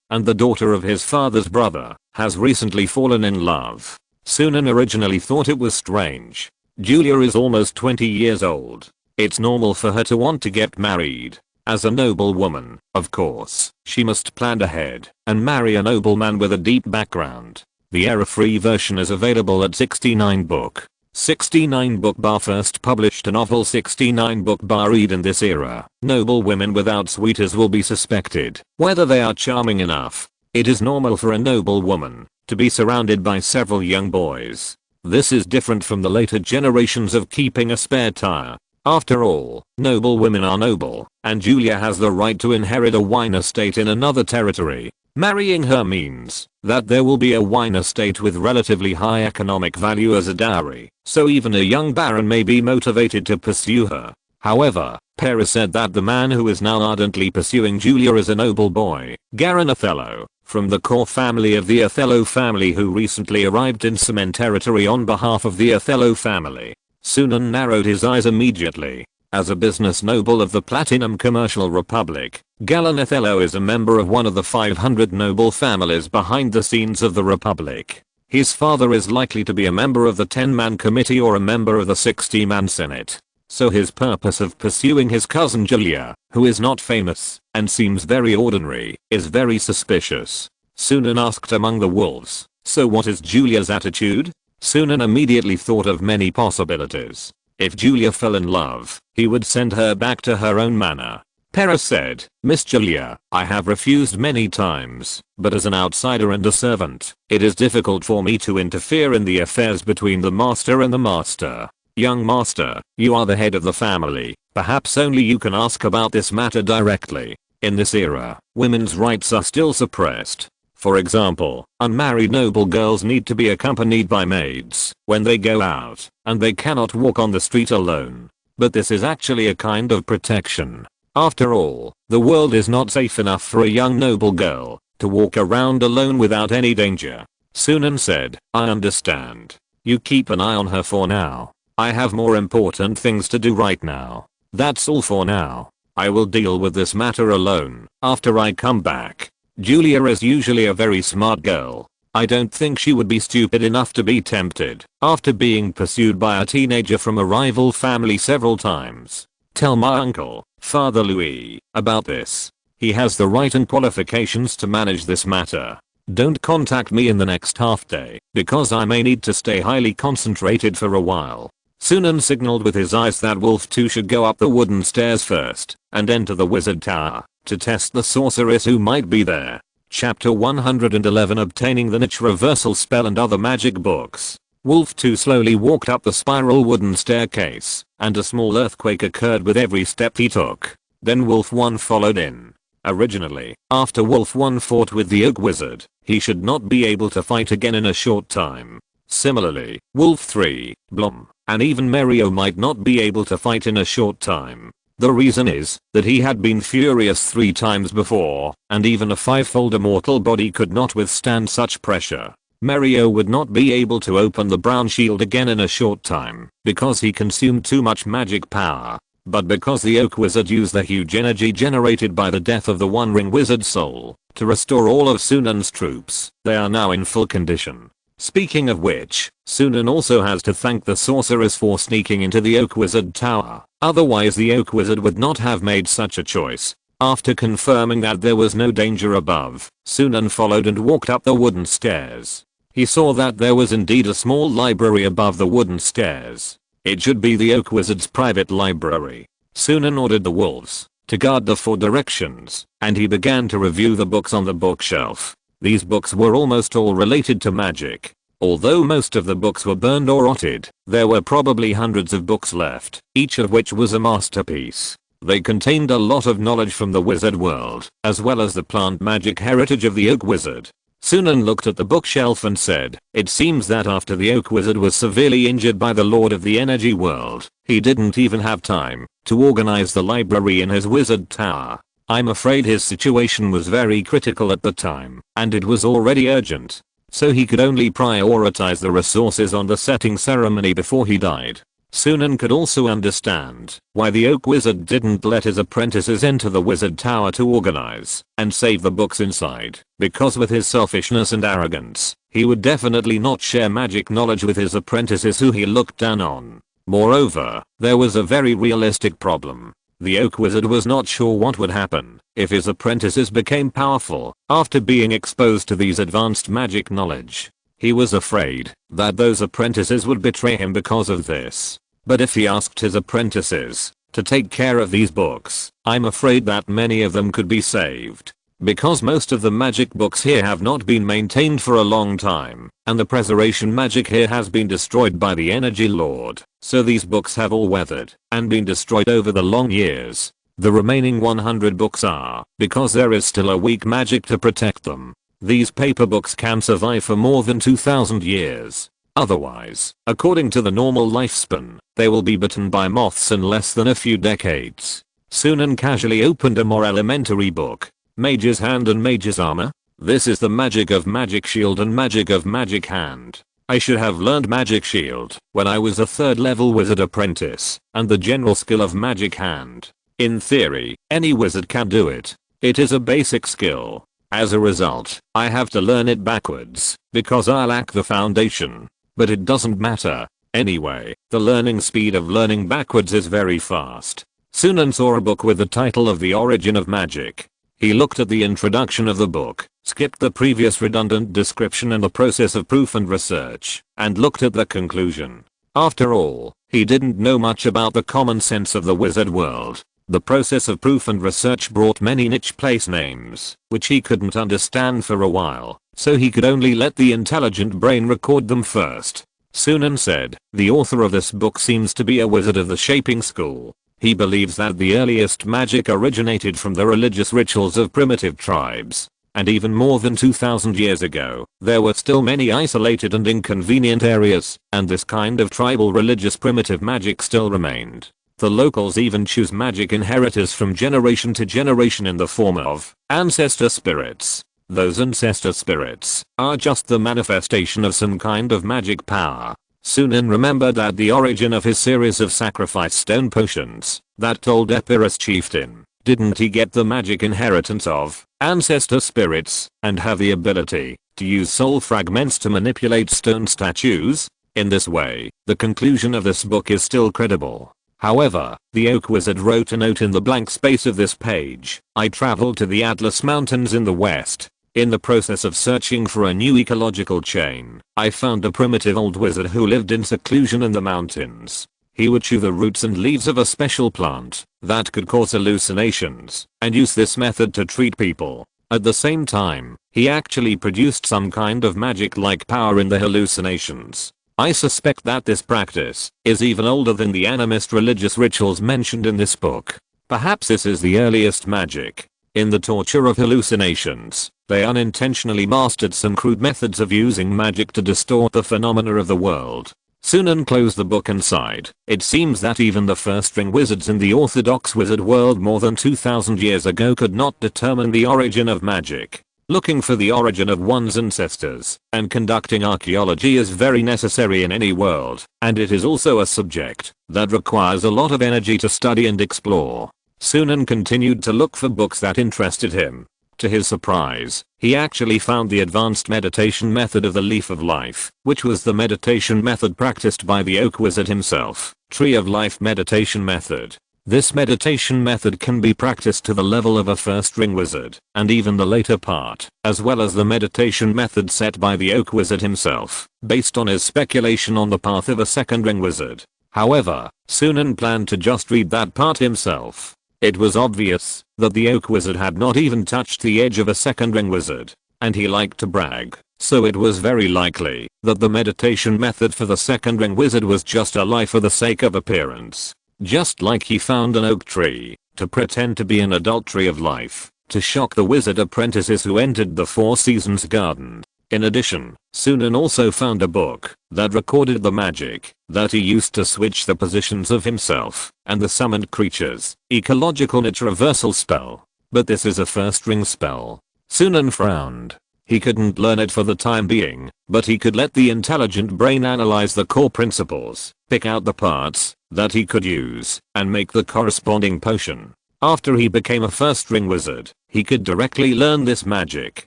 and the daughter of his father's brother, has recently fallen in love. Sunan originally thought it was strange. Julia is almost 20 years old. It's normal for her to want to get married. As a noble woman, of course, she must plan ahead and marry a nobleman with a deep background. The error-free version is available at 69 book. 69 book bar first published a novel 69 book bar read in this era. Noble women without suitors will be suspected, whether they are charming enough. It is normal for a noble woman to be surrounded by several young boys. This is different from the later generations of keeping a spare tire. After all, noble women are noble, and Julia has the right to inherit a wine estate in another territory. Marrying her means that there will be a wine estate with relatively high economic value as a dowry, so even a young baron may be motivated to pursue her. However, Pera said that the man who is now ardently pursuing Julia is a noble boy, Garin Othello, from the core family of the Othello family who recently arrived in Cement territory on behalf of the Othello family. Sunan narrowed his eyes immediately. As a business noble of the Platinum Commercial Republic, Garin Othello is a member of one of the 500 noble families behind the scenes of the Republic. His father is likely to be a member of the 10-man committee or a member of the 60-man senate. So his purpose of pursuing his cousin Julia, who is not famous and seems very ordinary, is very suspicious. Sunan asked among the wolves, so what is Julia's attitude? Sunan immediately thought of many possibilities. If Julia fell in love, he would send her back to her own manor. Pera said, Miss Julia, I have refused many times, but as an outsider and a servant, it is difficult for me to interfere in the affairs between the master and the master. Young master, you are the head of the family, perhaps only you can ask about this matter directly. In this era, women's rights are still suppressed. For example, unmarried noble girls need to be accompanied by maids when they go out, and they cannot walk on the street alone. But this is actually a kind of protection. After all, the world is not safe enough for a young noble girl to walk around alone without any danger. Sunan said, I understand. You keep an eye on her for now. I have more important things to do right now. That's all for now. I will deal with this matter alone after I come back. Julia is usually a very smart girl. I don't think she would be stupid enough to be tempted after being pursued by a teenager from a rival family several times. Tell my uncle, Father Louis, about this. He has the right and qualifications to manage this matter. Don't contact me in the next half day, because I may need to stay highly concentrated for a while. Sunan signaled with his eyes that Wolf 2 should go up the wooden stairs first and enter the wizard tower to test the sorceress who might be there. Chapter 111 Obtaining the Niche Reversal Spell and Other Magic Books. Wolf 2 slowly walked up the spiral wooden staircase, and a small earthquake occurred with every step he took. Then Wolf 1 followed in. Originally, after Wolf 1 fought with the Oak Wizard, he should not be able to fight again in a short time. Similarly, Wolf 3, Blom, and even Mario might not be able to fight in a short time. The reason is that he had been furious 3 times before, and even a 5-fold immortal body could not withstand such pressure. Mario would not be able to open the brown shield again in a short time because he consumed too much magic power. But because the Oak Wizard used the huge energy generated by the death of the One Ring Wizard soul to restore all of Sunan's troops, they are now in full condition. Speaking of which, Sunan also has to thank the sorceress for sneaking into the Oak Wizard tower, otherwise the Oak Wizard would not have made such a choice. After confirming that there was no danger above, Sunan followed and walked up the wooden stairs. He saw that there was indeed a small library above the wooden stairs. It should be the Oak Wizard's private library. Sunan ordered the wolves to guard the 4 directions, and he began to review the books on the bookshelf. These books were almost all related to magic. Although most of the books were burned or rotted, there were probably hundreds of books left, each of which was a masterpiece. They contained a lot of knowledge from the wizard world, as well as the plant magic heritage of the Oak Wizard. Sunan looked at the bookshelf and said, "It seems that after the Oak Wizard was severely injured by the Lord of the Energy World, he didn't even have time to organize the library in his wizard tower. I'm afraid his situation was very critical at the time, and it was already urgent. So he could only prioritize the resources on the setting ceremony before he died." Sunan could also understand why the Oak Wizard didn't let his apprentices enter the wizard tower to organize and save the books inside, because with his selfishness and arrogance, he would definitely not share magic knowledge with his apprentices who he looked down on. Moreover, there was a very realistic problem. The Oak Wizard was not sure what would happen if his apprentices became powerful after being exposed to these advanced magic knowledge. He was afraid that those apprentices would betray him because of this. But if he asked his apprentices to take care of these books, I'm afraid that many of them could be saved. Because most of the magic books here have not been maintained for a long time, and the preservation magic here has been destroyed by the Energy Lord, so these books have all weathered and been destroyed over the long years. The remaining 100 books are because there is still a weak magic to protect them. These paper books can survive for more than 2000 years. Otherwise, according to the normal lifespan, they will be bitten by moths in less than a few decades. Sunan casually opened a more elementary book. Mage's Hand and Mage's Armor. This is the magic of Magic Shield and magic of Magic Hand. I should have learned Magic Shield when I was a 3rd level wizard apprentice, and the general skill of Magic Hand. In theory, any wizard can do it. It is a basic skill. As a result, I have to learn it backwards, because I lack the foundation. But it doesn't matter. Anyway, the learning speed of learning backwards is very fast. Sunan saw a book with the title of The Origin of Magic. He looked at the introduction of the book, skipped the previous redundant description and the process of proof and research, and looked at the conclusion. After all, he didn't know much about the common sense of the wizard world. The process of proof and research brought many niche place names, which he couldn't understand for a while, so he could only let the intelligent brain record them first. Sunan said, "The author of this book seems to be a wizard of the shaping school. He believes that the earliest magic originated from the religious rituals of primitive tribes, and even more than 2000 years ago, there were still many isolated and inconvenient areas, and this kind of tribal religious primitive magic still remained. The locals even choose magic inheritors from generation to generation in the form of ancestor spirits. Those ancestor spirits are just the manifestation of some kind of magic power." Sunan remembered that the origin of his series of sacrifice stone potions, that old Epirus chieftain, didn't he get the magic inheritance of ancestor spirits and have the ability to use soul fragments to manipulate stone statues? In this way, the conclusion of this book is still credible. However, the Oak Wizard wrote a note in the blank space of this page. "I traveled to the Atlas Mountains in the west. In the process of searching for a new ecological chain, I found a primitive old wizard who lived in seclusion in the mountains. He would chew the roots and leaves of a special plant that could cause hallucinations and use this method to treat people. At the same time, he actually produced some kind of magic-like power in the hallucinations. I suspect that this practice is even older than the animist religious rituals mentioned in this book. Perhaps this is the earliest magic. In the torture of hallucinations, they unintentionally mastered some crude methods of using magic to distort the phenomena of the world." Sunan closed the book and sighed. It seems that even the first-ring wizards in the orthodox wizard world more than 2000 years ago could not determine the origin of magic. Looking for the origin of one's ancestors and conducting archaeology is very necessary in any world, and it is also a subject that requires a lot of energy to study and explore. Sunan continued to look for books that interested him. To his surprise, he actually found the advanced meditation method of the Leaf of Life, which was the meditation method practiced by the Oak Wizard himself. Tree of Life meditation method. This meditation method can be practiced to the level of a first ring wizard, and even the later part, as well as the meditation method set by the Oak Wizard himself, based on his speculation on the path of a second ring wizard. However, Sunan planned to just read that part himself. It was obvious that the Oak Wizard had not even touched the edge of a second ring wizard, and he liked to brag, so it was very likely that the meditation method for the second ring wizard was just a lie for the sake of appearance. Just like he found an oak tree to pretend to be an adult tree of life to shock the wizard apprentices who entered the Four Seasons garden. In addition, Sunan also found a book that recorded the magic that he used to switch the positions of himself and the summoned creatures. Ecological Niche reversal spell. But this is a first ring spell. Sunan frowned. He couldn't learn it for the time being, but he could let the intelligent brain analyze the core principles, pick out the parts that he could use, and make the corresponding potion. After he became a first ring wizard, he could directly learn this magic.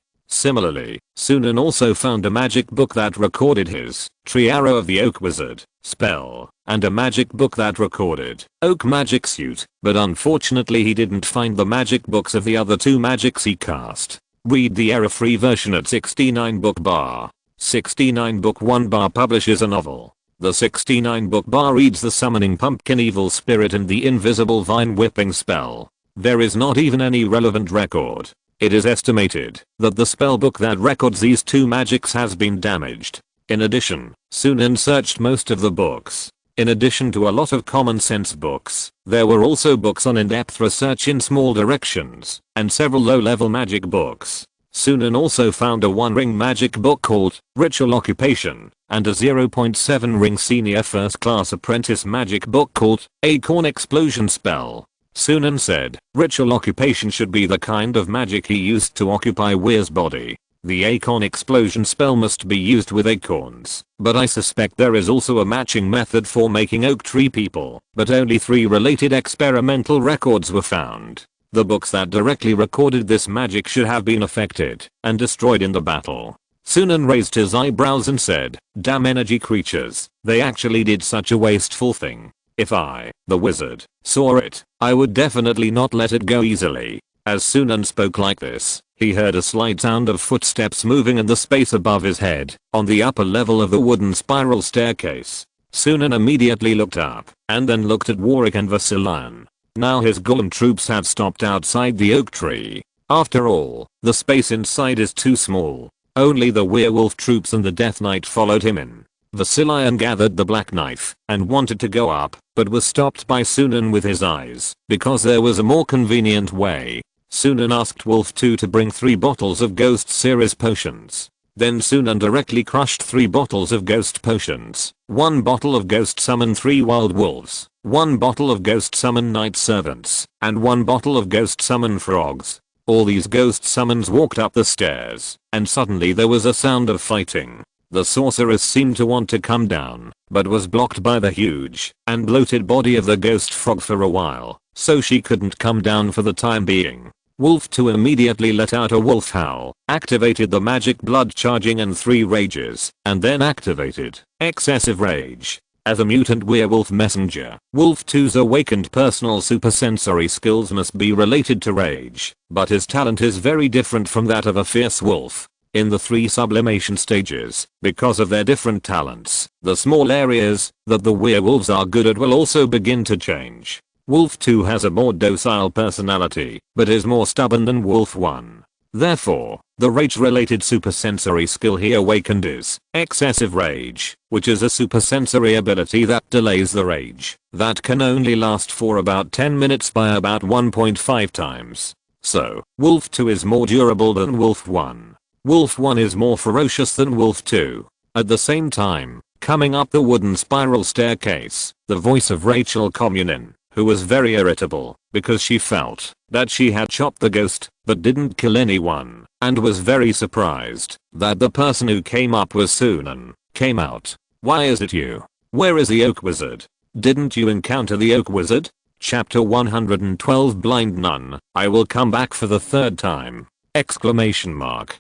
Similarly, Sunan also found a magic book that recorded his Tree Arrow of the Oak Wizard spell, and a magic book that recorded Oak Magic Suit, but unfortunately he didn't find the magic books of the other two magics he cast. Read the error-free version at 69 book bar. 69 book 1 bar publishes a novel. The 69 book bar reads the Summoning Pumpkin Evil Spirit and the Invisible Vine Whipping spell. There is not even any relevant record. It is estimated that the spellbook that records these two magics has been damaged. In addition, Sunan searched most of the books. In addition to a lot of common sense books, there were also books on in-depth research in small directions, and several low-level magic books. Sunan also found a 1-ring magic book called Ritual Occupation, and a 0.7 ring senior first class apprentice magic book called Acorn Explosion Spell. Sunan said ritual occupation should be the kind of magic he used to occupy Weir's body. The acorn explosion spell must be used with acorns, but I suspect there is also a matching method for making oak tree people, but only 3 related experimental records were found. The books that directly recorded this magic should have been affected and destroyed in the battle. Sunan raised his eyebrows and said, "Damn energy creatures, they actually did such a wasteful thing. If I, the wizard, saw it, I would definitely not let it go easily." As Sunan spoke like this, he heard a slight sound of footsteps moving in the space above his head, on the upper level of the wooden spiral staircase. Sunan immediately looked up, and then looked at Warwick and Vasilian. Now his golem troops had stopped outside the oak tree. After all, the space inside is too small. Only the werewolf troops and the death knight followed him in. Vasilian gathered the black knife and wanted to go up, but was stopped by Sunan with his eyes, because there was a more convenient way. Sunan asked Wolf 2 to bring 3 bottles of Ghost Series potions. Then Sunan directly crushed 3 bottles of Ghost potions, 1 bottle of Ghost Summon 3 Wild Wolves, 1 bottle of Ghost Summon Night Servants, and 1 bottle of Ghost Summon Frogs. All these ghost summons walked up the stairs, and suddenly there was a sound of fighting. The sorceress seemed to want to come down, but was blocked by the huge and bloated body of the ghost frog for a while, so she couldn't come down for the time being. Wolf 2 immediately let out a wolf howl, activated the magic blood charging and 3 rages, and then activated excessive rage. As a mutant werewolf messenger, Wolf 2's awakened personal supersensory skills must be related to rage, but his talent is very different from that of a fierce wolf. In the 3 sublimation stages, because of their different talents, the small areas that the werewolves are good at will also begin to change. Wolf 2 has a more docile personality, but is more stubborn than Wolf 1. Therefore, the rage-related supersensory skill he awakened is excessive rage, which is a supersensory ability that delays the rage. That can only last for about 10 minutes by about 1.5 times. So, Wolf 2 is more durable than Wolf 1. Wolf 1 is more ferocious than Wolf 2. At the same time, coming up the wooden spiral staircase, the voice of Rachel Communin, who was very irritable, because she felt that she had chopped the ghost but didn't kill anyone, and was very surprised that the person who came up was Sunan. Came out. Why is it you? Where is the oak wizard? Didn't you encounter the oak wizard? Chapter 112 Blind Nun. I will come back for the third time. Exclamation mark.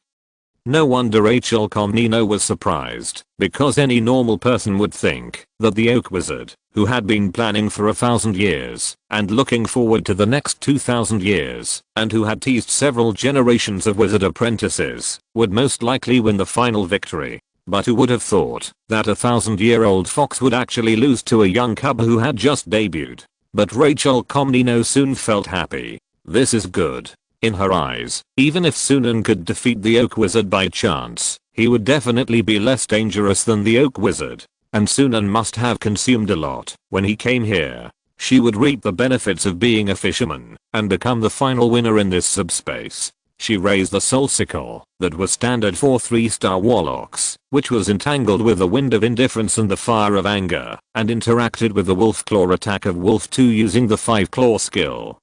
No wonder Rachel Comneno was surprised, because any normal person would think that the oak wizard, who had been planning for 1,000 years and looking forward to the next 2,000 years, and who had teased several generations of wizard apprentices, would most likely win the final victory. But who would have thought that a 1,000-year-old fox would actually lose to a young cub who had just debuted? But Rachel Comneno soon felt happy. This is good. In her eyes, even if Sunan could defeat the oak wizard by chance, he would definitely be less dangerous than the oak wizard. And Sunan must have consumed a lot when he came here. She would reap the benefits of being a fisherman and become the final winner in this subspace. She raised the soul sickle that was standard for 3-star warlocks, which was entangled with the wind of indifference and the fire of anger, and interacted with the wolf claw attack of wolf 2 using the 5-claw skill.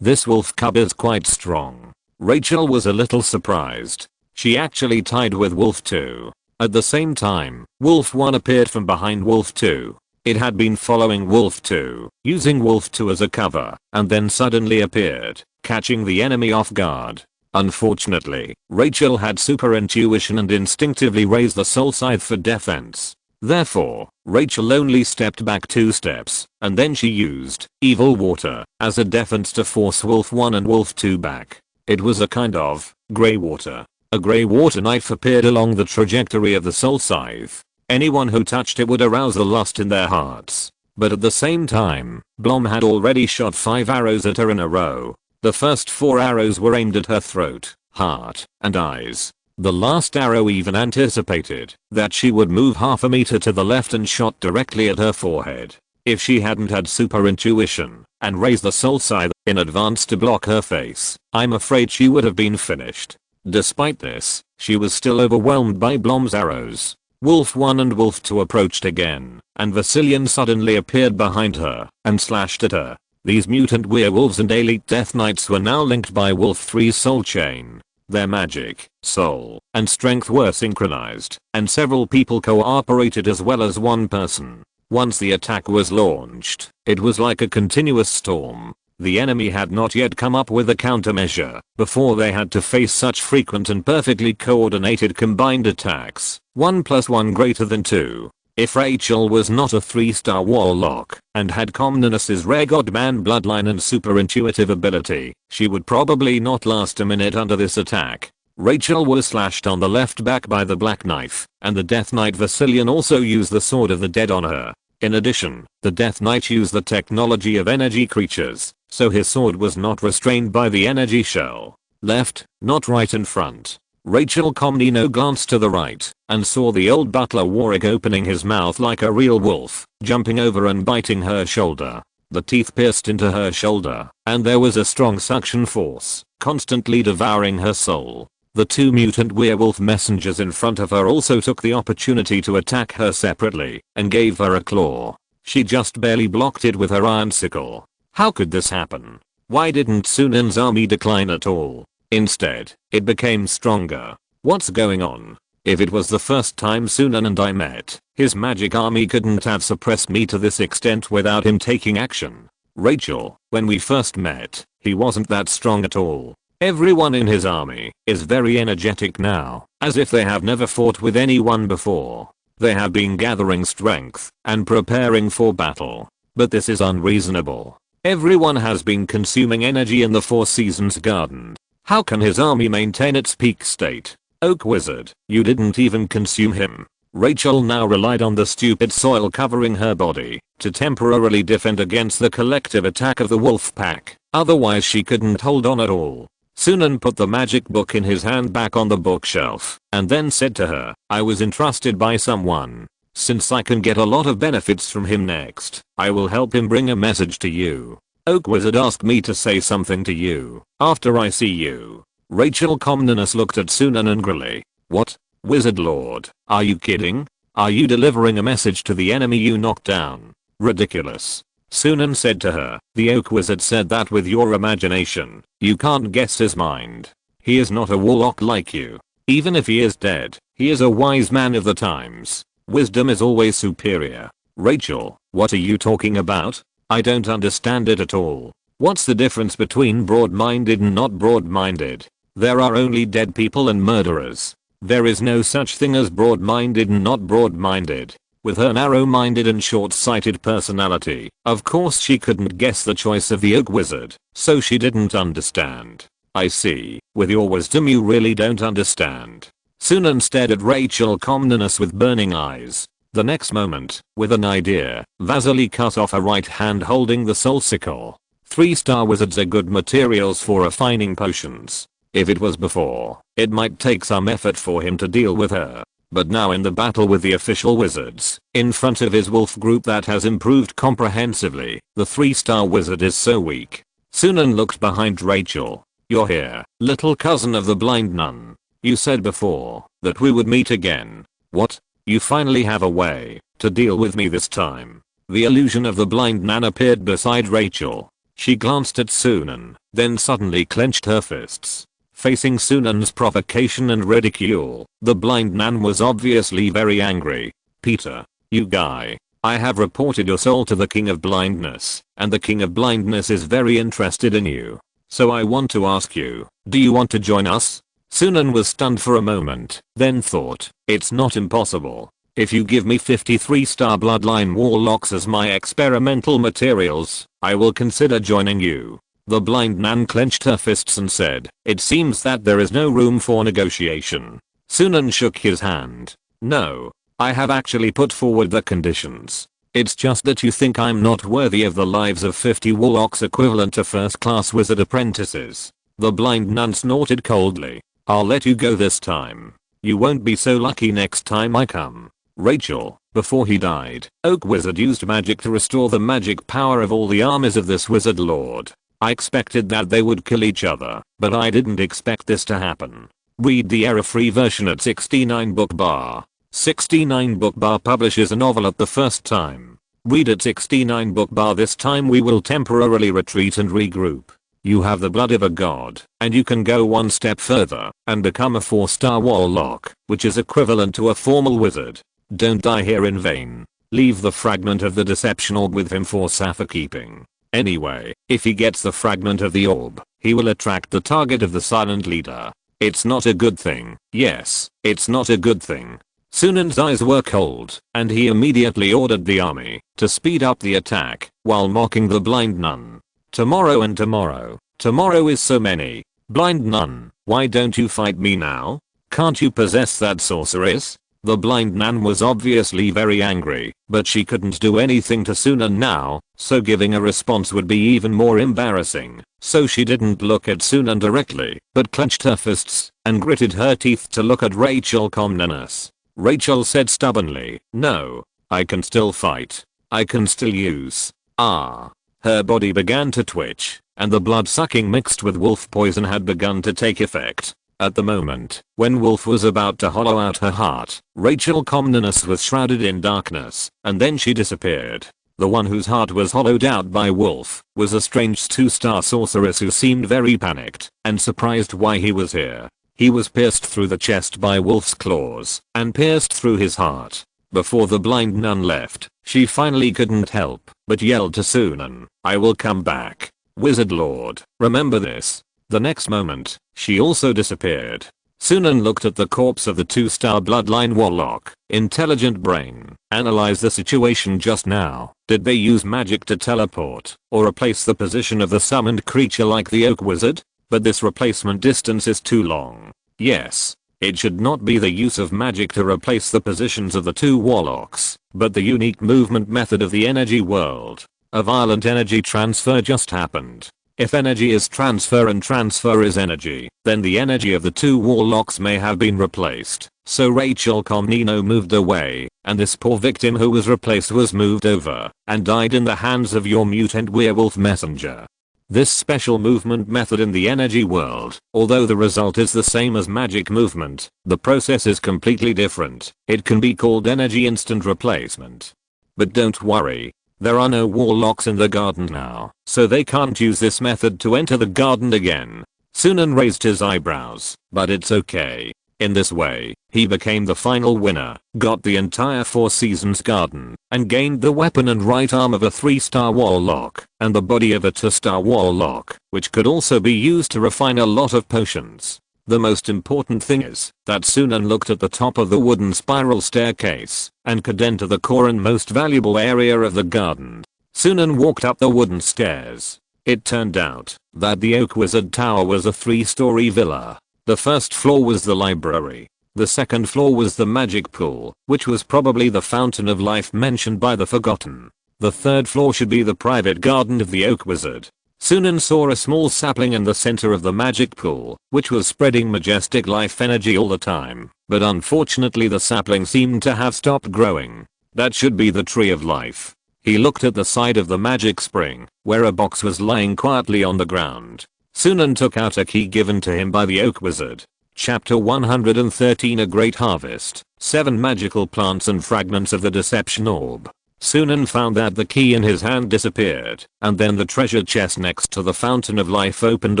This wolf cub is quite strong. Rachel was a little surprised. She actually tied with wolf 2. At the same time, wolf 1 appeared from behind wolf 2. It had been following wolf 2, using wolf 2 as a cover, and then suddenly appeared, catching the enemy off guard. Unfortunately, Rachel had super intuition and instinctively raised the soul scythe for defense. Therefore, Rachel only stepped back 2 steps, and then she used evil water as a defense to force wolf 1 and wolf 2 back. It was a kind of grey water. A grey water knife appeared along the trajectory of the soul scythe. Anyone who touched it would arouse the lust in their hearts. But at the same time, Blom had already shot 5 arrows at her in a row. The first 4 arrows were aimed at her throat, heart, and eyes. The last arrow even anticipated that she would move half a meter to the left and shot directly at her forehead. If she hadn't had super intuition and raised the soul scythe in advance to block her face, I'm afraid she would have been finished. Despite this, she was still overwhelmed by Blom's arrows. Wolf 1 and Wolf 2 approached again, and Vasilian suddenly appeared behind her and slashed at her. These mutant werewolves and elite death knights were now linked by Wolf 3's soul chain. Their magic, soul, and strength were synchronized, and several people cooperated as well as one person. Once the attack was launched, it was like a continuous storm. The enemy had not yet come up with a countermeasure before they had to face such frequent and perfectly coordinated combined attacks. 1 + 1 greater than 2. If Rachel was not a 3-star warlock and had Comnenus's rare godman bloodline and super intuitive ability, she would probably not last a minute under this attack. Rachel was slashed on the left back by the black knife, and the death knight Vasilian also used the sword of the dead on her. In addition, the death knight used the technology of energy creatures, so his sword was not restrained by the energy shell. Left, not right and front. Rachel Comneno glanced to the right and saw the old butler Warwick opening his mouth like a real wolf, jumping over and biting her shoulder. The teeth pierced into her shoulder, and there was a strong suction force, constantly devouring her soul. The 2 mutant werewolf messengers in front of her also took the opportunity to attack her separately and gave her a claw. She just barely blocked it with her iron sickle. How could this happen? Why didn't Sunan's army decline at all? Instead, it became stronger. What's going on? If it was the first time Sunan and I met, his magic army couldn't have suppressed me to this extent without him taking action. Rachel, when we first met, he wasn't that strong at all. Everyone in his army is very energetic now, as if they have never fought with anyone before. They have been gathering strength and preparing for battle. But this is unreasonable. Everyone has been consuming energy in the 4 Seasons garden. How can his army maintain its peak state? Oak wizard, you didn't even consume him. Rachel now relied on the stupid soil covering her body to temporarily defend against the collective attack of the wolf pack. Otherwise she couldn't hold on at all. Sunan put the magic book in his hand back on the bookshelf and then said to her, I was entrusted by someone. Since I can get a lot of benefits from him next, I will help him bring a message to you. Oak wizard asked me to say something to you after I see you. Rachel Comnenus looked at Sunan angrily. What? Wizard lord, are you kidding? Are you delivering a message to the enemy you knocked down? Ridiculous. Sunan said to her. The oak wizard said that with your imagination, you can't guess his mind. He is not a warlock like you. Even if he is dead, he is a wise man of the times. Wisdom is always superior. Rachel, what are you talking about? I don't understand it at all. What's the difference between broad-minded and not broad-minded? There are only dead people and murderers. There is no such thing as broad-minded and not broad-minded. With her narrow-minded and short-sighted personality, of course she couldn't guess the choice of the oak wizard, so she didn't understand. I see, with your wisdom you really don't understand. Sunan stared at Rachel calmness with burning eyes. The next moment, with an idea, Vasily cut off her right hand holding the soul sickle. 3-star wizards are good materials for refining potions. If it was before, it might take some effort for him to deal with her. But now in the battle with the official wizards, in front of his wolf group that has improved comprehensively, the 3-star wizard is so weak. Sunan looked behind Rachel. You're here, little cousin of the blind nun. You said before that we would meet again. What? You finally have a way to deal with me this time. The illusion of the blind nun appeared beside Rachel. She glanced at Sunan, then suddenly clenched her fists. Facing Sunan's provocation and ridicule, the blind man was obviously very angry. Peter, you guy. I have reported your soul to the King of Blindness, and the King of Blindness is very interested in you. So I want to ask you, do you want to join us? Sunan was stunned for a moment, then thought, it's not impossible. If you give me 53-star bloodline warlocks as my experimental materials, I will consider joining you. The blind man clenched her fists and said, it seems that there is no room for negotiation. Sunan shook his hand. No. I have actually put forward the conditions. It's just that you think I'm not worthy of the lives of 50 warlocks equivalent to first-class wizard apprentices. The blind nun snorted coldly. I'll let you go this time. You won't be so lucky next time I come. Rachel, before he died, Oak Wizard used magic to restore the magic power of all the armies of this wizard lord. I expected that they would kill each other, but I didn't expect this to happen. Read the error-free version at 69 book bar. 69 book bar publishes a novel at the first time. Read at 69 book bar. This time we will temporarily retreat and regroup. You have the blood of a god, and you can go one step further and become a 4-star warlock, which is equivalent to a formal wizard. Don't die here in vain. Leave the fragment of the deception orb with him for safekeeping. Anyway, if he gets the fragment of the orb, he will attract the target of the silent leader. It's not a good thing. Yes, it's not a good thing. Sunan's eyes were cold, and he immediately ordered the army to speed up the attack, while mocking the blind nun. Tomorrow and tomorrow. Tomorrow is so many. Blind nun, why don't you fight me now? Can't you possess that sorceress? The blind nun was obviously very angry, but she couldn't do anything to Sunan now, so giving a response would be even more embarrassing. So she didn't look at Sunan directly, but clenched her fists and gritted her teeth to look at Rachel calmness. Rachel said stubbornly, no, I can still fight. I can still use. Her body began to twitch, and the blood sucking mixed with wolf poison had begun to take effect. At the moment, when Wolf was about to hollow out her heart, Rachel calmness was shrouded in darkness, and then she disappeared. The one whose heart was hollowed out by Wolf was a strange 2-star sorceress who seemed very panicked and surprised why he was here. He was pierced through the chest by Wolf's claws and pierced through his heart. Before the blind nun left, she finally couldn't help but yelled to Sunan, I will come back. Wizard Lord, remember this. The next moment, she also disappeared. Sunan looked at the corpse of the 2-star bloodline warlock. Intelligent brain, analyze the situation just now. Did they use magic to teleport or replace the position of the summoned creature like the Oak Wizard? But this replacement distance is too long. Yes, it should not be the use of magic to replace the positions of the 2 warlocks, but the unique movement method of the energy world. A violent energy transfer just happened. If energy is transfer and transfer is energy, then the energy of the 2 warlocks may have been replaced. So Rachel Comnino moved away, and this poor victim who was replaced was moved over, and died in the hands of your mutant werewolf messenger. This special movement method in the energy world, although the result is the same as magic movement, the process is completely different. It can be called energy instant replacement. But don't worry. There are no warlocks in the garden now, so they can't use this method to enter the garden again. Sunan raised his eyebrows, but it's okay. In this way, he became the final winner, got the entire Four Seasons garden, and gained the weapon and right arm of a 3-star warlock, and the body of a 2-star warlock, which could also be used to refine a lot of potions. The most important thing is that Sunan looked at the top of the wooden spiral staircase and could enter the core and most valuable area of the garden. Sunan walked up the wooden stairs. It turned out that the Oak Wizard Tower was a 3-story villa. The first floor was the library. The second floor was the magic pool, which was probably the fountain of life mentioned by the Forgotten. The third floor should be the private garden of the Oak Wizard. Sunan saw a small sapling in the center of the magic pool, which was spreading majestic life energy all the time, but unfortunately the sapling seemed to have stopped growing. That should be the tree of life. He looked at the side of the magic spring, where a box was lying quietly on the ground. Sunan took out a key given to him by the Oak Wizard. Chapter 113 A Great Harvest, 7 Magical Plants and Fragments of the Deception Orb. Sunan found that the key in his hand disappeared, and then the treasure chest next to the Fountain of Life opened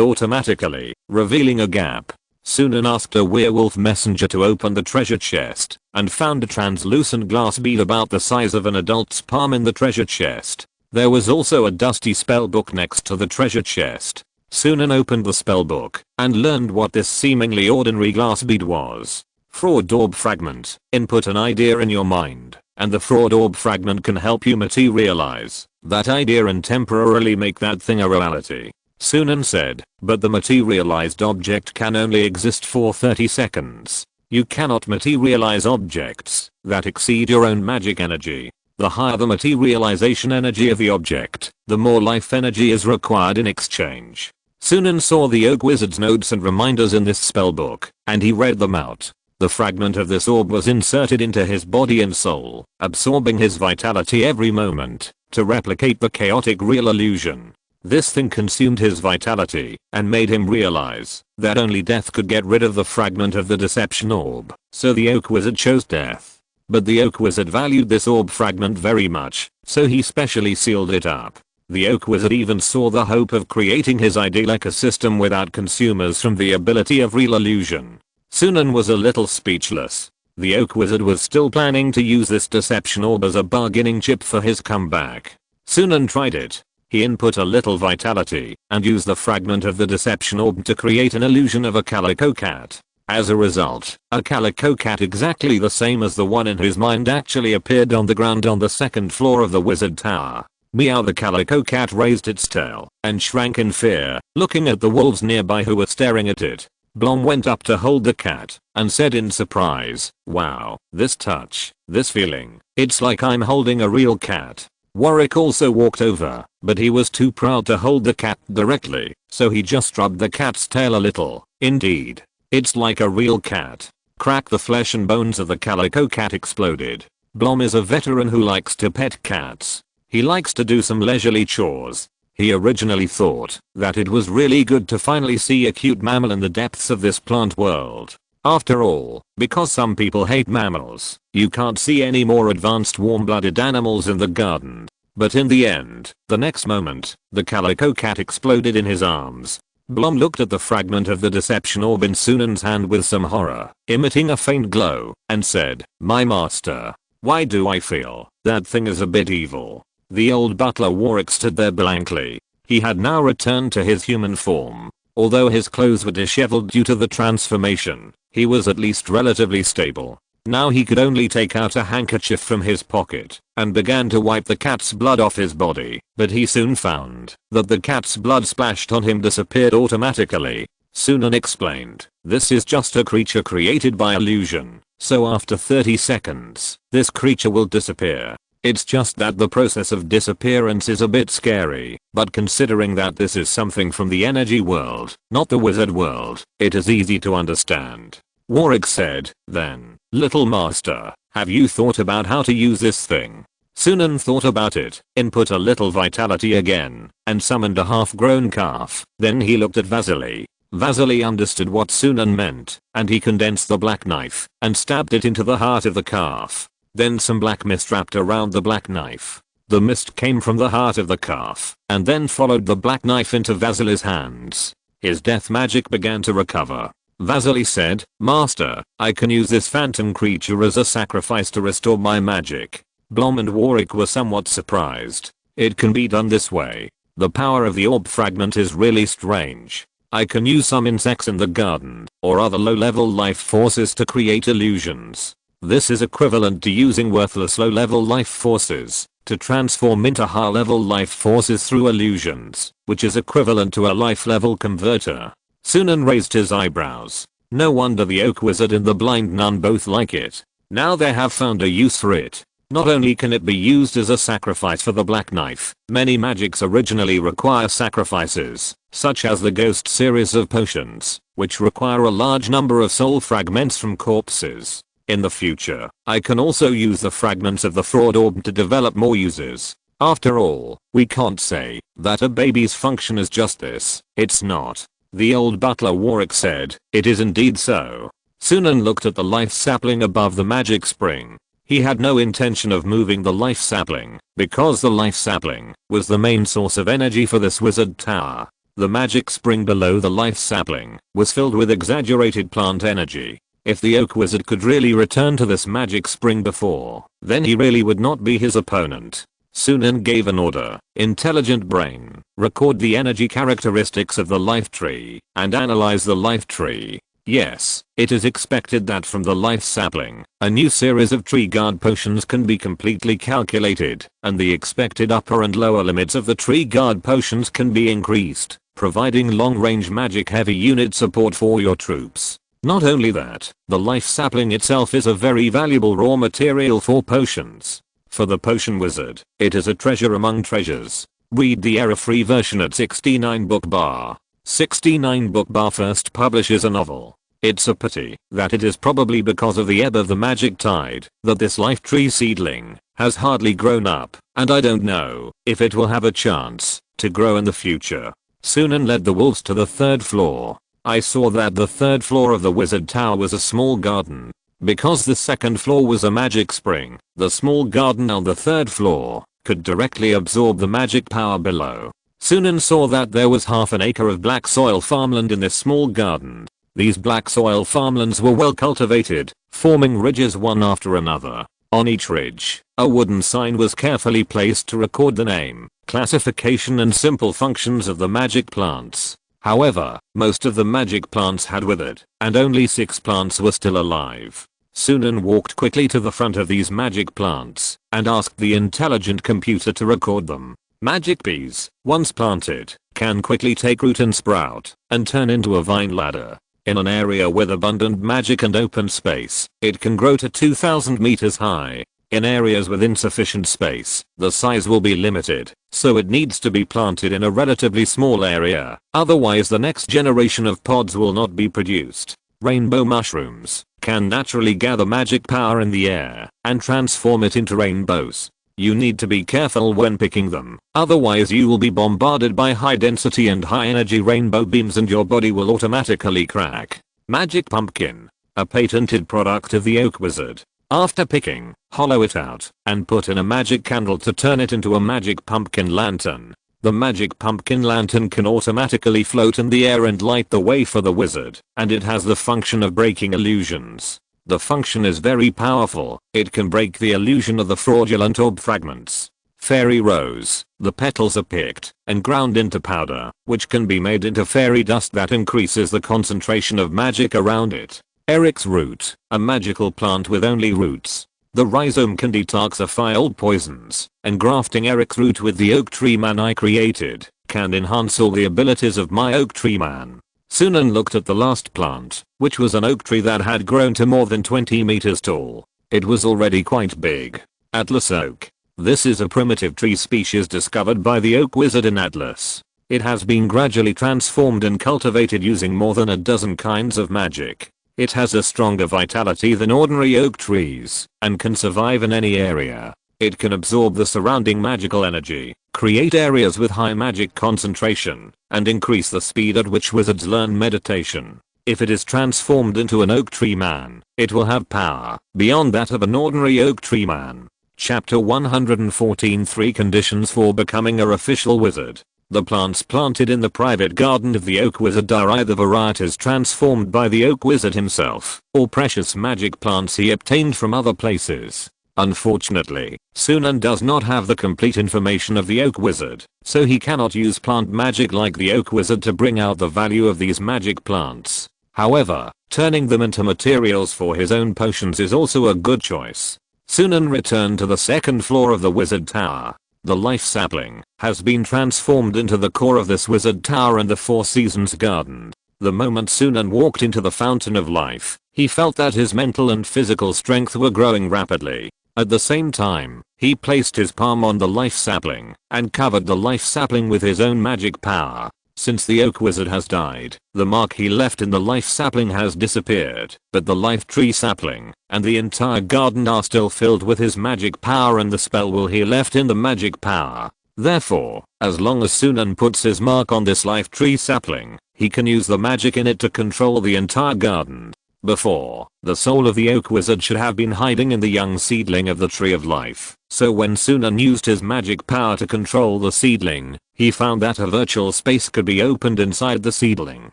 automatically, revealing a gap. Sunan asked a werewolf messenger to open the treasure chest, and found a translucent glass bead about the size of an adult's palm in the treasure chest. There was also a dusty spell book next to the treasure chest. Sunan opened the spellbook and learned what this seemingly ordinary glass bead was. Fraud Orb Fragment. Input an idea in your mind, and the Fraud Orb Fragment can help you materialize that idea and temporarily make that thing a reality. Sunan said, but the materialized object can only exist for 30 seconds. You cannot materialize objects that exceed your own magic energy. The higher the materialization energy of the object, the more life energy is required in exchange. Sunan saw the Oak Wizard's notes and reminders in this spellbook, and he read them out. The fragment of this orb was inserted into his body and soul, absorbing his vitality every moment, to replicate the chaotic real illusion. This thing consumed his vitality, and made him realize that only death could get rid of the fragment of the deception orb, so the Oak Wizard chose death. But the Oak Wizard valued this orb fragment very much, so he specially sealed it up. The Oak Wizard even saw the hope of creating his ideal ecosystem without consumers from the ability of real illusion. Sunan was a little speechless. The Oak Wizard was still planning to use this deception orb as a bargaining chip for his comeback. Sunan tried it. He input a little vitality and used the fragment of the deception orb to create an illusion of a calico cat. As a result, a calico cat exactly the same as the one in his mind actually appeared on the ground on the second floor of the wizard tower. Meow. The calico cat raised its tail and shrank in fear, looking at the wolves nearby who were staring at it. Blom went up to hold the cat and said in surprise, "Wow, this touch, this feeling, it's like I'm holding a real cat." Warwick also walked over, but he was too proud to hold the cat directly, so he just rubbed the cat's tail a little. Indeed, it's like a real cat. Crack. The flesh and bones of the calico cat exploded. Blom is a veteran who likes to pet cats. He likes to do some leisurely chores. He originally thought that it was really good to finally see a cute mammal in the depths of this plant world. After all, because some people hate mammals, you can't see any more advanced warm-blooded animals in the garden. But in the end, the next moment, the calico cat exploded in his arms. Blom looked at the fragment of the deception orb in Sunan's hand with some horror, emitting a faint glow, and said, "My master, why do I feel that thing is a bit evil?" The old butler Warwick stood there blankly. He had now returned to his human form. Although his clothes were disheveled due to the transformation, he was at least relatively stable. Now he could only take out a handkerchief from his pocket and began to wipe the cat's blood off his body, but he soon found that the cat's blood splashed on him disappeared automatically. Sunan explained, "This is just a creature created by illusion, so after 30 seconds, this creature will disappear. It's just that the process of disappearance is a bit scary, but considering that this is something from the energy world, not the wizard world, it is easy to understand." Warwick said, "Then, little master, have you thought about how to use this thing?" Sunan thought about it, input a little vitality again, and summoned a half-grown calf. Then he looked at Vasily. Vasily understood what Sunan meant, and he condensed the black knife and stabbed it into the heart of the calf. Then some black mist wrapped around the black knife. The mist came from the heart of the calf and then followed the black knife into Vasily's hands. His death magic began to recover. Vasily said, "Master, I can use this phantom creature as a sacrifice to restore my magic." Blom and Warwick were somewhat surprised. It can be done this way. The power of the orb fragment is really strange. I can use some insects in the garden or other low-level life forces to create illusions. This is equivalent to using worthless low-level life forces to transform into high-level life forces through illusions, which is equivalent to a life-level converter. Sunan raised his eyebrows. No wonder the oak wizard and the blind nun both like it. Now they have found a use for it. Not only can it be used as a sacrifice for the black knife, many magics originally require sacrifices, such as the ghost series of potions, which require a large number of soul fragments from corpses. In the future, I can also use the fragments of the fraud orb to develop more uses. After all, we can't say that a baby's function is just this. It's not. The old butler Warwick said, "It is indeed so." Sunan looked at the life sapling above the magic spring. He had no intention of moving the life sapling, because the life sapling was the main source of energy for this wizard tower. The magic spring below the life sapling was filled with exaggerated plant energy. If the oak wizard could really return to this magic spring before, then he really would not be his opponent. Sunan gave an order. Intelligent brain, record the energy characteristics of the life tree and analyze the life tree. Yes, it is expected that from the life sapling, a new series of tree guard potions can be completely calculated, and the expected upper and lower limits of the tree guard potions can be increased, providing long-range magic-heavy unit support for your troops. Not only that, the life sapling itself is a very valuable raw material for potions. For the potion wizard, it is a treasure among treasures. Read the error-free version at 69 book bar. 69 book bar first publishes a novel. It's a pity that it is probably because of the ebb of the magic tide that this life tree seedling has hardly grown up, and I don't know if it will have a chance to grow in the future. Sunan led the wolves to the third floor. I saw that the third floor of the wizard tower was a small garden. Because the second floor was a magic spring, the small garden on the third floor could directly absorb the magic power below. Sunan saw that there was half an acre of black soil farmland in this small garden. These black soil farmlands were well cultivated, forming ridges one after another. On each ridge, a wooden sign was carefully placed to record the name, classification and simple functions of the magic plants. However, most of the magic plants had withered, and only 6 plants were still alive. Sunan walked quickly to the front of these magic plants and asked the intelligent computer to record them. Magic peas, once planted, can quickly take root and sprout and turn into a vine ladder. In an area with abundant magic and open space, it can grow to 2,000 meters high. In areas with insufficient space, the size will be limited, so it needs to be planted in a relatively small area, otherwise the next generation of pods will not be produced. Rainbow mushrooms can naturally gather magic power in the air and transform it into rainbows. You need to be careful when picking them, otherwise you will be bombarded by high density and high energy rainbow beams and your body will automatically crack. Magic pumpkin, a patented product of the oak wizard. After picking, hollow it out and put in a magic candle to turn it into a magic pumpkin lantern. The magic pumpkin lantern can automatically float in the air and light the way for the wizard, and it has the function of breaking illusions. The function is very powerful. It can break the illusion of the fraudulent orb fragments. Fairy rose. The petals are picked and ground into powder, which can be made into fairy dust that increases the concentration of magic around it. Eric's root, a magical plant with only roots. The rhizome can detoxify all poisons, and grafting Eric's root with the oak tree man I created can enhance all the abilities of my oak tree man. Sunan looked at the last plant, which was an oak tree that had grown to more than 20 meters tall. It was already quite big. Atlas oak. This is a primitive tree species discovered by the oak wizard in Atlas. It has been gradually transformed and cultivated using more than a dozen kinds of magic. It has a stronger vitality than ordinary oak trees and can survive in any area. It can absorb the surrounding magical energy, create areas with high magic concentration, and increase the speed at which wizards learn meditation. If it is transformed into an oak tree man, it will have power beyond that of an ordinary oak tree man. Chapter 114 3 Conditions for becoming a official wizard. The plants planted in the private garden of the Oak Wizard are either varieties transformed by the Oak Wizard himself, or precious magic plants he obtained from other places. Unfortunately, Sunan does not have the complete information of the Oak Wizard, so he cannot use plant magic like the Oak Wizard to bring out the value of these magic plants. However, turning them into materials for his own potions is also a good choice. Sunan returned to the second floor of the wizard tower. The life sapling has been transformed into the core of this wizard tower and the Four Seasons garden. The moment Sunan walked into the fountain of life, he felt that his mental and physical strength were growing rapidly. At the same time, he placed his palm on the life sapling and covered the life sapling with his own magic power. Since the Oak Wizard has died, the mark he left in the life sapling has disappeared, but the life tree sapling and the entire garden are still filled with his magic power and the spell will he left in the magic power. Therefore, as long as Sunan puts his mark on this life tree sapling, he can use the magic in it to control the entire garden. Before, the soul of the Oak Wizard should have been hiding in the young seedling of the Tree of Life, so when Sunan used his magic power to control the seedling, he found that a virtual space could be opened inside the seedling.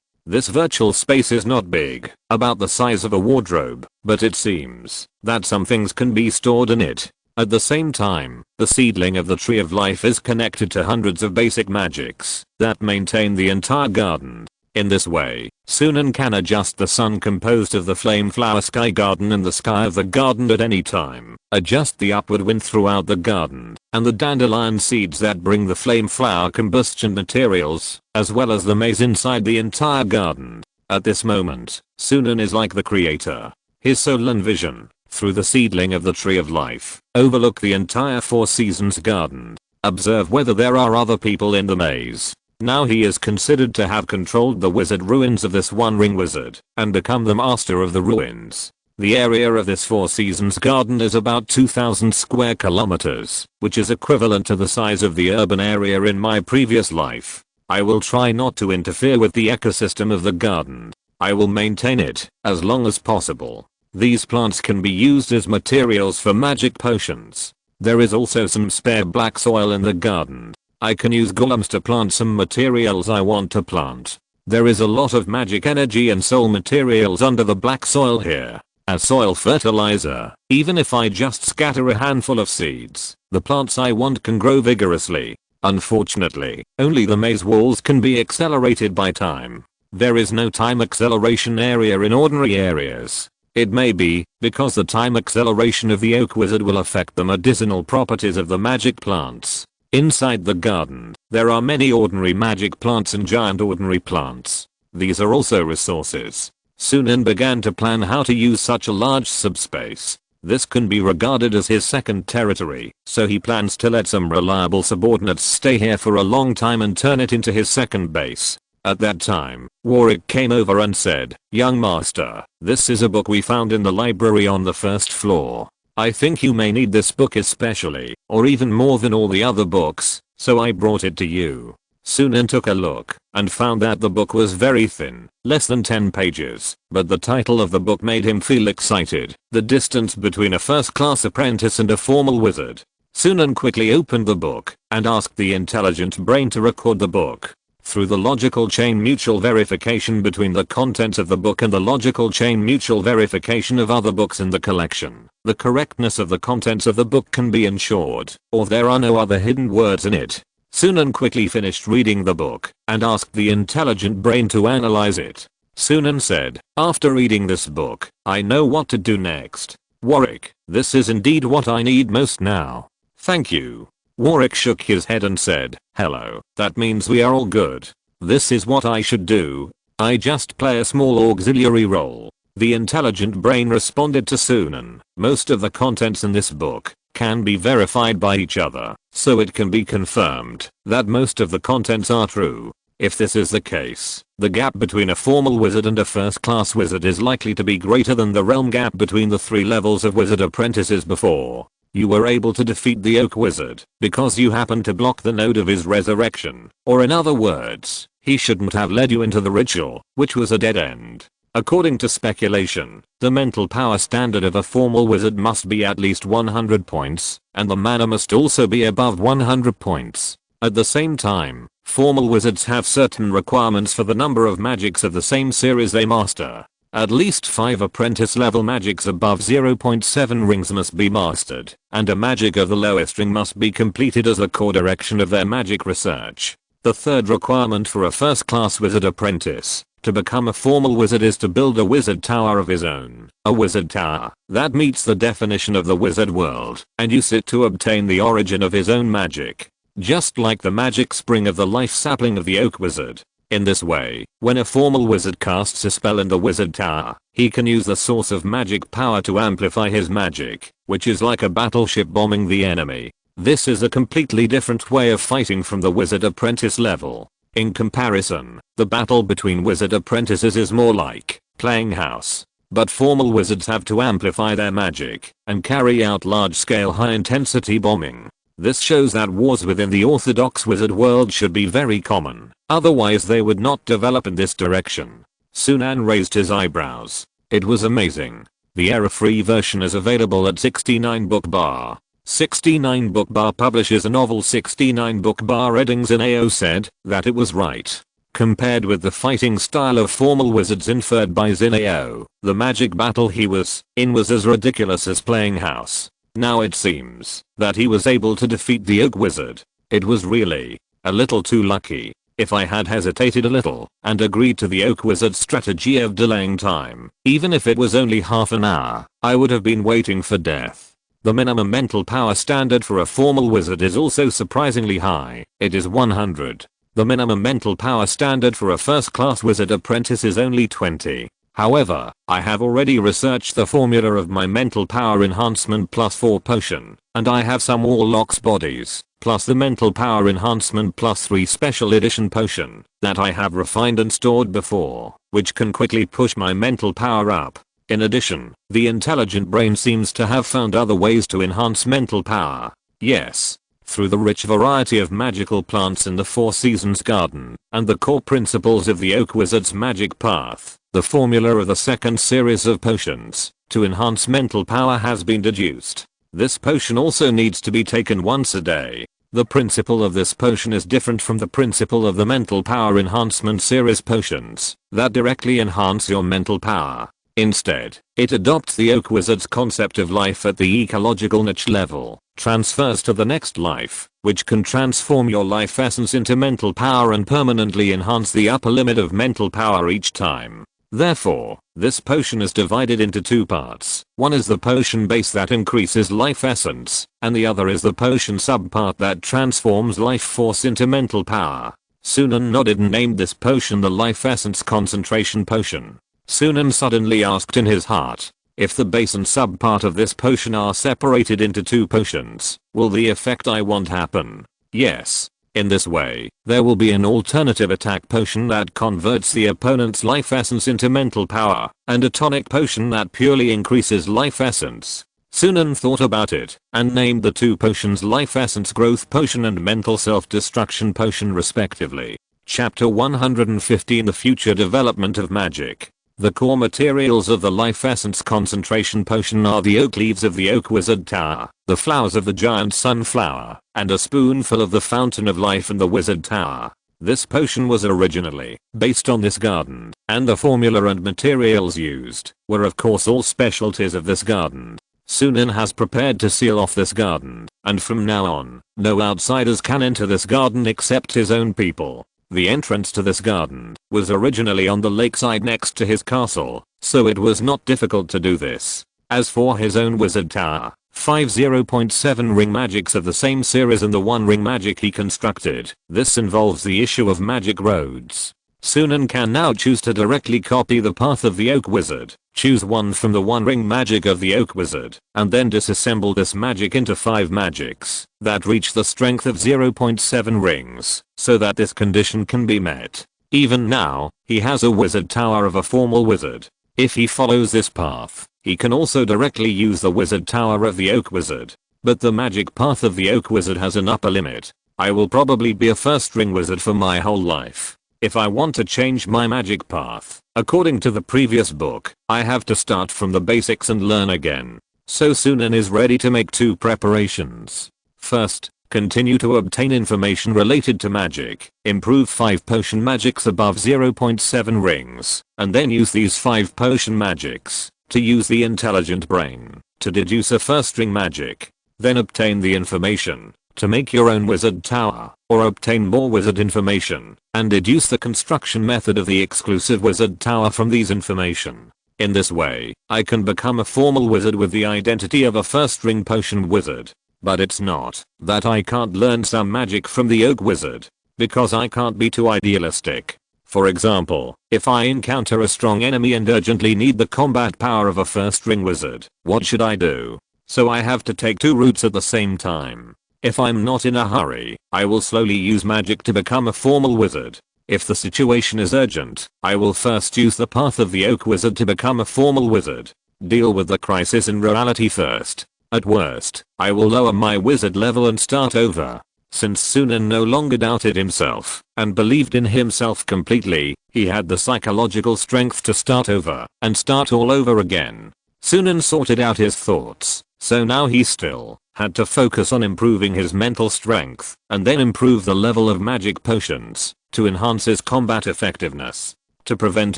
This virtual space is not big, about the size of a wardrobe, but it seems that some things can be stored in it. At the same time, the seedling of the Tree of Life is connected to hundreds of basic magics that maintain the entire garden. In this way, Sunan can adjust the sun composed of the flame flower sky garden and the sky of the garden at any time, adjust the upward wind throughout the garden, and the dandelion seeds that bring the flame flower combustion materials, as well as the maze inside the entire garden. At this moment, Sunan is like the creator. His soul and vision, through the seedling of the Tree of Life, overlook the entire Four Seasons garden. Observe whether there are other people in the maze. Now he is considered to have controlled the wizard ruins of this One Ring Wizard, and become the master of the ruins. The area of this Four Seasons garden is about 2,000 square kilometers, which is equivalent to the size of the urban area in my previous life. I will try not to interfere with the ecosystem of the garden. I will maintain it, as long as possible. These plants can be used as materials for magic potions. There is also some spare black soil in the garden. I can use golems to plant some materials I want to plant. There is a lot of magic energy and soul materials under the black soil here. As soil fertilizer, even if I just scatter a handful of seeds, the plants I want can grow vigorously. Unfortunately, only the maze walls can be accelerated by time. There is no time acceleration area in ordinary areas. It may be because the time acceleration of the Oak Wizard will affect the medicinal properties of the magic plants. Inside the garden, there are many ordinary magic plants and giant ordinary plants. These are also resources. Sunan began to plan how to use such a large subspace. This can be regarded as his second territory, so he plans to let some reliable subordinates stay here for a long time and turn it into his second base. At that time, Warwick came over and said, "Young master, this is a book we found in the library on the first floor. I think you may need this book especially, or even more than all the other books, so I brought it to you." Sunan took a look and found that the book was very thin, less than 10 pages, but the title of the book made him feel excited. The distance between a first-class apprentice and a formal wizard. Sunan quickly opened the book and asked the intelligent brain to record the book. Through the logical chain mutual verification between the contents of the book and the logical chain mutual verification of other books in the collection, the correctness of the contents of the book can be ensured, or there are no other hidden words in it. Sunan quickly finished reading the book and asked the intelligent brain to analyze it. Sunan said, "After reading this book, I know what to do next. Warwick, this is indeed what I need most now. Thank you." Warwick shook his head and said, "Hello, that means we are all good. This is what I should do. I just play a small auxiliary role." The intelligent brain responded to Sunan. Most of the contents in this book can be verified by each other, so it can be confirmed that most of the contents are true. If this is the case, the gap between a formal wizard and a first-class wizard is likely to be greater than the realm gap between the 3 levels of wizard apprentices before. You were able to defeat the Oak Wizard because you happened to block the node of his resurrection, or in other words, he shouldn't have led you into the ritual, which was a dead end. According to speculation, the mental power standard of a formal wizard must be at least 100 points, and the mana must also be above 100 points. At the same time, formal wizards have certain requirements for the number of magics of the same series they master. At least 5 apprentice level magics above 0.7 rings must be mastered, and a magic of the lowest ring must be completed as the core direction of their magic research. The third requirement for a first class wizard apprentice to become a formal wizard is to build a wizard tower of his own. A wizard tower that meets the definition of the wizard world and use it to obtain the origin of his own magic. Just like the magic spring of the life sapling of the oak wizard. In this way, when a formal wizard casts a spell in the wizard tower, he can use the source of magic power to amplify his magic, which is like a battleship bombing the enemy. This is a completely different way of fighting from the wizard apprentice level. In comparison, the battle between wizard apprentices is more like playing house. But formal wizards have to amplify their magic and carry out large-scale high-intensity bombing. This shows that wars within the orthodox wizard world should be very common, otherwise they would not develop in this direction. Sunan raised his eyebrows. It was amazing. The error-free version is available at 69 Book Bar. 69 Book Bar publishes a novel. 69 Book Bar Eddings in AO said that it was right. Compared with the fighting style of formal wizards inferred by Zinao, the magic battle he was in was as ridiculous as playing house. Now it seems that he was able to defeat the oak wizard. It was really a little too lucky. If I had hesitated a little and agreed to the oak wizard's strategy of delaying time, even if it was only half an hour, I would have been waiting for death. The minimum mental power standard for a formal wizard is also surprisingly high. It is 100. The minimum mental power standard for a first-class wizard apprentice is only 20. However, I have already researched the formula of my mental power enhancement +4 potion, and I have some warlock's bodies, plus the mental power enhancement +3 special edition potion that I have refined and stored before, which can quickly push my mental power up. In addition, the intelligent brain seems to have found other ways to enhance mental power. Yes. Through the rich variety of magical plants in the Four Seasons garden and the core principles of the Oak Wizard's magic path, the formula of the second series of potions to enhance mental power has been deduced. This potion also needs to be taken once a day. The principle of this potion is different from the principle of the mental power enhancement series potions that directly enhance your mental power. Instead, it adopts the Oak Wizard's concept of life at the ecological niche level, transfers to the next life, which can transform your life essence into mental power and permanently enhance the upper limit of mental power each time. Therefore, this potion is divided into two parts. One is the potion base that increases life essence, and the other is the potion subpart that transforms life force into mental power. Sunan nodded and named this potion the life essence concentration potion. Sunan suddenly asked in his heart, if the base and subpart of this potion are separated into two potions, will the effect I want happen? Yes. In this way, there will be an alternative attack potion that converts the opponent's life essence into mental power, and a tonic potion that purely increases life essence. Sunan thought about it, and named the two potions Life Essence Growth Potion and Mental Self-Destruction Potion respectively. Chapter 115 The Future Development of Magic. The core materials of the Life Essence Concentration Potion are the oak leaves of the Oak Wizard Tower, the flowers of the giant sunflower, and a spoonful of the Fountain of Life in the Wizard Tower. This potion was originally based on this garden, and the formula and materials used were of course all specialties of this garden. Sunan has prepared to seal off this garden, and from now on, no outsiders can enter this garden except his own people. The entrance to this garden was originally on the lakeside next to his castle, so it was not difficult to do this. As for his own wizard tower, 5 0.7 ring magics of the same series and the 1 ring magic he constructed, this involves the issue of magic roads. Sunan can now choose to directly copy the path of the Oak Wizard, choose one from the 1 ring magic of the Oak Wizard, and then disassemble this magic into 5 magics that reach the strength of 0.7 rings, so that this condition can be met. Even now, he has a wizard tower of a formal wizard. If he follows this path, he can also directly use the wizard tower of the Oak Wizard. But the magic path of the Oak Wizard has an upper limit. I will probably be a first ring wizard for my whole life. If I want to change my magic path, according to the previous book, I have to start from the basics and learn again. So Sunan is ready to make 2 preparations. First, continue to obtain information related to magic, improve 5 potion magics above 0.7 rings, and then use these 5 potion magics to use the intelligent brain to deduce a first ring magic. Then obtain the information to make your own wizard tower, or obtain more wizard information and deduce the construction method of the exclusive wizard tower from these information. In this way, I can become a formal wizard with the identity of a first ring potion wizard. But it's not that I can't learn some magic from the oak wizard, because I can't be too idealistic. For example, if I encounter a strong enemy and urgently need the combat power of a first ring wizard, what should I do? So I have to take 2 routes at the same time. If I'm not in a hurry, I will slowly use magic to become a formal wizard. If the situation is urgent, I will first use the path of the oak wizard to become a formal wizard. Deal with the crisis in reality first. At worst, I will lower my wizard level and start over. Since Sunan no longer doubted himself and believed in himself completely, he had the psychological strength to start over and start all over again. Sunan sorted out his thoughts, so now he still had to focus on improving his mental strength and then improve the level of magic potions to enhance his combat effectiveness. To prevent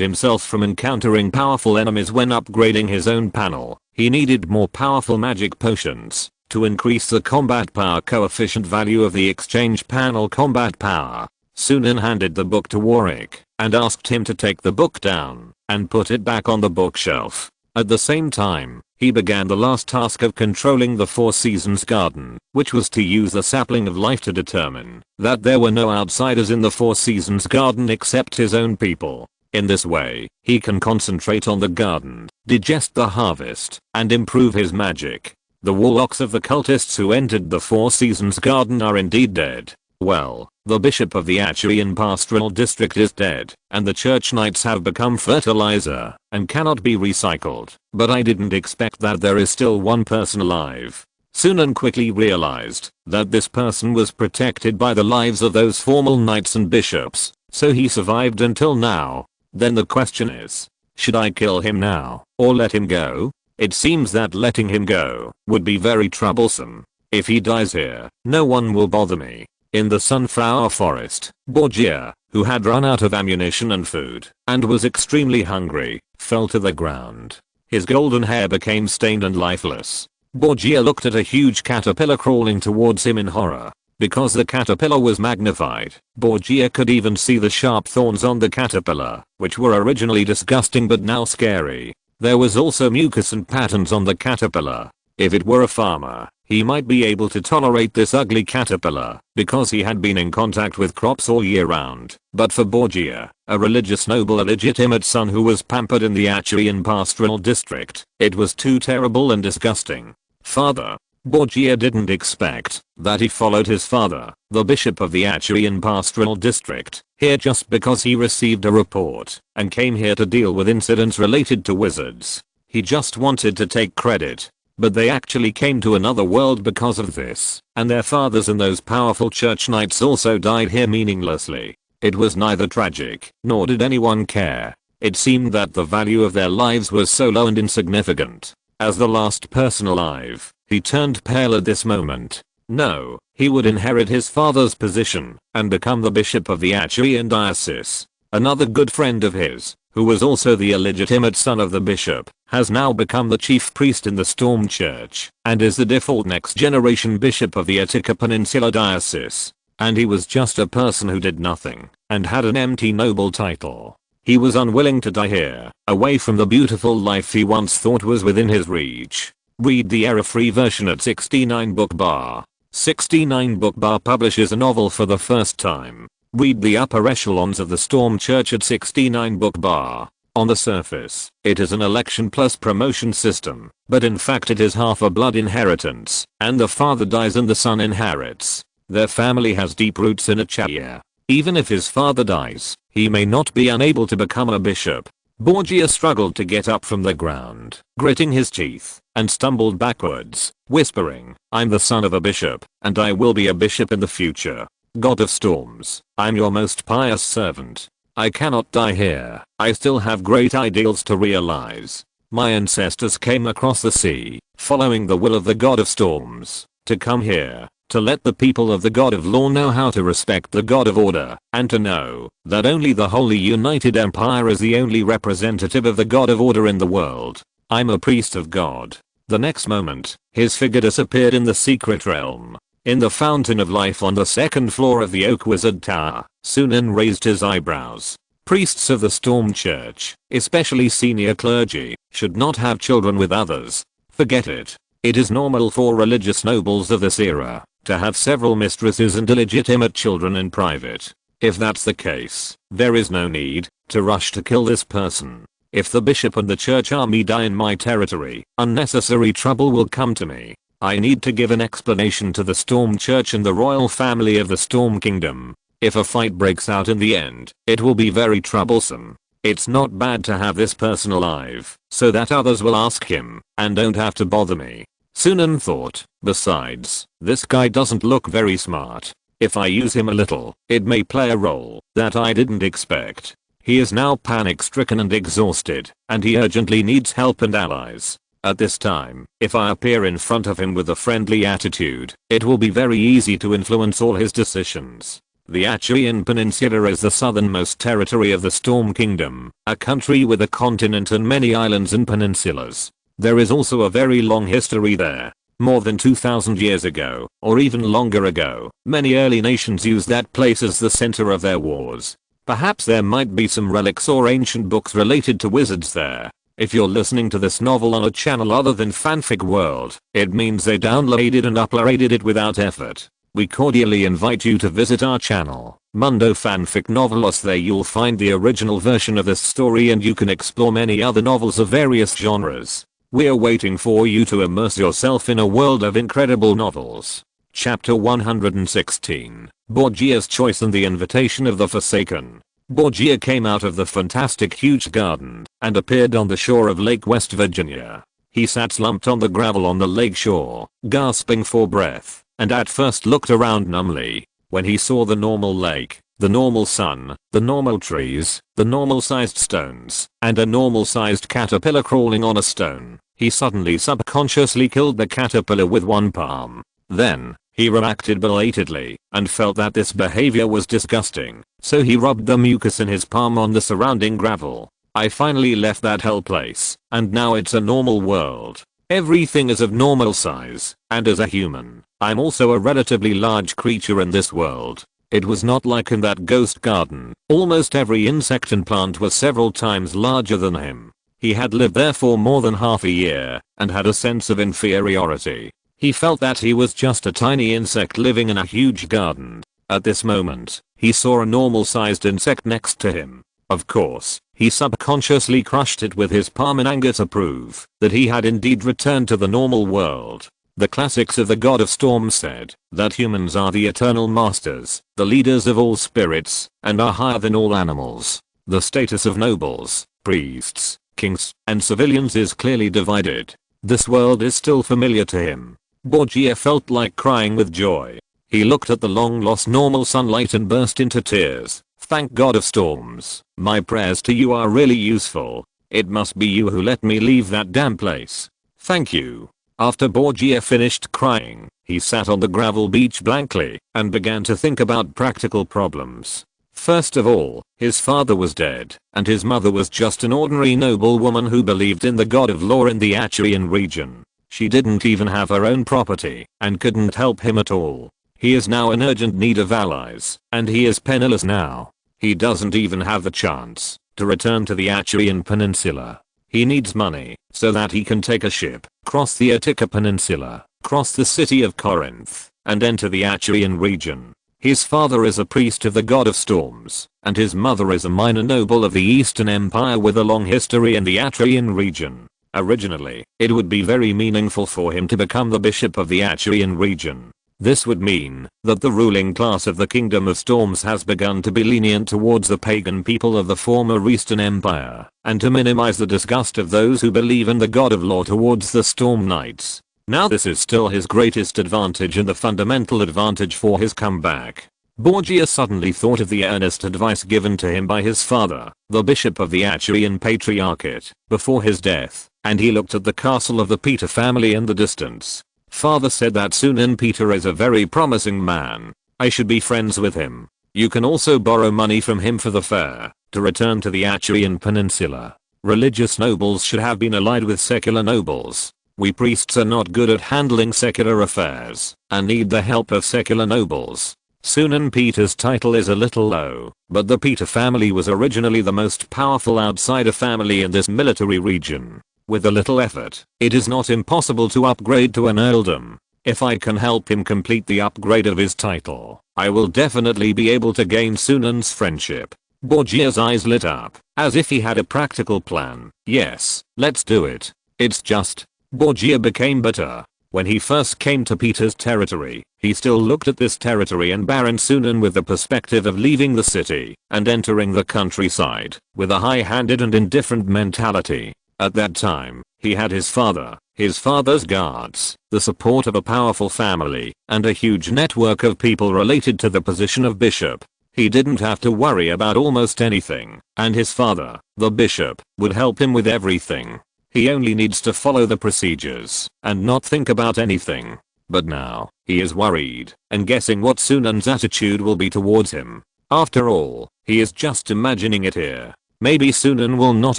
himself from encountering powerful enemies when upgrading his own panel, he needed more powerful magic potions to increase the combat power coefficient value of the exchange panel combat power. Sunan handed the book to Warwick and asked him to take the book down and put it back on the bookshelf. At the same time, he began the last task of controlling the 4 Seasons garden, which was to use the sapling of life to determine that there were no outsiders in the 4 Seasons garden except his own people. In this way, he can concentrate on the garden, digest the harvest, and improve his magic. The warlocks of the cultists who entered the 4 Seasons garden are indeed dead. Well, the bishop of the Achean pastoral district is dead, and the church knights have become fertilizer and cannot be recycled. But I didn't expect that there is still one person alive. Sunan quickly realized that this person was protected by the lives of those formal knights and bishops, so he survived until now. Then the question is, should I kill him now or let him go? It seems that letting him go would be very troublesome. If he dies here, no one will bother me. In the sunflower forest, Borgia, who had run out of ammunition and food and was extremely hungry, fell to the ground. His golden hair became stained and lifeless. Borgia looked at a huge caterpillar crawling towards him in horror. Because the caterpillar was magnified, Borgia could even see the sharp thorns on the caterpillar, which were originally disgusting but now scary. There was also mucus and patterns on the caterpillar. If it were a farmer, he might be able to tolerate this ugly caterpillar because he had been in contact with crops all year round. But for Borgia, a religious noble illegitimate son who was pampered in the Achean pastoral district, it was too terrible and disgusting. Father. Borgia didn't expect that he followed his father, the bishop of the Achean pastoral district, here just because he received a report and came here to deal with incidents related to wizards. He just wanted to take credit. But they actually came to another world because of this, and their fathers and those powerful church knights also died here meaninglessly. It was neither tragic, nor did anyone care. It seemed that the value of their lives was so low and insignificant. As the last person alive, he turned pale at this moment. No, he would inherit his father's position and become the bishop of the Achean diocese. Another good friend of his, who was also the illegitimate son of the bishop, has now become the chief priest in the Storm Church and is the default next generation bishop of the Attica Peninsula diocese. And he was just a person who did nothing and had an empty noble title. He was unwilling to die here, away from the beautiful life he once thought was within his reach. Read the error-free version at 69 Book Bar. 69 Book Bar publishes a novel for the first time. Read the upper echelons of the Storm Church at 69 Book Bar. On the surface, it is an election plus promotion system, but in fact it is half a blood inheritance, and the father dies and the son inherits. Their family has deep roots in Achaia. Even if his father dies, he may not be unable to become a bishop. Borgia struggled to get up from the ground, gritting his teeth, and stumbled backwards, whispering, "I'm the son of a bishop, and I will be a bishop in the future." God of storms, I'm your most pious servant. I cannot die here. I still have great ideals to realize. My ancestors came across the sea, following the will of the God of storms, to come here, to let the people of the God of law know how to respect the God of order, and to know that only the Holy United Empire is the only representative of the God of order in the world. I'm a priest of God. The next moment, his figure disappeared in the secret realm. In the fountain of life on the second floor of the Oak Wizard Tower, Sunan raised his eyebrows. Priests of the Storm Church, especially senior clergy, should not have children with others. Forget it. It is normal for religious nobles of this era to have several mistresses and illegitimate children in private. If that's the case, there is no need to rush to kill this person. If the bishop and the church army die in my territory, unnecessary trouble will come to me. I need to give an explanation to the Storm Church and the royal family of the Storm Kingdom. If a fight breaks out in the end, it will be very troublesome. It's not bad to have this person alive, so that others will ask him, and don't have to bother me. Sunan thought. Besides, this guy doesn't look very smart. If I use him a little, it may play a role that I didn't expect. He is now panic-stricken and exhausted, and he urgently needs help and allies. At this time, if I appear in front of him with a friendly attitude, it will be very easy to influence all his decisions. The Achaean Peninsula is the southernmost territory of the Storm Kingdom, a country with a continent and many islands and peninsulas. There is also a very long history there. More than 2000 years ago, or even longer ago, many early nations used that place as the center of their wars. Perhaps there might be some relics or ancient books related to wizards there. If you're listening to this novel on a channel other than Fanfic World, it means they downloaded and uploaded it without effort. We cordially invite you to visit our channel, Mundo Fanfic Novelos. There you'll find the original version of this story and you can explore many other novels of various genres. We're waiting for you to immerse yourself in a world of incredible novels. Chapter 116, Borgia's Choice and the Invitation of the Forsaken. Borgia came out of the fantastic huge garden and appeared on the shore of Lake West Virginia. He sat slumped on the gravel on the lake shore, gasping for breath, and at first looked around numbly. When he saw the normal lake, the normal sun, the normal trees, the normal sized stones, and a normal sized caterpillar crawling on a stone, he suddenly subconsciously killed the caterpillar with one palm. Then, he reacted belatedly and felt that this behavior was disgusting, so he rubbed the mucus in his palm on the surrounding gravel. I finally left that hell place, and now it's a normal world. Everything is of normal size, and as a human, I'm also a relatively large creature in this world. It was not like in that ghost garden. Almost every insect and plant was several times larger than him. He had lived there for more than half a year, and had a sense of inferiority. He felt that he was just a tiny insect living in a huge garden. At this moment, he saw a normal-sized insect next to him. Of course, he subconsciously crushed it with his palm in anger to prove that he had indeed returned to the normal world. The classics of the God of Storms said that humans are the eternal masters, the leaders of all spirits, and are higher than all animals. The status of nobles, priests, kings, and civilians is clearly divided. This world is still familiar to him. Borgia felt like crying with joy. He looked at the long-lost normal sunlight and burst into tears. Thank God of Storms, my prayers to you are really useful. It must be you who let me leave that damn place. Thank you. After Borgia finished crying, he sat on the gravel beach blankly and began to think about practical problems. First of all, his father was dead, and his mother was just an ordinary noble woman who believed in the God of law in the Achaean region. She didn't even have her own property and couldn't help him at all. He is now in urgent need of allies, and he is penniless now. He doesn't even have the chance to return to the Achaean Peninsula. He needs money so that he can take a ship, cross the Attica Peninsula, cross the city of Corinth, and enter the Achaean region. His father is a priest of the God of Storms, and his mother is a minor noble of the Eastern Empire with a long history in the Achaean region. Originally, it would be very meaningful for him to become the bishop of the Achaean region. This would mean that the ruling class of the Kingdom of Storms has begun to be lenient towards the pagan people of the former Eastern Empire, and to minimize the disgust of those who believe in the God of Law towards the Storm Knights. Now this is still his greatest advantage and the fundamental advantage for his comeback. Borgia suddenly thought of the earnest advice given to him by his father, the bishop of the Achaean Patriarchate, before his death, and he looked at the castle of the Peter family in the distance. Father said that Sunan Peter is a very promising man. I should be friends with him. You can also borrow money from him for the fair, to return to the Achaean Peninsula. Religious nobles should have been allied with secular nobles. We priests are not good at handling secular affairs, and need the help of secular nobles. Sunan Peter's title is a little low, but the Peter family was originally the most powerful outsider family in this military region. With a little effort, it is not impossible to upgrade to an earldom. If I can help him complete the upgrade of his title, I will definitely be able to gain Sunan's friendship. Borgia's eyes lit up, as if he had a practical plan. Yes, let's do it. It's just, Borgia became bitter. When he first came to Peter's territory, he still looked at this territory and Baron Sunan with the perspective of leaving the city and entering the countryside with a high-handed and indifferent mentality. At that time, he had his father's guards, the support of a powerful family, and a huge network of people related to the position of bishop. He didn't have to worry about almost anything, and his father, the bishop, would help him with everything. He only needs to follow the procedures and not think about anything. But now, he is worried and guessing what Sunan's attitude will be towards him. After all, he is just imagining it here. Maybe Sunan will not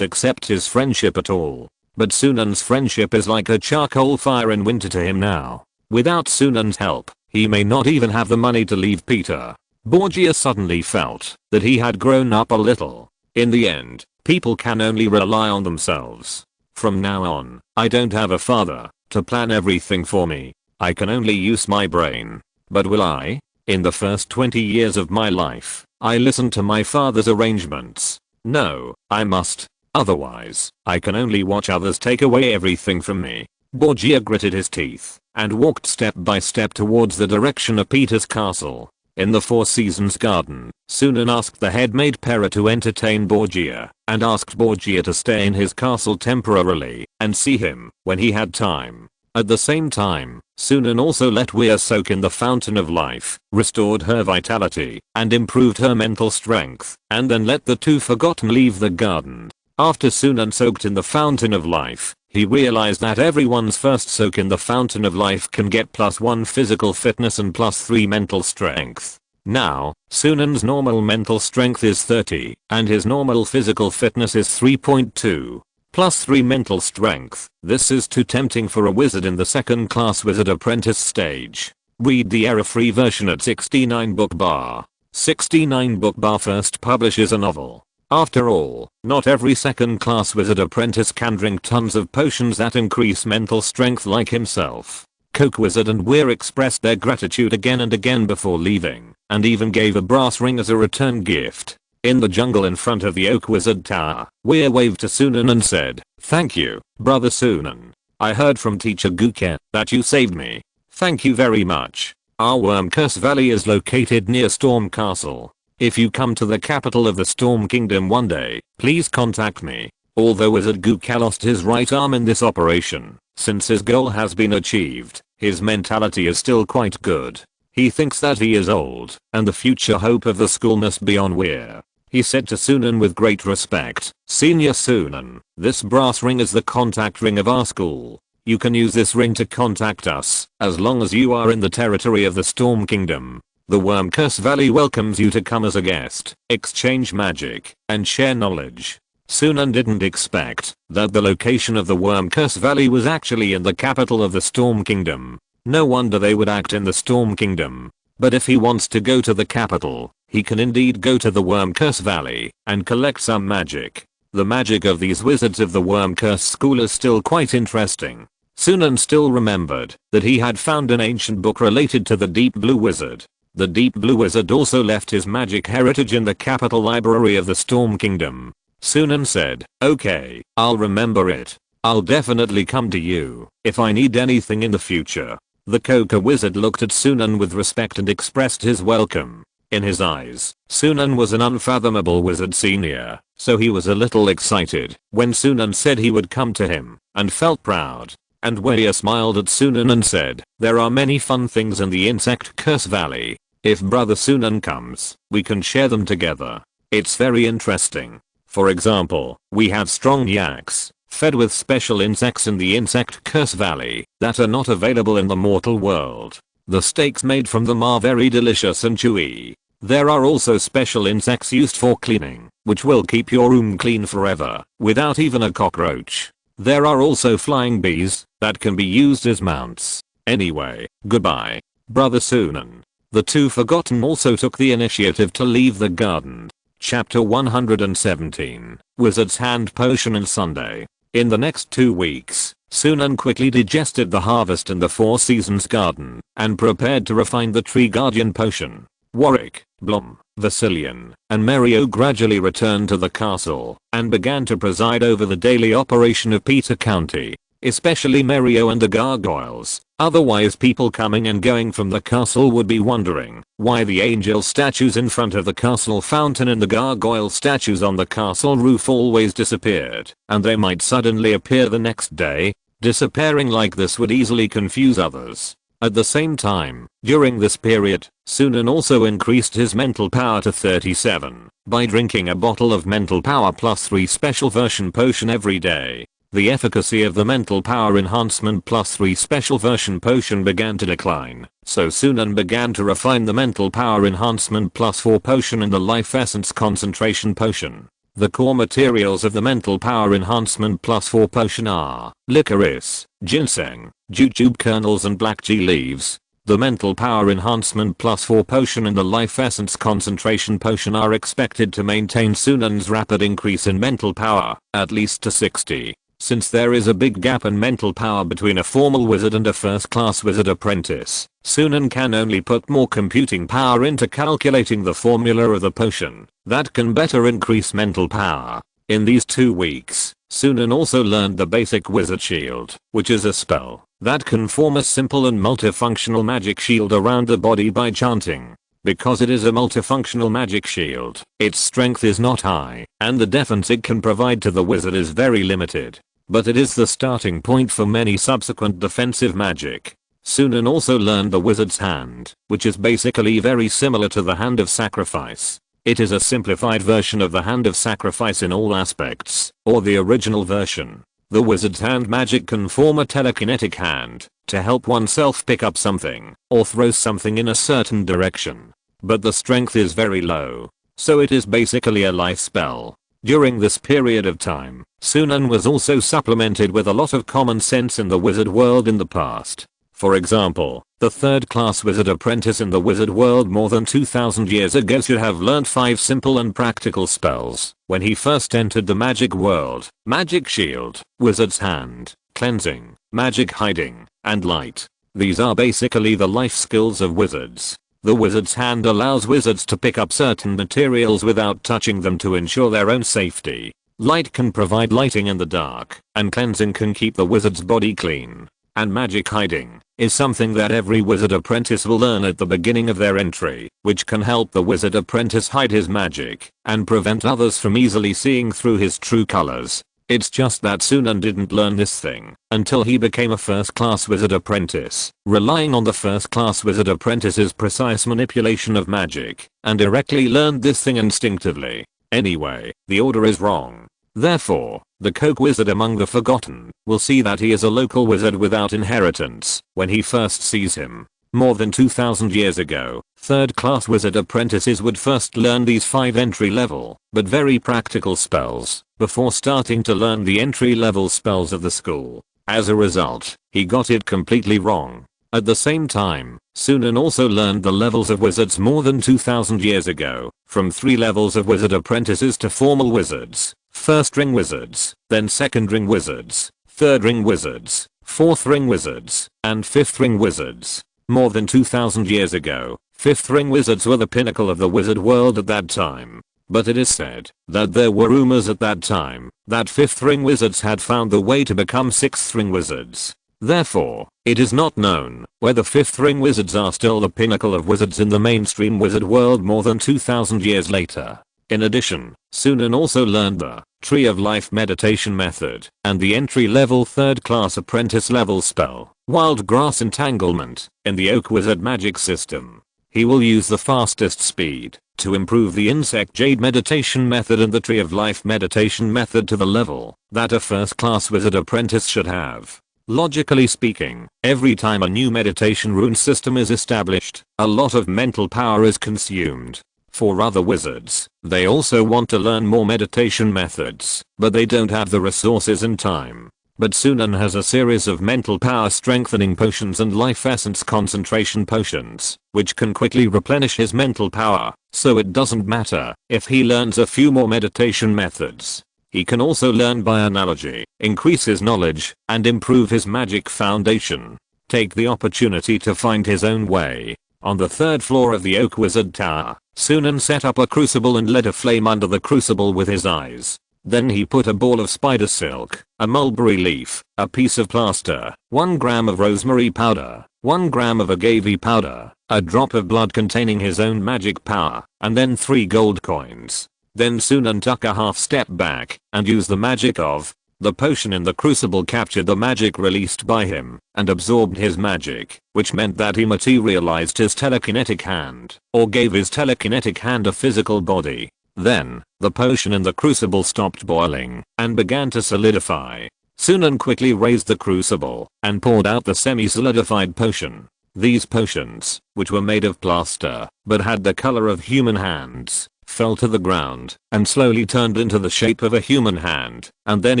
accept his friendship at all. But Sunan's friendship is like a charcoal fire in winter to him now. Without Sunan's help, he may not even have the money to leave Peter. Borgia suddenly felt that he had grown up a little. In the end, people can only rely on themselves. From now on, I don't have a father to plan everything for me. I can only use my brain. But will I? In the first 20 years of my life, I listened to my father's arrangements. No, I must. Otherwise, I can only watch others take away everything from me. Borgia gritted his teeth and walked step by step towards the direction of Peter's castle. In the Four Seasons garden, Sunan asked the head maid Pera to entertain Borgia and asked Borgia to stay in his castle temporarily and see him when he had time. At the same time, Sunan also let Weir soak in the fountain of life, restored her vitality, and improved her mental strength, and then let the two forgotten leave the garden. After Sunan soaked in the fountain of life, he realized that everyone's first soak in the fountain of life can get +1 physical fitness and +3 mental strength. Now, Sunan's normal mental strength is 30, and his normal physical fitness is 3.2. +3 mental strength. This is too tempting for a wizard in the second class wizard apprentice stage. Read the error-free version at 69 book bar. 69 book bar first publishes a novel. After all, not every second class wizard apprentice can drink tons of potions that increase mental strength like himself. Coke Wizard and Weir expressed their gratitude again and again before leaving, and even gave a brass ring as a return gift. In the jungle in front of the Oak Wizard Tower, Weir waved to Sunan and said, "Thank you, Brother Sunan. I heard from Teacher Guke that you saved me. Thank you very much. Our Wormcurse Valley is located near Storm Castle. If you come to the capital of the Storm Kingdom one day, please contact me." Although Wizard Guke lost his right arm in this operation, since his goal has been achieved, his mentality is still quite good. He thinks that he is old, and the future hope of the school must be on Weir. He said to Sunan with great respect, "Senior Sunan, this brass ring is the contact ring of our school. You can use this ring to contact us, as long as you are in the territory of the Storm Kingdom. The Wormcurse Valley welcomes you to come as a guest, exchange magic, and share knowledge." Sunan didn't expect that the location of the Wormcurse Valley was actually in the capital of the Storm Kingdom. No wonder they would act in the Storm Kingdom. But if he wants to go to the capital, he can indeed go to the Wormcurse Valley and collect some magic. The magic of these wizards of the Wormcurse school is still quite interesting. Sunan still remembered that he had found an ancient book related to the Deep Blue Wizard. The Deep Blue Wizard also left his magic heritage in the capital library of the Storm Kingdom. Sunan said, "Okay, I'll remember it. I'll definitely come to you if I need anything in the future." The Coca Wizard looked at Sunan with respect and expressed his welcome. In his eyes, Sunan was an unfathomable wizard senior, so he was a little excited when Sunan said he would come to him, and felt proud. And Weir smiled at Sunan and said, "There are many fun things in the Insect Curse Valley. If Brother Sunan comes, we can share them together. It's very interesting. For example, we have strong yaks, fed with special insects in the insect curse valley, that are not available in the mortal world. The steaks made from them are very delicious and chewy. There are also special insects used for cleaning, which will keep your room clean forever, without even a cockroach. There are also flying bees, that can be used as mounts. Anyway, goodbye, Brother Sunan. The two Forgotten also took the initiative to leave the garden. Chapter 117, Wizard's Hand Potion and Sunday. In the next 2 weeks, Sunan quickly digested the harvest in the Four Seasons garden, and prepared to refine the Tree Guardian potion. Warwick, Blom, Vasilian, and Mario gradually returned to the castle, and began to preside over the daily operation of Peter County. Especially Mario and the gargoyles, otherwise people coming and going from the castle would be wondering why the angel statues in front of the castle fountain and the gargoyle statues on the castle roof always disappeared, and they might suddenly appear the next day. Disappearing like this would easily confuse others. At the same time, during this period, Sunan also increased his mental power to 37 by drinking a bottle of mental power plus 3 special version potion every day. The efficacy of the mental power enhancement plus 3 special version potion began to decline, so Sunan began to refine the mental power enhancement plus 4 potion and the life essence concentration potion. The core materials of the mental power enhancement plus 4 potion are licorice, ginseng, jujube kernels and black tea leaves. The mental power enhancement plus 4 potion and the life essence concentration potion are expected to maintain Sunan's rapid increase in mental power, at least to 60. Since there is a big gap in mental power between a formal wizard and a first-class wizard apprentice, Sunan can only put more computing power into calculating the formula of the potion that can better increase mental power. In these 2 weeks, Sunan also learned the basic wizard shield, which is a spell that can form a simple and multifunctional magic shield around the body by chanting. Because it is a multifunctional magic shield, its strength is not high, and the defense it can provide to the wizard is very limited. But it is the starting point for many subsequent defensive magic. Sunan also learned the Wizard's Hand, which is basically very similar to the Hand of Sacrifice. It is a simplified version of the Hand of Sacrifice in all aspects, or the original version. The Wizard's Hand magic can form a telekinetic hand to help oneself pick up something or throw something in a certain direction. But the strength is very low, so it is basically a life spell. During this period of time, Sunan was also supplemented with a lot of common sense in the wizard world in the past. For example, the third-class wizard apprentice in the wizard world more than 2000 years ago should have learnt 5 simple and practical spells when he first entered the magic world: magic shield, wizard's hand, cleansing, magic hiding, and light. These are basically the life skills of wizards. The wizard's hand allows wizards to pick up certain materials without touching them to ensure their own safety. Light can provide lighting in the dark, and cleansing can keep the wizard's body clean. And magic hiding is something that every wizard apprentice will learn at the beginning of their entry, which can help the wizard apprentice hide his magic and prevent others from easily seeing through his true colors. It's just that Sunan didn't learn this thing until he became a first-class wizard apprentice, relying on the first-class wizard apprentice's precise manipulation of magic, and directly learned this thing instinctively. Anyway, the order is wrong. Therefore, the Coke wizard among the Forgotten will see that he is a local wizard without inheritance when he first sees him. More than 2000 years ago, third-class wizard apprentices would first learn these 5 entry-level, but very practical spells, before starting to learn the entry-level spells of the school. As a result, he got it completely wrong. At the same time, Sunan also learned the levels of wizards more than 2000 years ago, from 3 levels of wizard apprentices to formal wizards: first ring wizards, then second ring wizards, third ring wizards, fourth ring wizards, and fifth ring wizards. More than 2000 years ago, 5th ring wizards were the pinnacle of the wizard world at that time. But it is said that there were rumors at that time that 5th ring wizards had found the way to become 6th ring wizards. Therefore, it is not known whether 5th ring wizards are still the pinnacle of wizards in the mainstream wizard world more than 2000 years later. In addition, Sunan also learned the Tree of Life meditation method and the entry-level third-class apprentice level spell, Wild Grass Entanglement, in the Oak Wizard magic system. He will use the fastest speed to improve the insect jade meditation method and the tree of life meditation method to the level that a first class wizard apprentice should have. Logically speaking, every time a new meditation rune system is established, a lot of mental power is consumed. For other wizards, they also want to learn more meditation methods, but they don't have the resources and time. But Sunan has a series of mental power strengthening potions and life essence concentration potions, which can quickly replenish his mental power, so it doesn't matter if he learns a few more meditation methods. He can also learn by analogy, increase his knowledge, and improve his magic foundation. Take the opportunity to find his own way. On the third floor of the Oak Wizard Tower, Sunan set up a crucible and lit a flame under the crucible with his eyes. Then he put a ball of spider silk, a mulberry leaf, a piece of plaster, 1 gram of rosemary powder, 1 gram of agave powder, a drop of blood containing his own magic power, and then 3 gold coins. Then Sunan took a half step back and used the magic of the potion in the crucible captured the magic released by him and absorbed his magic, which meant that he materialized his telekinetic hand, or gave his telekinetic hand a physical body. Then, the potion in the crucible stopped boiling and began to solidify. Sunan quickly raised the crucible and poured out the semi-solidified potion. These potions, which were made of plaster but had the color of human hands, fell to the ground and slowly turned into the shape of a human hand, and then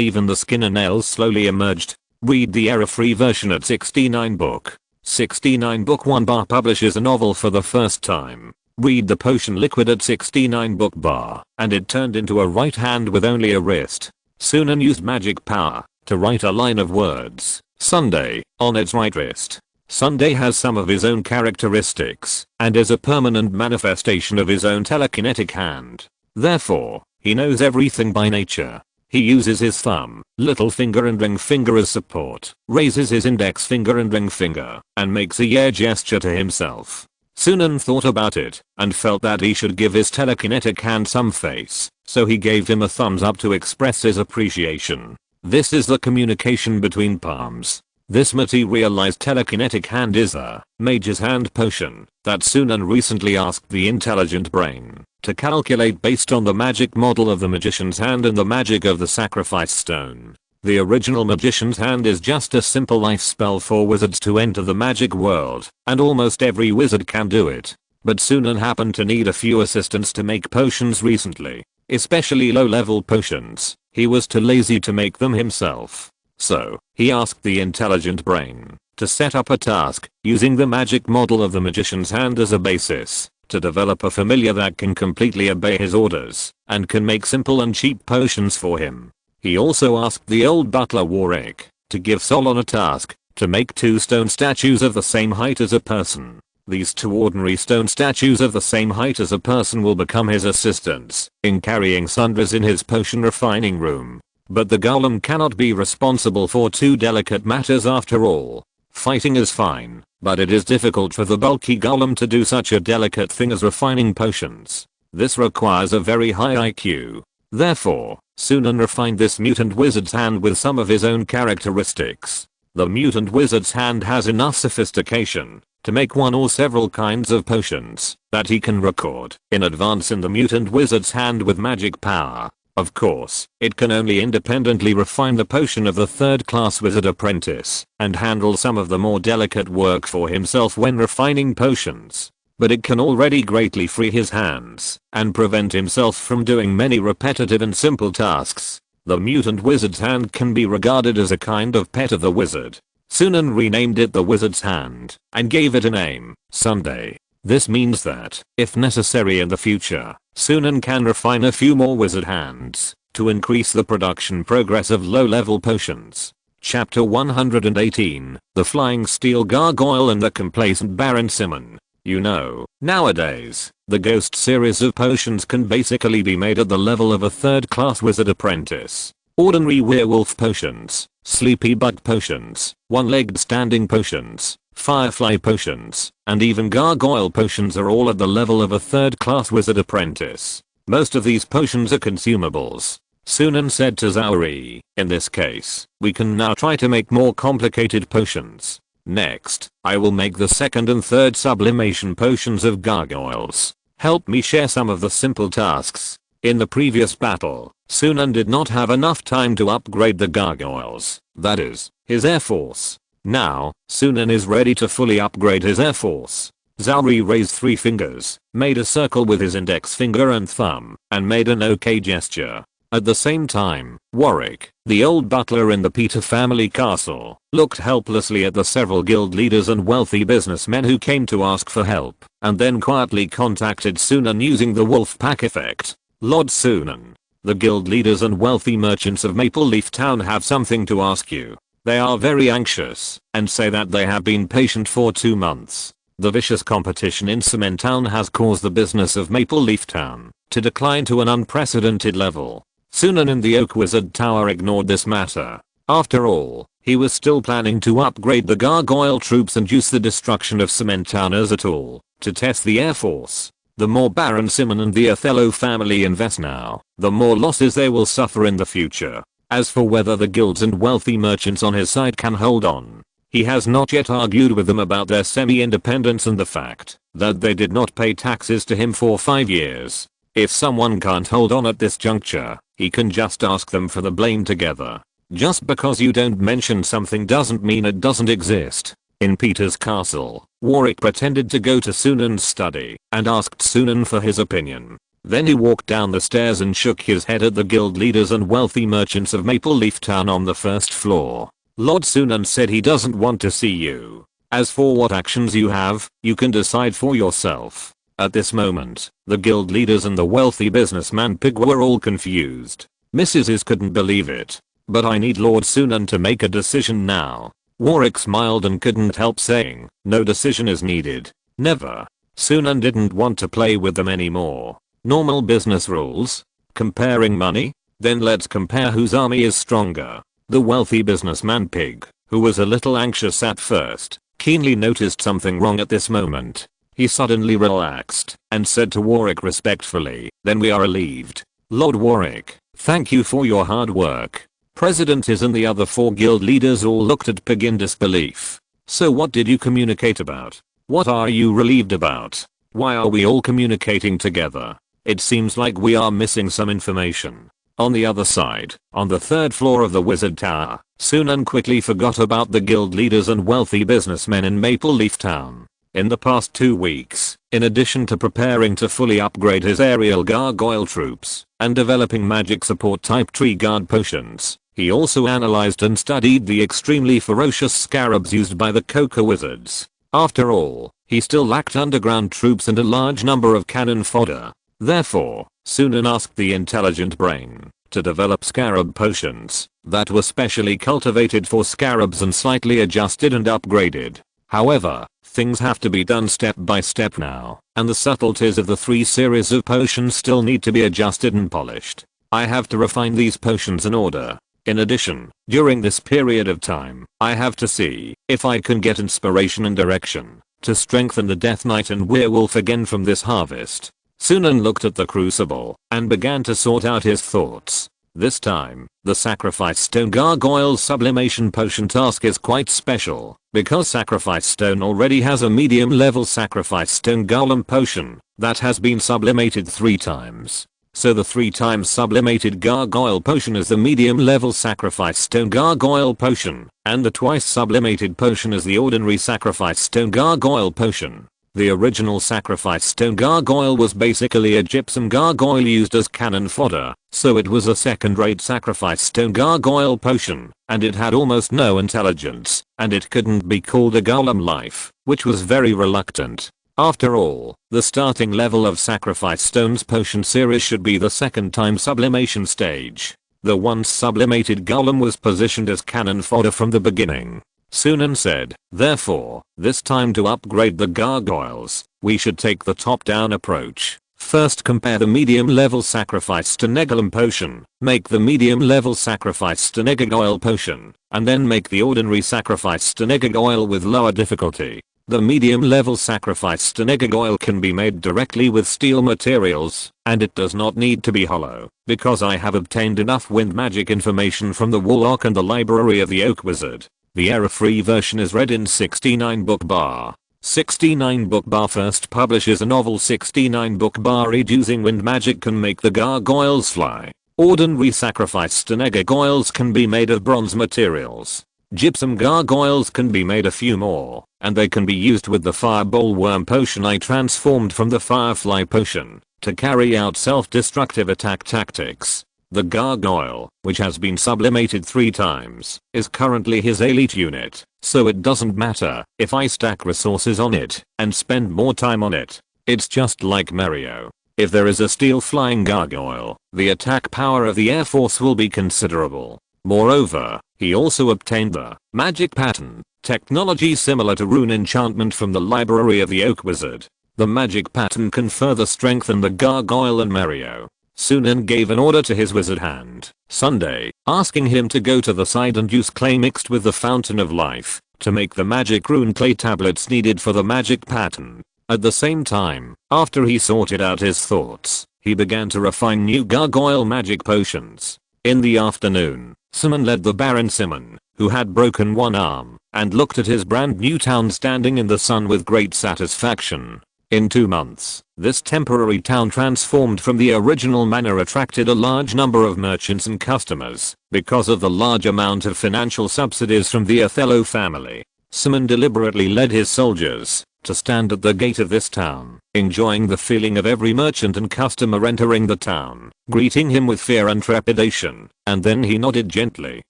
even the skin and nails slowly emerged. Read the error-free version at 69 book. 69 book 1 bar publishes a novel for the first time. Read the potion liquid at 69 book bar, and it turned into a right hand with only a wrist. Sunan used magic power to write a line of words, Sunday, on its right wrist. Sunday has some of his own characteristics and is a permanent manifestation of his own telekinetic hand. Therefore, he knows everything by nature. He uses his thumb, little finger and ring finger as support, raises his index finger and ring finger, and makes a yeah gesture to himself. Sunan thought about it and felt that he should give his telekinetic hand some face, so he gave him a thumbs up to express his appreciation. This is the communication between palms. This materialized telekinetic hand is a Mage's Hand potion that Sunan recently asked the intelligent brain to calculate based on the magic model of the Magician's Hand and the magic of the Sacrifice Stone. The original Magician's Hand is just a simple life spell for wizards to enter the magic world, and almost every wizard can do it. But Sunan happened to need a few assistants to make potions recently, especially low-level potions. He was too lazy to make them himself. So, he asked the intelligent brain to set up a task using the magic model of the Magician's Hand as a basis to develop a familiar that can completely obey his orders and can make simple and cheap potions for him. He also asked the old butler Warwick to give Solon a task to make 2 stone statues of the same height as a person. These 2 ordinary stone statues of the same height as a person will become his assistants in carrying sundries in his potion refining room. But the golem cannot be responsible for 2 delicate matters after all. Fighting is fine, but it is difficult for the bulky golem to do such a delicate thing as refining potions. This requires a very high IQ. Therefore, Sunan refined this mutant wizard's hand with some of his own characteristics. The mutant wizard's hand has enough sophistication to make 1 or several kinds of potions that he can record in advance in the mutant wizard's hand with magic power. Of course, it can only independently refine the potion of the 3rd class wizard apprentice and handle some of the more delicate work for himself when refining potions. But it can already greatly free his hands and prevent himself from doing many repetitive and simple tasks. The mutant wizard's hand can be regarded as a kind of pet of the wizard. Sunan renamed it the wizard's hand and gave it a name, Sunday. This means that, if necessary in the future, Sunan can refine a few more wizard hands to increase the production progress of low-level potions. Chapter 118, The Flying Steel Gargoyle and the Complacent Baron Sunan. You know, nowadays, the Ghost series of potions can basically be made at the level of a 3rd class wizard apprentice. Ordinary werewolf potions, sleepy bug potions, one-legged standing potions, firefly potions, and even gargoyle potions are all at the level of a 3rd class wizard apprentice. Most of these potions are consumables. Sunan said to Zauri, in this case, we can now try to make more complicated potions. Next, I will make the second and third sublimation potions of gargoyles. Help me share some of the simple tasks. In the previous battle, Sunan did not have enough time to upgrade the gargoyles, that is, his air force. Now, Sunan is ready to fully upgrade his air force. Zauri raised 3 fingers, made a circle with his index finger and thumb, and made an OK gesture. At the same time, Warwick, the old butler in the Peter family castle, looked helplessly at the several guild leaders and wealthy businessmen who came to ask for help, and then quietly contacted Sunan using the wolf pack effect. Lord Sunan, the guild leaders and wealthy merchants of Maple Leaf Town have something to ask you. They are very anxious, and say that they have been patient for 2 months. The vicious competition in Cement Town has caused the business of Maple Leaf Town to decline to an unprecedented level. Sunan in the Oak Wizard Tower ignored this matter. After all, he was still planning to upgrade the gargoyle troops and use the destruction of Cement Town as a tool to test the air force. The more Baron Sunan and the Othello family invest now, the more losses they will suffer in the future. As for whether the guilds and wealthy merchants on his side can hold on, he has not yet argued with them about their semi-independence and the fact that they did not pay taxes to him for 5 years. If someone can't hold on at this juncture, he can just ask them for the blame together. Just because you don't mention something doesn't mean it doesn't exist. In Peter's castle, Warwick pretended to go to Sunan's study and asked Sunan for his opinion. Then he walked down the stairs and shook his head at the guild leaders and wealthy merchants of Maple Leaf Town on the first floor. Lord Sunan said he doesn't want to see you. As for what actions you have, you can decide for yourself. At this moment, the guild leaders and the wealthy businessman Pig were all confused. Mrs. couldn't believe it. But I need Lord Sunan to make a decision now. Warwick smiled and couldn't help saying, no decision is needed. Never. Sunan didn't want to play with them anymore. Normal business rules? Comparing money? Then let's compare whose army is stronger. The wealthy businessman Pig, who was a little anxious at first, keenly noticed something wrong at this moment. He suddenly relaxed and said to Warwick respectfully, then we are relieved. Lord Warwick, thank you for your hard work. President Is and the other 4 guild leaders all looked at Pig in disbelief. So what did you communicate about? What are you relieved about? Why are we all communicating together? It seems like we are missing some information. On the other side, on the 3rd floor of the Wizard Tower, Sunan quickly forgot about the guild leaders and wealthy businessmen in Maple Leaf Town. In the past 2 weeks, in addition to preparing to fully upgrade his aerial gargoyle troops and developing magic support type tree guard potions, he also analyzed and studied the extremely ferocious scarabs used by the Coca Wizards. After all, he still lacked underground troops and a large number of cannon fodder. Therefore, Sunan asked the intelligent brain to develop scarab potions that were specially cultivated for scarabs and slightly adjusted and upgraded. However, things have to be done step by step now, and the subtleties of the 3 series of potions still need to be adjusted and polished. I have to refine these potions in order. In addition, during this period of time, I have to see if I can get inspiration and direction to strengthen the Death Knight and Werewolf again from this harvest. Sunan looked at the crucible and began to sort out his thoughts. This time, the Sacrifice Stone Gargoyle Sublimation Potion task is quite special, because Sacrifice Stone already has a medium level Sacrifice Stone Golem Potion that has been sublimated 3 times. So the 3 times sublimated Gargoyle Potion is the medium level Sacrifice Stone Gargoyle Potion, and the twice sublimated potion is the ordinary Sacrifice Stone Gargoyle Potion. The original Sacrifice Stone Gargoyle was basically a gypsum gargoyle used as cannon fodder, so it was a second-rate Sacrifice Stone Gargoyle Potion, and it had almost no intelligence, and it couldn't be called a golem life, which was very reluctant. After all, the starting level of Sacrifice Stones Potion series should be the 2nd time sublimation stage. The once sublimated golem was positioned as cannon fodder from the beginning. Sunan said, therefore, this time to upgrade the gargoyles, we should take the top-down approach. First compare the medium-level Sacrifice Stone Golem Potion, make the medium-level Sacrifice Stone Gargoyle Potion, and then make the ordinary Sacrifice Stone Gargoyle with lower difficulty. The medium-level Sacrifice Stone Gargoyle can be made directly with steel materials, and it does not need to be hollow, because I have obtained enough wind magic information from the Warlock and the library of the Oak Wizard. The error-free version is read in 69 book bar. 69 book bar first publishes a novel. 69 book bar read using wind magic can make the gargoyles fly. Ordinary sacrificed gargoyles can be made of bronze materials. Gypsum gargoyles can be made a few more, and they can be used with the fireball worm potion I transformed from the firefly potion to carry out self-destructive attack tactics. The gargoyle, which has been sublimated 3 times, is currently his elite unit, so it doesn't matter if I stack resources on it and spend more time on it. It's just like Mario. If there is a steel flying gargoyle, the attack power of the Air Force will be considerable. Moreover, he also obtained the magic pattern, technology similar to rune enchantment from the library of the Oak Wizard. The magic pattern can further strengthen the gargoyle and Mario. Sunan gave an order to his wizard hand, Sunday, asking him to go to the side and use clay mixed with the fountain of life to make the magic rune clay tablets needed for the magic pattern. At the same time, after he sorted out his thoughts, he began to refine new gargoyle magic potions. In the afternoon, Sunan led the Baron Sunan, who had broken one arm, and looked at his brand new town standing in the sun with great satisfaction. In 2 months, this temporary town transformed from the original manor attracted a large number of merchants and customers because of the large amount of financial subsidies from the Othello family. Sunan deliberately led his soldiers to stand at the gate of this town, enjoying the feeling of every merchant and customer entering the town, greeting him with fear and trepidation, and then he nodded gently,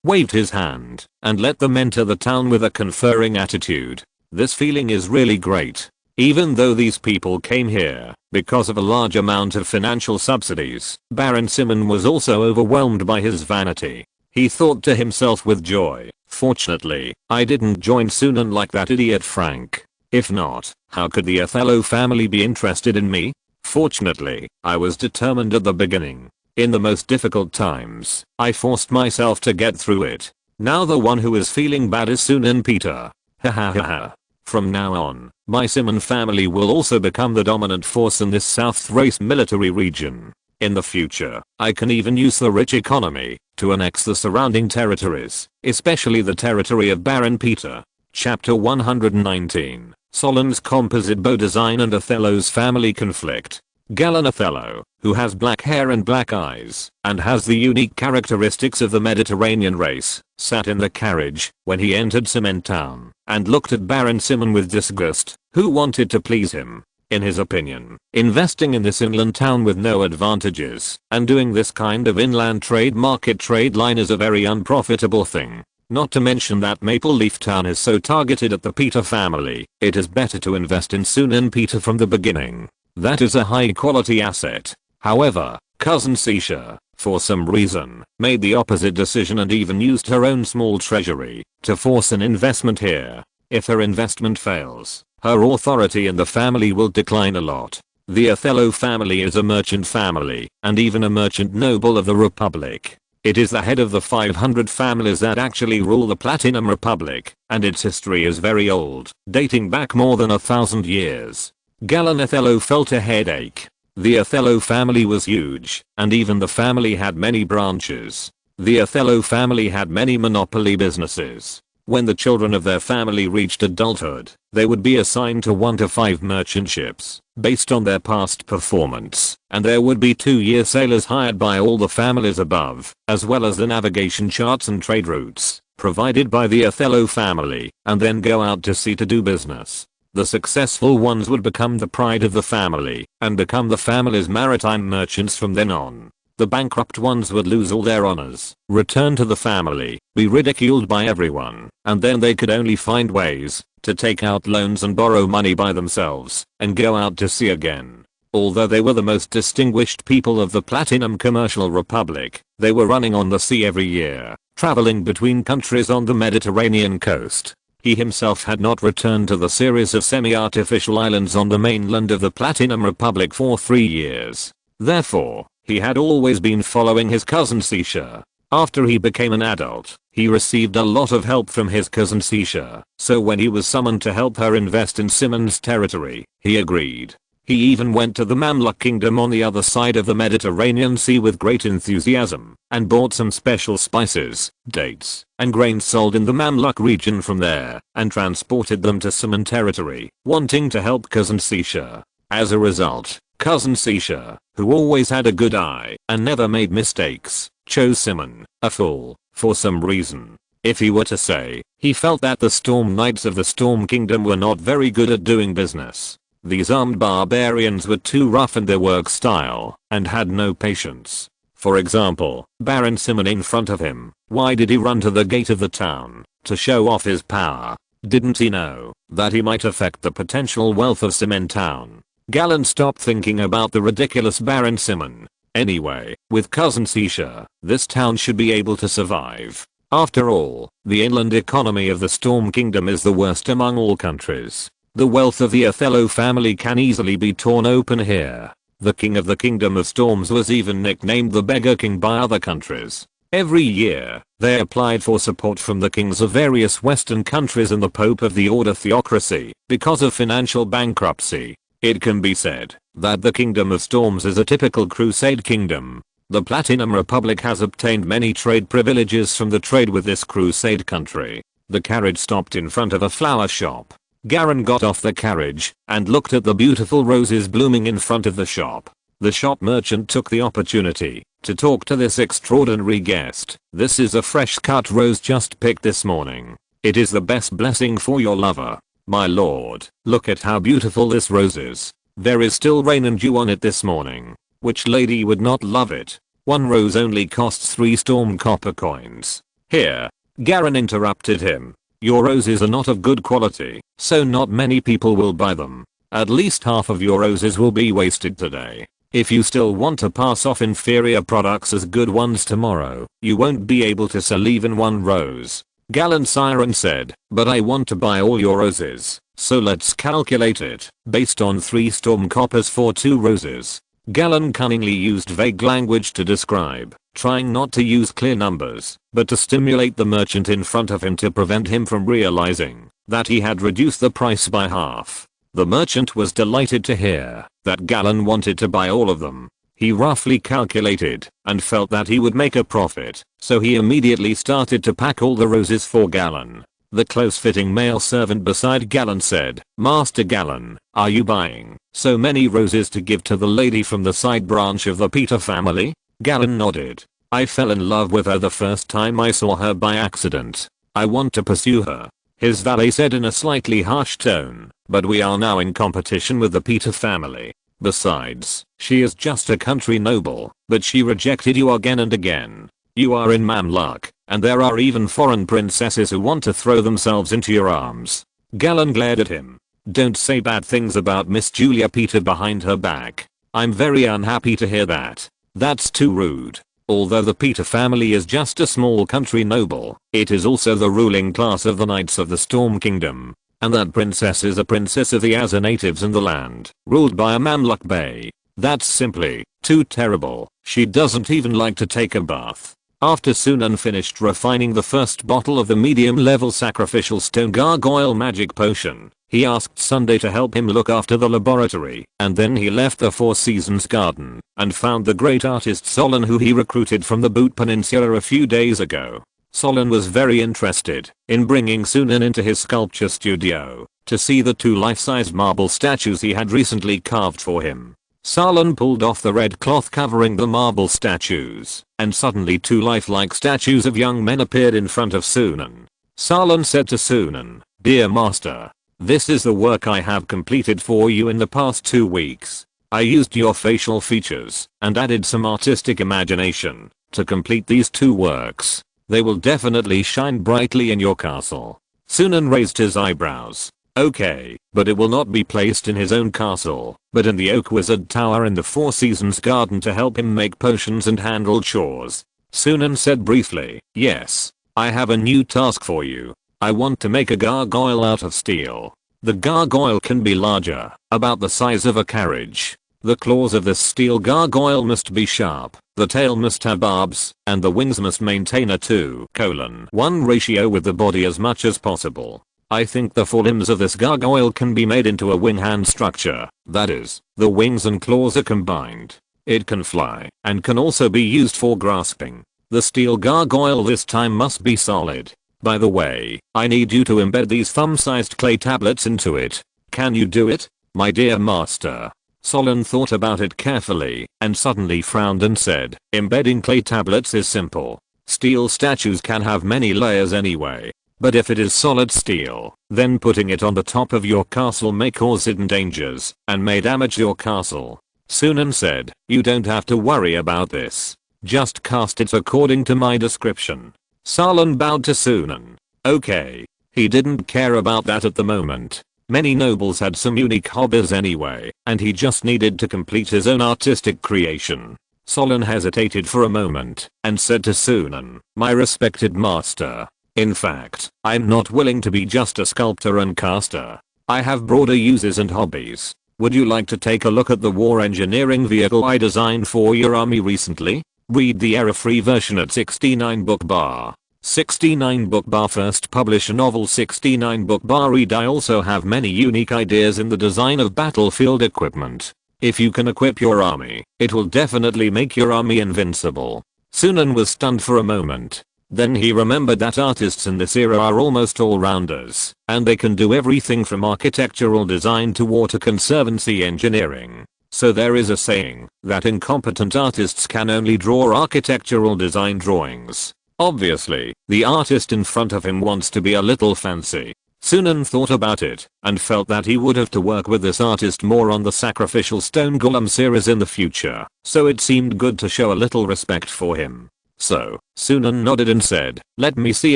waved his hand, and let them enter the town with a conferring attitude. This feeling is really great. Even though these people came here because of a large amount of financial subsidies, Baron Sunan was also overwhelmed by his vanity. He thought to himself with joy, fortunately, I didn't join Sunan like that idiot Frank. If not, how could the Othello family be interested in me? Fortunately, I was determined at the beginning. In the most difficult times, I forced myself to get through it. Now the one who is feeling bad is Sunan Peter. Ha ha ha ha. From now on, my Sunan family will also become the dominant force in this South Thrace military region. In the future, I can even use the rich economy to annex the surrounding territories, especially the territory of Baron Peter. Chapter 119, Solon's composite bow design and Othello's family conflict. Gallant Othello, who has black hair and black eyes, and has the unique characteristics of the Mediterranean race, sat in the carriage when he entered Cement Town, and looked at Baron Sunan with disgust, who wanted to please him. In his opinion, investing in this inland town with no advantages, and doing this kind of inland trade market trade line is a very unprofitable thing. Not to mention that Maple Leaf Town is so targeted at the Peter family, it is better to invest in Sunan Peter from the beginning. That is a high quality asset. However, cousin Sisha, for some reason, made the opposite decision and even used her own small treasury to force an investment here. If her investment fails, her authority in the family will decline a lot. The Othello family is a merchant family, and even a merchant noble of the Republic. It is the head of the 500 families that actually rule the Platinum Republic, and its history is very old, dating back more than 1,000 years. Gallant Othello felt a headache. The Othello family was huge, and even the family had many branches. The Othello family had many monopoly businesses. When the children of their family reached adulthood, they would be assigned to 1 to 5 merchant ships, based on their past performance, and there would be 2-year sailors hired by all the families above, as well as the navigation charts and trade routes, provided by the Othello family, and then go out to sea to do business. The successful ones would become the pride of the family, and become the family's maritime merchants from then on. The bankrupt ones would lose all their honors, return to the family, be ridiculed by everyone, and then they could only find ways to take out loans and borrow money by themselves, and go out to sea again. Although they were the most distinguished people of the Platinum Commercial Republic, they were running on the sea every year, traveling between countries on the Mediterranean coast. He himself had not returned to the series of semi-artificial islands on the mainland of the Platinum Republic for 3 years. Therefore, he had always been following his cousin Sisha. After he became an adult, he received a lot of help from his cousin Sisha, so when he was summoned to help her invest in Sunan's territory, he agreed. He even went to the Mamluk kingdom on the other side of the Mediterranean Sea with great enthusiasm and bought some special spices, dates, and grains sold in the Mamluk region from there and transported them to Simon territory, wanting to help cousin Sisha. As a result, cousin Sisha, who always had a good eye and never made mistakes, chose Simon, a fool, for some reason. If he were to say, he felt that the Storm Knights of the Storm Kingdom were not very good at doing business. These armed barbarians were too rough in their work style and had no patience. For example, Baron Simon in front of him. Why did he run to the gate of the town? To show off his power. Didn't he know that he might affect the potential wealth of Simon town? Galen stopped thinking about the ridiculous Baron Simon. Anyway, with cousin Sisha, this town should be able to survive. After all, the inland economy of the Storm Kingdom is the worst among all countries. The wealth of the Othello family can easily be torn open here. The king of the Kingdom of Storms was even nicknamed the Beggar King by other countries. Every year, they applied for support from the kings of various Western countries and the Pope of the Order theocracy because of financial bankruptcy. It can be said that the Kingdom of Storms is a typical crusade kingdom. The Platinum Republic has obtained many trade privileges from the trade with this crusade country. The carriage stopped in front of a flower shop. Garen got off the carriage and looked at the beautiful roses blooming in front of the shop. The shop merchant took the opportunity to talk to this extraordinary guest. This is a fresh cut rose just picked this morning. It is the best blessing for your lover. My lord, look at how beautiful this rose is. There is still rain and dew on it this morning. Which lady would not love it? One rose only costs 3 storm copper coins. Here. Garen interrupted him. Your roses are not of good quality, so not many people will buy them. At least half of your roses will be wasted today. If you still want to pass off inferior products as good ones tomorrow, you won't be able to sell even one rose. Galen Siren said, but I want to buy all your roses, so let's calculate it, based on 3 storm coppers for 2 roses. Galen cunningly used vague language to describe, trying not to use clear numbers, but to stimulate the merchant in front of him to prevent him from realizing that he had reduced the price by half. The merchant was delighted to hear that Galen wanted to buy all of them. He roughly calculated and felt that he would make a profit, so he immediately started to pack all the roses for Galen. The close-fitting male servant beside Galen said, Master Galen, are you buying so many roses to give to the lady from the side branch of the Peter family? Galen nodded. I fell in love with her the first time I saw her by accident. I want to pursue her. His valet said in a slightly harsh tone, but we are now in competition with the Peter family. Besides, she is just a country noble, but she rejected you again and again. You are in Mamluk, and there are even foreign princesses who want to throw themselves into your arms. Galen glared at him. Don't say bad things about Miss Julia Peter behind her back. I'm very unhappy to hear that. That's too rude. Although the Peter family is just a small country noble, it is also the ruling class of the Knights of the Storm Kingdom. And that princess is a princess of the Azza natives in the land, ruled by a Mamluk Bey. That's simply too terrible. She doesn't even like to take a bath. After Sunan finished refining the first bottle of the medium-level sacrificial stone gargoyle magic potion, he asked Sunday to help him look after the laboratory, and then he left the Four Seasons garden and found the great artist Solon, who he recruited from the Boot Peninsula a few days ago. Solon was very interested in bringing Sunan into his sculpture studio to see the 2 life-size marble statues he had recently carved for him. Solon pulled off the red cloth covering the marble statues, and suddenly 2 lifelike statues of young men appeared in front of Sunan. Solon said to Sunan, Dear master, this is the work I have completed for you in the past 2 weeks. I used your facial features and added some artistic imagination to complete these 2 works. They will definitely shine brightly in your castle. Sunan raised his eyebrows. Okay, but it will not be placed in his own castle, but in the Oak Wizard Tower in the Four Seasons garden to help him make potions and handle chores. Sunan said briefly, Yes, I have a new task for you. I want to make a gargoyle out of steel. The gargoyle can be larger, about the size of a carriage. The claws of this steel gargoyle must be sharp, the tail must have barbs, and the wings must maintain a 2:1 ratio with the body as much as possible. I think the forelimbs of this gargoyle can be made into a wing hand structure. That is, the wings and claws are combined. It can fly and can also be used for grasping. The steel gargoyle this time must be solid. By the way, I need you to embed these thumb-sized clay tablets into it. Can you do it, my dear master? Solon thought about it carefully and suddenly frowned and said, embedding clay tablets is simple. Steel statues can have many layers anyway. But if it is solid steel, then putting it on the top of your castle may cause hidden dangers and may damage your castle. Sunan said, you don't have to worry about this. Just cast it according to my description. Solon bowed to Sunan. Okay. He didn't care about that at the moment. Many nobles had some unique hobbies anyway, and he just needed to complete his own artistic creation. Solon hesitated for a moment and said to Sunan, my respected master. In fact, I'm not willing to be just a sculptor and caster. I have broader uses and hobbies. Would you like to take a look at the war engineering vehicle I designed for your army recently? Read the error-free version at 69 book bar. 69 book bar first publish a novel 69 book bar read I also have many unique ideas in the design of battlefield equipment. If you can equip your army, it will definitely make your army invincible. Sunan was stunned for a moment. Then he remembered that artists in this era are almost all-rounders, and they can do everything from architectural design to water conservancy engineering. So there is a saying that incompetent artists can only draw architectural design drawings. Obviously, the artist in front of him wants to be a little fancy. Sunan thought about it and felt that he would have to work with this artist more on the sacrificial stone golem series in the future, so it seemed good to show a little respect for him. So, Sunan nodded and said, let me see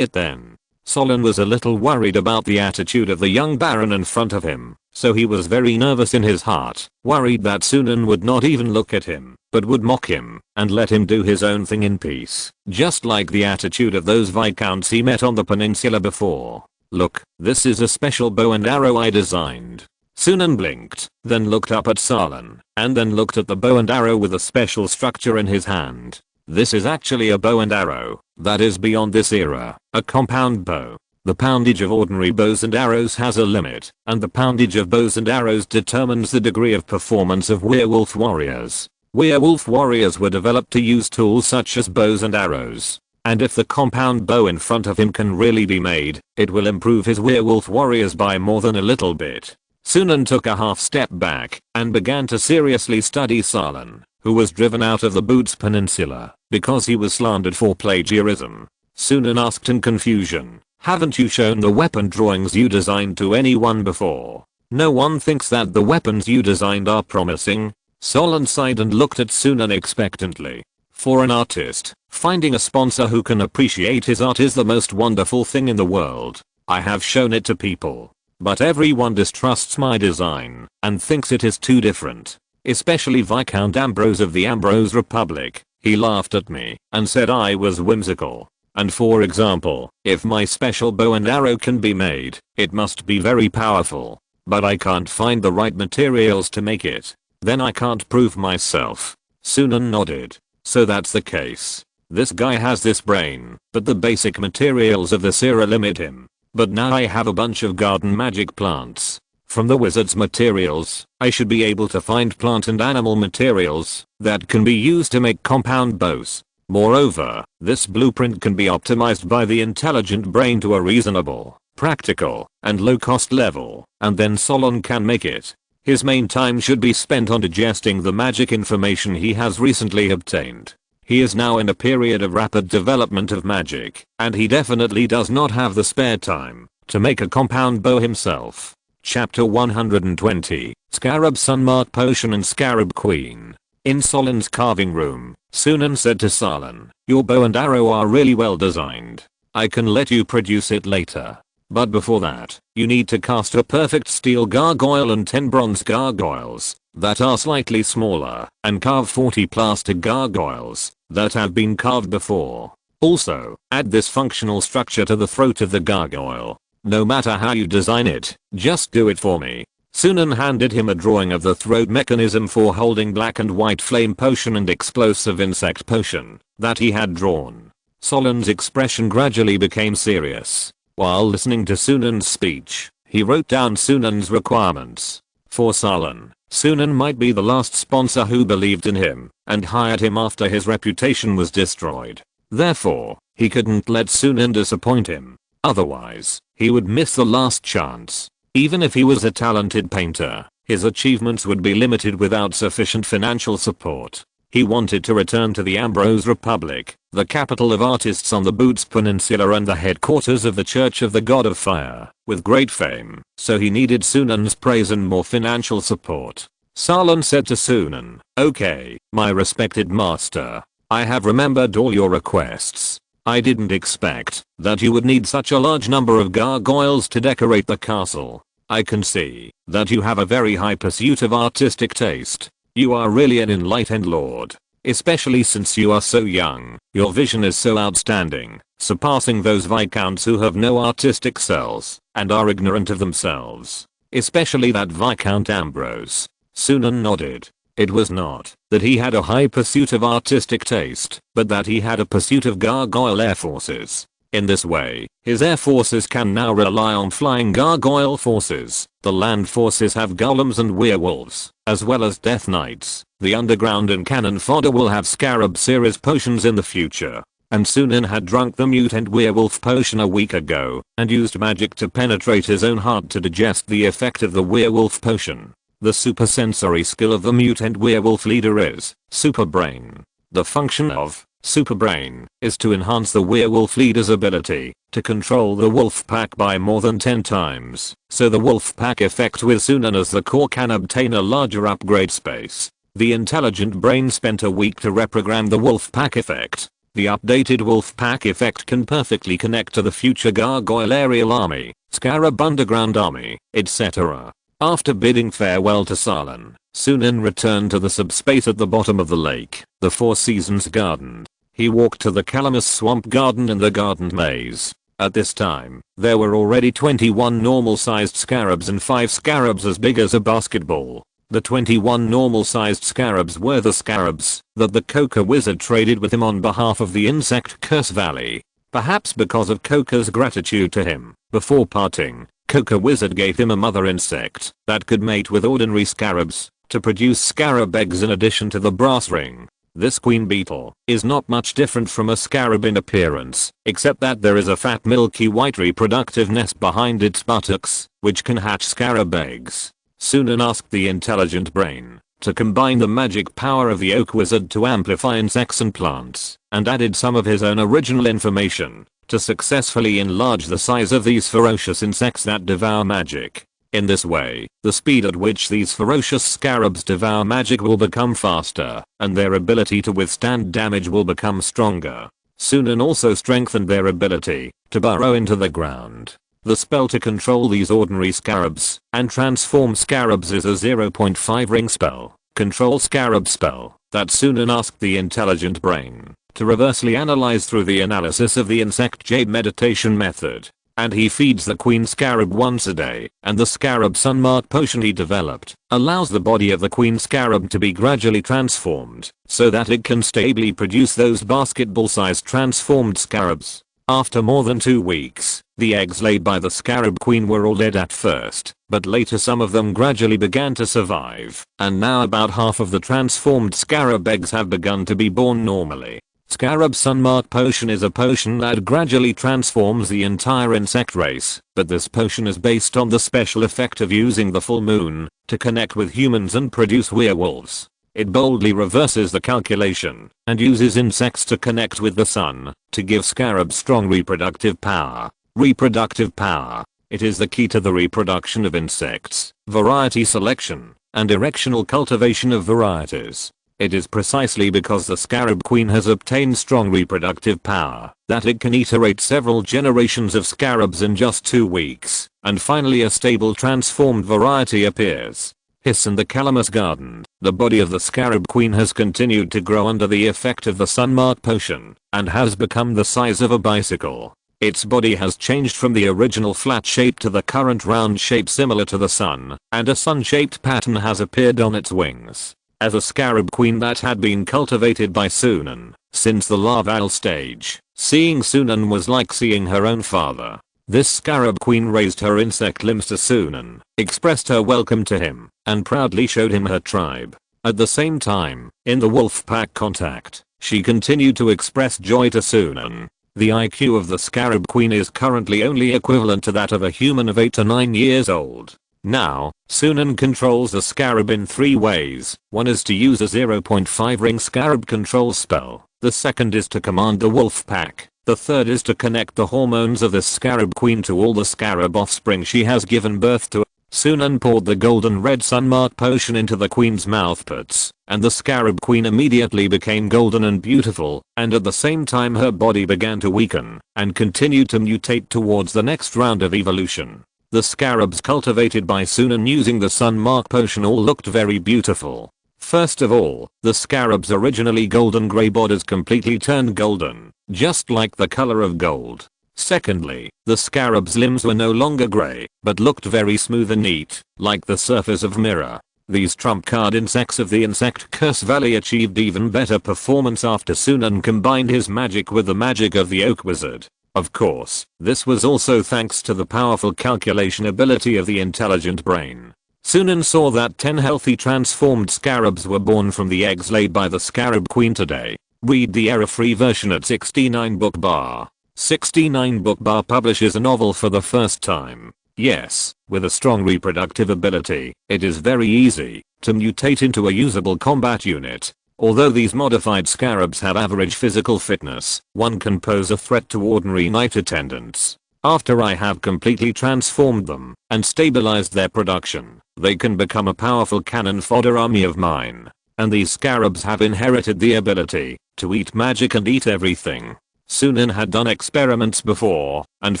it then. Solon was a little worried about the attitude of the young baron in front of him, so he was very nervous in his heart, worried that Sunan would not even look at him, but would mock him and let him do his own thing in peace, just like the attitude of those viscounts he met on the peninsula before. Look, this is a special bow and arrow I designed. Sunan blinked, then looked up at Solon, and then looked at the bow and arrow with a special structure in his hand. This is actually a bow and arrow that is beyond this era, a compound bow. The poundage of ordinary bows and arrows has a limit, and the poundage of bows and arrows determines the degree of performance of werewolf warriors. Werewolf warriors were developed to use tools such as bows and arrows, and if the compound bow in front of him can really be made, it will improve his werewolf warriors by more than a little bit. Sunan took a half step back and began to seriously study Solon, who was driven out of the Boots Peninsula because he was slandered for plagiarism. Sunan asked in confusion, haven't you shown the weapon drawings you designed to anyone before? No one thinks that the weapons you designed are promising? Solon sighed and looked at Sunan expectantly. For an artist, finding a sponsor who can appreciate his art is the most wonderful thing in the world. I have shown it to people, but everyone distrusts my design and thinks it is too different. Especially Viscount Ambrose of the Ambrose Republic. He laughed at me and said I was whimsical. And for example, if my special bow and arrow can be made, it must be very powerful. But I can't find the right materials to make it. Then I can't prove myself. Sunan nodded. So that's the case. This guy has this brain, but the basic materials of this era limit him. But now I have a bunch of garden magic plants. From the wizard's materials, I should be able to find plant and animal materials that can be used to make compound bows. Moreover, this blueprint can be optimized by the intelligent brain to a reasonable, practical, and low-cost level, and then Solon can make it. His main time should be spent on digesting the magic information he has recently obtained. He is now in a period of rapid development of magic, and he definitely does not have the spare time to make a compound bow himself. Chapter 120, Scarab Sunmark Potion and Scarab Queen. In Solon's carving room, Sunan said to Solon, your bow and arrow are really well designed. I can let you produce it later. But before that, you need to cast a perfect steel gargoyle and 10 bronze gargoyles that are slightly smaller, and carve 40 plastic gargoyles that have been carved before. Also, add this functional structure to the throat of the gargoyle. No matter how you design it, just do it for me. Sunan handed him a drawing of the throat mechanism for holding black and white flame potion and explosive insect potion that he had drawn. Solon's expression gradually became serious. While listening to Sunan's speech, he wrote down Sunan's requirements. For Sunan, Sunan might be the last sponsor who believed in him and hired him after his reputation was destroyed. Therefore, he couldn't let Sunan disappoint him. Otherwise, he would miss the last chance. Even if he was a talented painter, his achievements would be limited without sufficient financial support. He wanted to return to the Ambrose Republic, the capital of artists on the Boots Peninsula and the headquarters of the Church of the God of Fire, with great fame, so he needed Sunan's praise and more financial support. Sunan said to Sunan, "Okay, my respected master. I have remembered all your requests. I didn't expect that you would need such a large number of gargoyles to decorate the castle. I can see that you have a very high pursuit of artistic taste. You are really an enlightened lord. Especially since you are so young, your vision is so outstanding, surpassing those viscounts who have no artistic cells and are ignorant of themselves. Especially that Viscount Ambrose." Sunan nodded. It was not that he had a high pursuit of artistic taste, but that he had a pursuit of gargoyle air forces. In this way, his air forces can now rely on flying gargoyle forces. The land forces have golems and werewolves, as well as death knights. The underground and cannon fodder will have scarab series potions in the future. And Sunan had drunk the mutant werewolf potion a week ago, and used magic to penetrate his own heart to digest the effect of the werewolf potion. The supersensory skill of the mutant werewolf leader is super brain. The function of super brain is to enhance the werewolf leader's ability to control the wolf pack by more than 10 times, so the wolf pack effect with Sunan as the core can obtain a larger upgrade space. The intelligent brain spent a week to reprogram the wolf pack effect. The updated wolf pack effect can perfectly connect to the future gargoyle aerial army, scarab underground army, etc. After bidding farewell to Sunan returned to the subspace at the bottom of the lake, the Four Seasons Garden. He walked to the Calamus Swamp Garden and the Garden Maze. At this time, there were already 21 normal-sized scarabs and 5 scarabs as big as a basketball. The 21 normal-sized scarabs were the scarabs that the Coca Wizard traded with him on behalf of the Insect Curse Valley. Perhaps because of Coca's gratitude to him, before parting, Coca Wizard gave him a mother insect that could mate with ordinary scarabs to produce scarab eggs in addition to the brass ring. This queen beetle is not much different from a scarab in appearance, except that there is a fat milky white reproductive nest behind its buttocks, which can hatch scarab eggs. Sunan asked the intelligent brain to combine the magic power of the oak wizard to amplify insects and plants, and added some of his own original information to successfully enlarge the size of these ferocious insects that devour magic. In this way, the speed at which these ferocious scarabs devour magic will become faster, and their ability to withstand damage will become stronger. Sunan also strengthened their ability to burrow into the ground. The spell to control these ordinary scarabs and transform scarabs is a 0.5 ring spell, control scarab spell, that Sunan asked the intelligent brain to reversely analyze through the analysis of the insect jade meditation method. And he feeds the queen scarab once a day, and the scarab sunmark potion he developed allows the body of the queen scarab to be gradually transformed so that it can stably produce those basketball-sized transformed scarabs. After more than 2 weeks, the eggs laid by the scarab queen were all dead at first, but later some of them gradually began to survive, and now about half of the transformed scarab eggs have begun to be born normally. Scarab Sunmark Potion is a potion that gradually transforms the entire insect race, but this potion is based on the special effect of using the full moon to connect with humans and produce werewolves. It boldly reverses the calculation and uses insects to connect with the sun to give scarabs strong reproductive power. Reproductive power. It is the key to the reproduction of insects, variety selection, and erectional cultivation of varieties. It is precisely because the scarab queen has obtained strong reproductive power that it can iterate several generations of scarabs in just 2 weeks, and finally a stable transformed variety appears. Hiss in the Calamus Garden. The body of the scarab queen has continued to grow under the effect of the Sunmark potion, and has become the size of a bicycle. Its body has changed from the original flat shape to the current round shape similar to the sun, and a sun-shaped pattern has appeared on its wings. As a scarab queen that had been cultivated by Sunan since the larval stage, seeing Sunan was like seeing her own father. This scarab queen raised her insect limbs to Sunan, expressed her welcome to him, and proudly showed him her tribe. At the same time, in the wolf pack contact, she continued to express joy to Sunan. The IQ of the scarab queen is currently only equivalent to that of a human of 8 to 9 years old. Now, Sunan controls the scarab in 3 ways. One is to use a 0.5 ring scarab control spell. The second is to command the wolf pack. The third is to connect the hormones of the scarab queen to all the scarab offspring she has given birth to. Sunan poured the golden red sunmark potion into the queen's mouthparts, and the scarab queen immediately became golden and beautiful, and at the same time her body began to weaken, and continued to mutate towards the next round of evolution. The scarabs cultivated by Sunan using the sunmark potion all looked very beautiful. First of all, the scarab's originally golden grey bodies completely turned golden, just like the color of gold. Secondly, the scarab's limbs were no longer grey, but looked very smooth and neat, like the surface of mirror. These trump card insects of the Insect Curse Valley achieved even better performance after Sunan combined his magic with the magic of the Oak Wizard. Of course, this was also thanks to the powerful calculation ability of the intelligent brain. Sunan saw that 10 healthy transformed scarabs were born from the eggs laid by the scarab queen today. Read the error-free version at 69 book bar. 69 book bar publishes a novel for the first time. Yes, with a strong reproductive ability, it is very easy to mutate into a usable combat unit. Although these modified scarabs have average physical fitness, one can pose a threat to ordinary night attendants. After I have completely transformed them and stabilized their production, they can become a powerful cannon fodder army of mine. And these scarabs have inherited the ability to eat magic and eat everything. Sunan had done experiments before and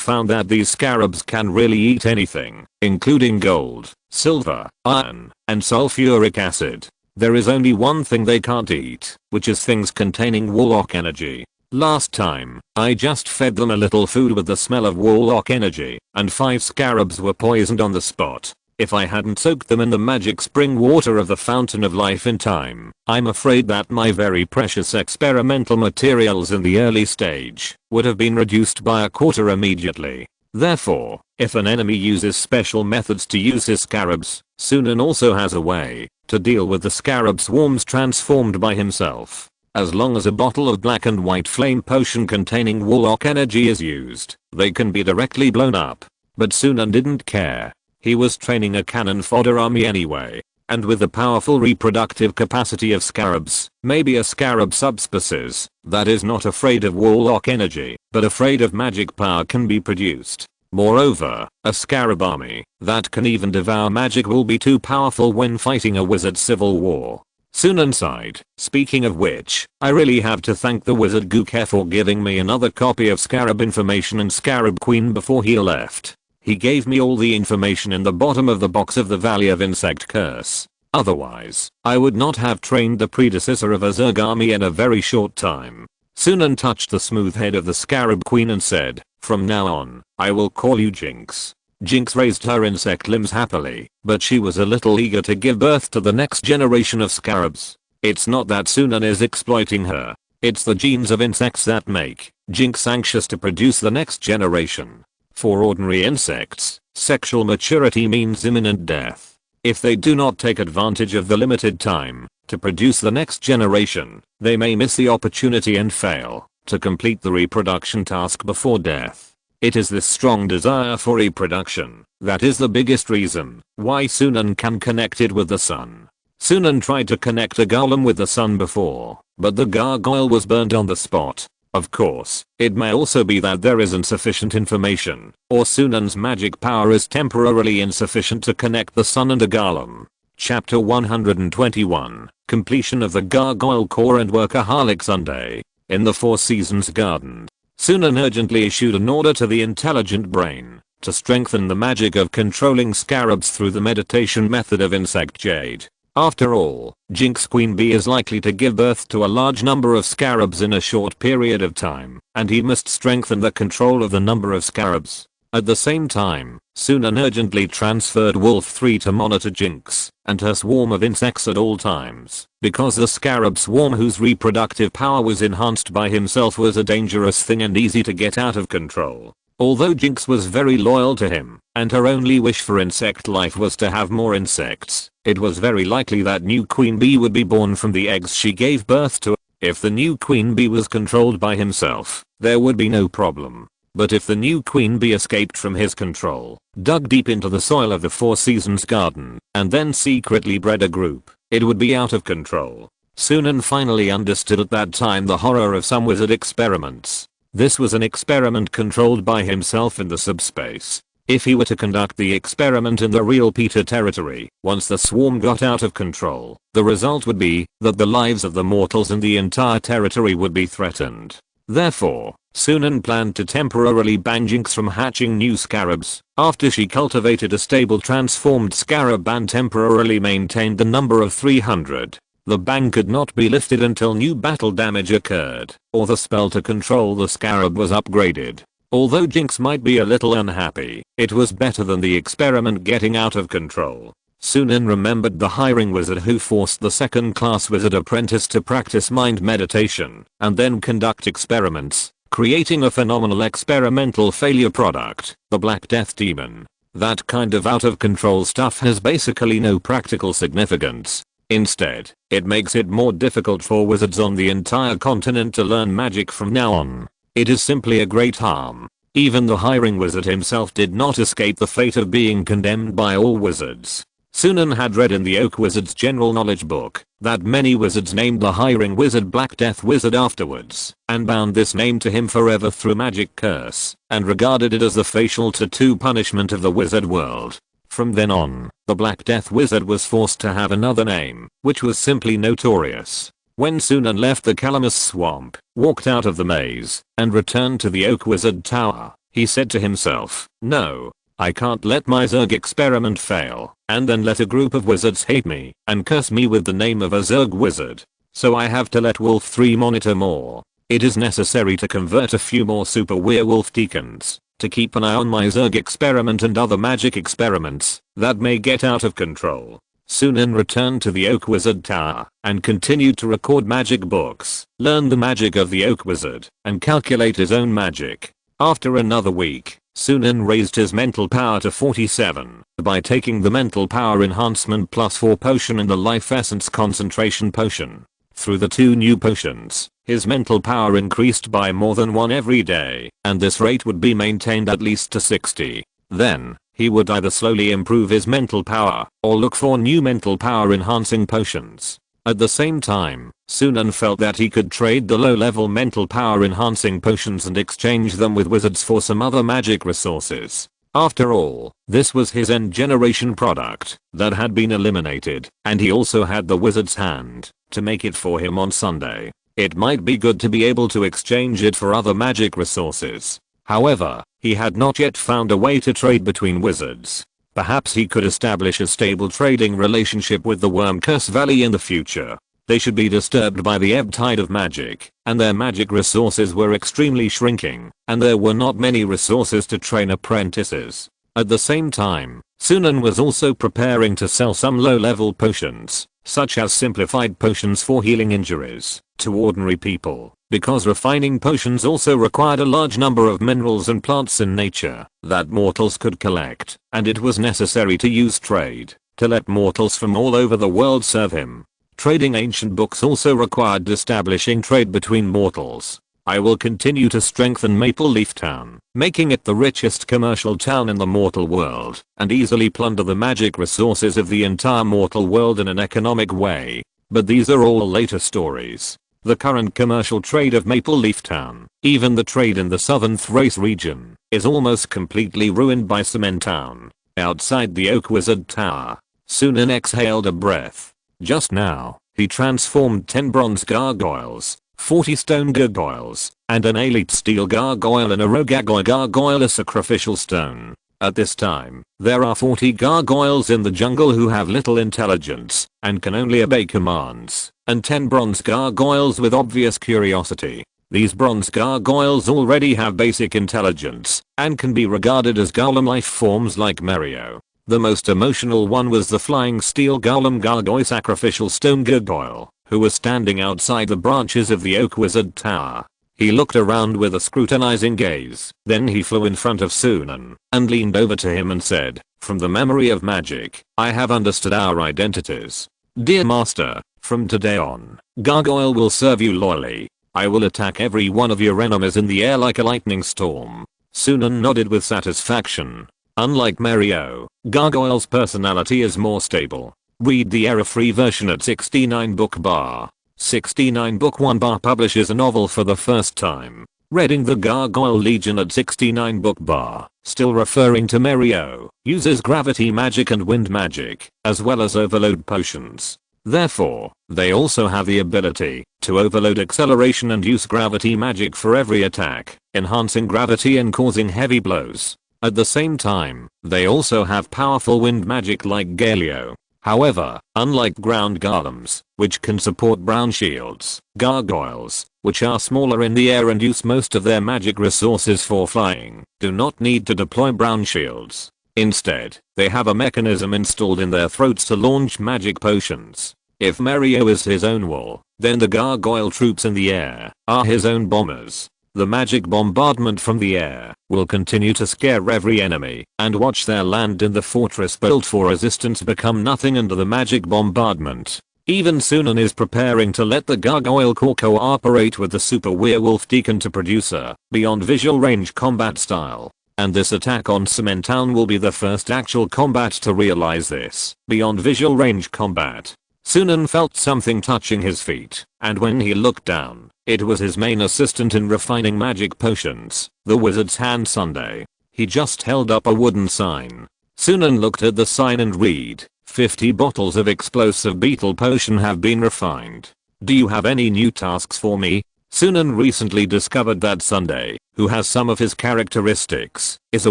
found that these scarabs can really eat anything, including gold, silver, iron, and sulfuric acid. There is only one thing they can't eat, which is things containing warlock energy. Last time, I just fed them a little food with the smell of warlock energy, and 5 scarabs were poisoned on the spot. If I hadn't soaked them in the magic spring water of the Fountain of Life in time, I'm afraid that my very precious experimental materials in the early stage would have been reduced by a quarter immediately. Therefore, if an enemy uses special methods to use his scarabs, Sunan also has a way to deal with the scarab swarms transformed by himself. As long as a bottle of black and white flame potion containing warlock energy is used, they can be directly blown up. But Sunan didn't care. He was training a cannon fodder army anyway. And with the powerful reproductive capacity of scarabs, maybe a scarab subspecies that is not afraid of warlock energy, but afraid of magic power can be produced. Moreover, a scarab army that can even devour magic will be too powerful when fighting a wizard civil war. Sunan sighed. Speaking of which, I really have to thank the wizard Guke for giving me another copy of Scarab Information and Scarab Queen before he left. He gave me all the information in the bottom of the box of the Valley of Insect Curse. Otherwise, I would not have trained the predecessor of a Zerg army in a very short time. Sunan touched the smooth head of the Scarab Queen and said, "From now on, I will call you Jinx." Jinx raised her insect limbs happily, but she was a little eager to give birth to the next generation of scarabs. It's not that Sunan is exploiting her. It's the genes of insects that make Jinx anxious to produce the next generation. For ordinary insects, sexual maturity means imminent death. If they do not take advantage of the limited time to produce the next generation, they may miss the opportunity and fail to complete the reproduction task before death. It is this strong desire for reproduction that is the biggest reason why Sunan can connect it with the sun. Sunan tried to connect a golem with the sun before, but the gargoyle was burned on the spot. Of course, it may also be that there isn't sufficient information, or Sunan's magic power is temporarily insufficient to connect the sun and a golem. Chapter 121, Completion of the Gargoyle Core and Workaholic Sunday. In the Four Seasons Garden, Sunan urgently issued an order to the intelligent brain to strengthen the magic of controlling scarabs through the meditation method of Insect Jade. After all, Jinx Queen Bee is likely to give birth to a large number of scarabs in a short period of time, and he must strengthen the control of the number of scarabs. At the same time, Sunan urgently transferred Wolf 3 to monitor Jinx and her swarm of insects at all times, because the scarab swarm whose reproductive power was enhanced by himself was a dangerous thing and easy to get out of control. Although Jinx was very loyal to him, and her only wish for insect life was to have more insects, it was very likely that new queen bee would be born from the eggs she gave birth to. If the new queen bee was controlled by himself, there would be no problem. But if the new queen bee escaped from his control, dug deep into the soil of the Four Seasons garden, and then secretly bred a group, it would be out of control. Sunan finally understood at that time the horror of some wizard experiments. This was an experiment controlled by himself in the subspace. If he were to conduct the experiment in the real Peter territory, once the swarm got out of control, the result would be that the lives of the mortals in the entire territory would be threatened. Therefore, Sunan planned to temporarily ban Jinx from hatching new scarabs. After she cultivated a stable transformed scarab and temporarily maintained the number of 300. The ban could not be lifted until new battle damage occurred, or the spell to control the scarab was upgraded. Although Jinx might be a little unhappy, it was better than the experiment getting out of control. Sunan remembered the hiring wizard who forced the second-class wizard apprentice to practice mind meditation and then conduct experiments, creating a phenomenal experimental failure product, the Black Death Demon. That kind of out-of-control stuff has basically no practical significance. Instead, it makes it more difficult for wizards on the entire continent to learn magic from now on. It is simply a great harm. Even the hiring wizard himself did not escape the fate of being condemned by all wizards. Sunan had read in the Oak Wizard's general knowledge book that many wizards named the hiring wizard Black Death Wizard afterwards, and bound this name to him forever through magic curse, and regarded it as the facial tattoo punishment of the wizard world. From then on, the Black Death Wizard was forced to have another name, which was simply notorious. When Sunan left the Calamus swamp, walked out of the maze, and returned to the Oak Wizard Tower, he said to himself, "No, I can't let my Zerg experiment fail, and then let a group of wizards hate me, and curse me with the name of a Zerg wizard. So I have to let Wolf 3 monitor more. It is necessary to convert a few more super werewolf deacons, to keep an eye on my Zerg experiment and other magic experiments that may get out of control." Sunan returned to the Oak Wizard Tower and continued to record magic books, learn the magic of the Oak Wizard, and calculate his own magic. After another week, Sunan raised his mental power to 47 by taking the mental power enhancement +4 potion and the life essence concentration potion. Through the 2 new potions, his mental power increased by more than 1 every day, and this rate would be maintained at least to 60. Then, he would either slowly improve his mental power or look for new mental power enhancing potions. At the same time, Sunan felt that he could trade the low-level mental power enhancing potions and exchange them with wizards for some other magic resources. After all, this was his end generation product that had been eliminated, and he also had the wizard's hand to make it for him on Sunday. It might be good to be able to exchange it for other magic resources. However, he had not yet found a way to trade between wizards. Perhaps he could establish a stable trading relationship with the Worm Curse Valley in the future. They should be disturbed by the ebb tide of magic, and their magic resources were extremely shrinking, and there were not many resources to train apprentices. At the same time, Sunan was also preparing to sell some low-level potions, such as simplified potions for healing injuries, to ordinary people, because refining potions also required a large number of minerals and plants in nature that mortals could collect, and it was necessary to use trade to let mortals from all over the world serve him. Trading ancient books also required establishing trade between mortals. I will continue to strengthen Maple Leaf Town, making it the richest commercial town in the mortal world, and easily plunder the magic resources of the entire mortal world in an economic way. But these are all later stories. The current commercial trade of Maple Leaf Town, even the trade in the southern Thrace region, is almost completely ruined by Cement Town. Outside the Oak Wizard Tower, Sunan exhaled a breath. Just now, he transformed 10 bronze gargoyles, 40 stone gargoyles, and an elite steel gargoyle and a rogue gargoyle a sacrificial stone. At this time, there are 40 gargoyles in the jungle who have little intelligence and can only obey commands, and 10 bronze gargoyles with obvious curiosity. These bronze gargoyles already have basic intelligence and can be regarded as golem life forms like Mario. The most emotional one was the flying steel golem gargoyle sacrificial stone gargoyle, who was standing outside the branches of the Oak Wizard Tower. He looked around with a scrutinizing gaze. Then he flew in front of Sunan and leaned over to him and said, "From the memory of magic, I have understood our identities. Dear master, from today on, Gargoyle will serve you loyally. I will attack every one of your enemies in the air like a lightning storm." Sunan nodded with satisfaction. Unlike Mario, Gargoyle's personality is more stable. Read the error-free version at 69 book bar. 69 book 1 bar publishes a novel for the first time. Reading the Gargoyle Legion at 69 book bar, still referring to Mario, uses gravity magic and wind magic, as well as overload potions. Therefore, they also have the ability to overload acceleration and use gravity magic for every attack, enhancing gravity and causing heavy blows. At the same time, they also have powerful wind magic like Galio. However, unlike ground golems, which can support brown shields, gargoyles, which are smaller in the air and use most of their magic resources for flying, do not need to deploy brown shields. Instead, they have a mechanism installed in their throats to launch magic potions. If Mario is his own wall, then the gargoyle troops in the air are his own bombers. The magic bombardment from the air will continue to scare every enemy and watch their land in the fortress built for resistance become nothing under the magic bombardment. Even Sunan is preparing to let the Gargoyle Corps cooperate with the Super Werewolf Deacon to produce a beyond visual range combat style. And this attack on Cement Town will be the first actual combat to realize this beyond visual range combat. Sunan felt something touching his feet, and when he looked down, it was his main assistant in refining magic potions, the wizard's hand Sunday. He just held up a wooden sign. Sunan looked at the sign and read, 50 bottles of explosive beetle potion have been refined. Do you have any new tasks for me? Sunan recently discovered that Sunday, who has some of his characteristics, is a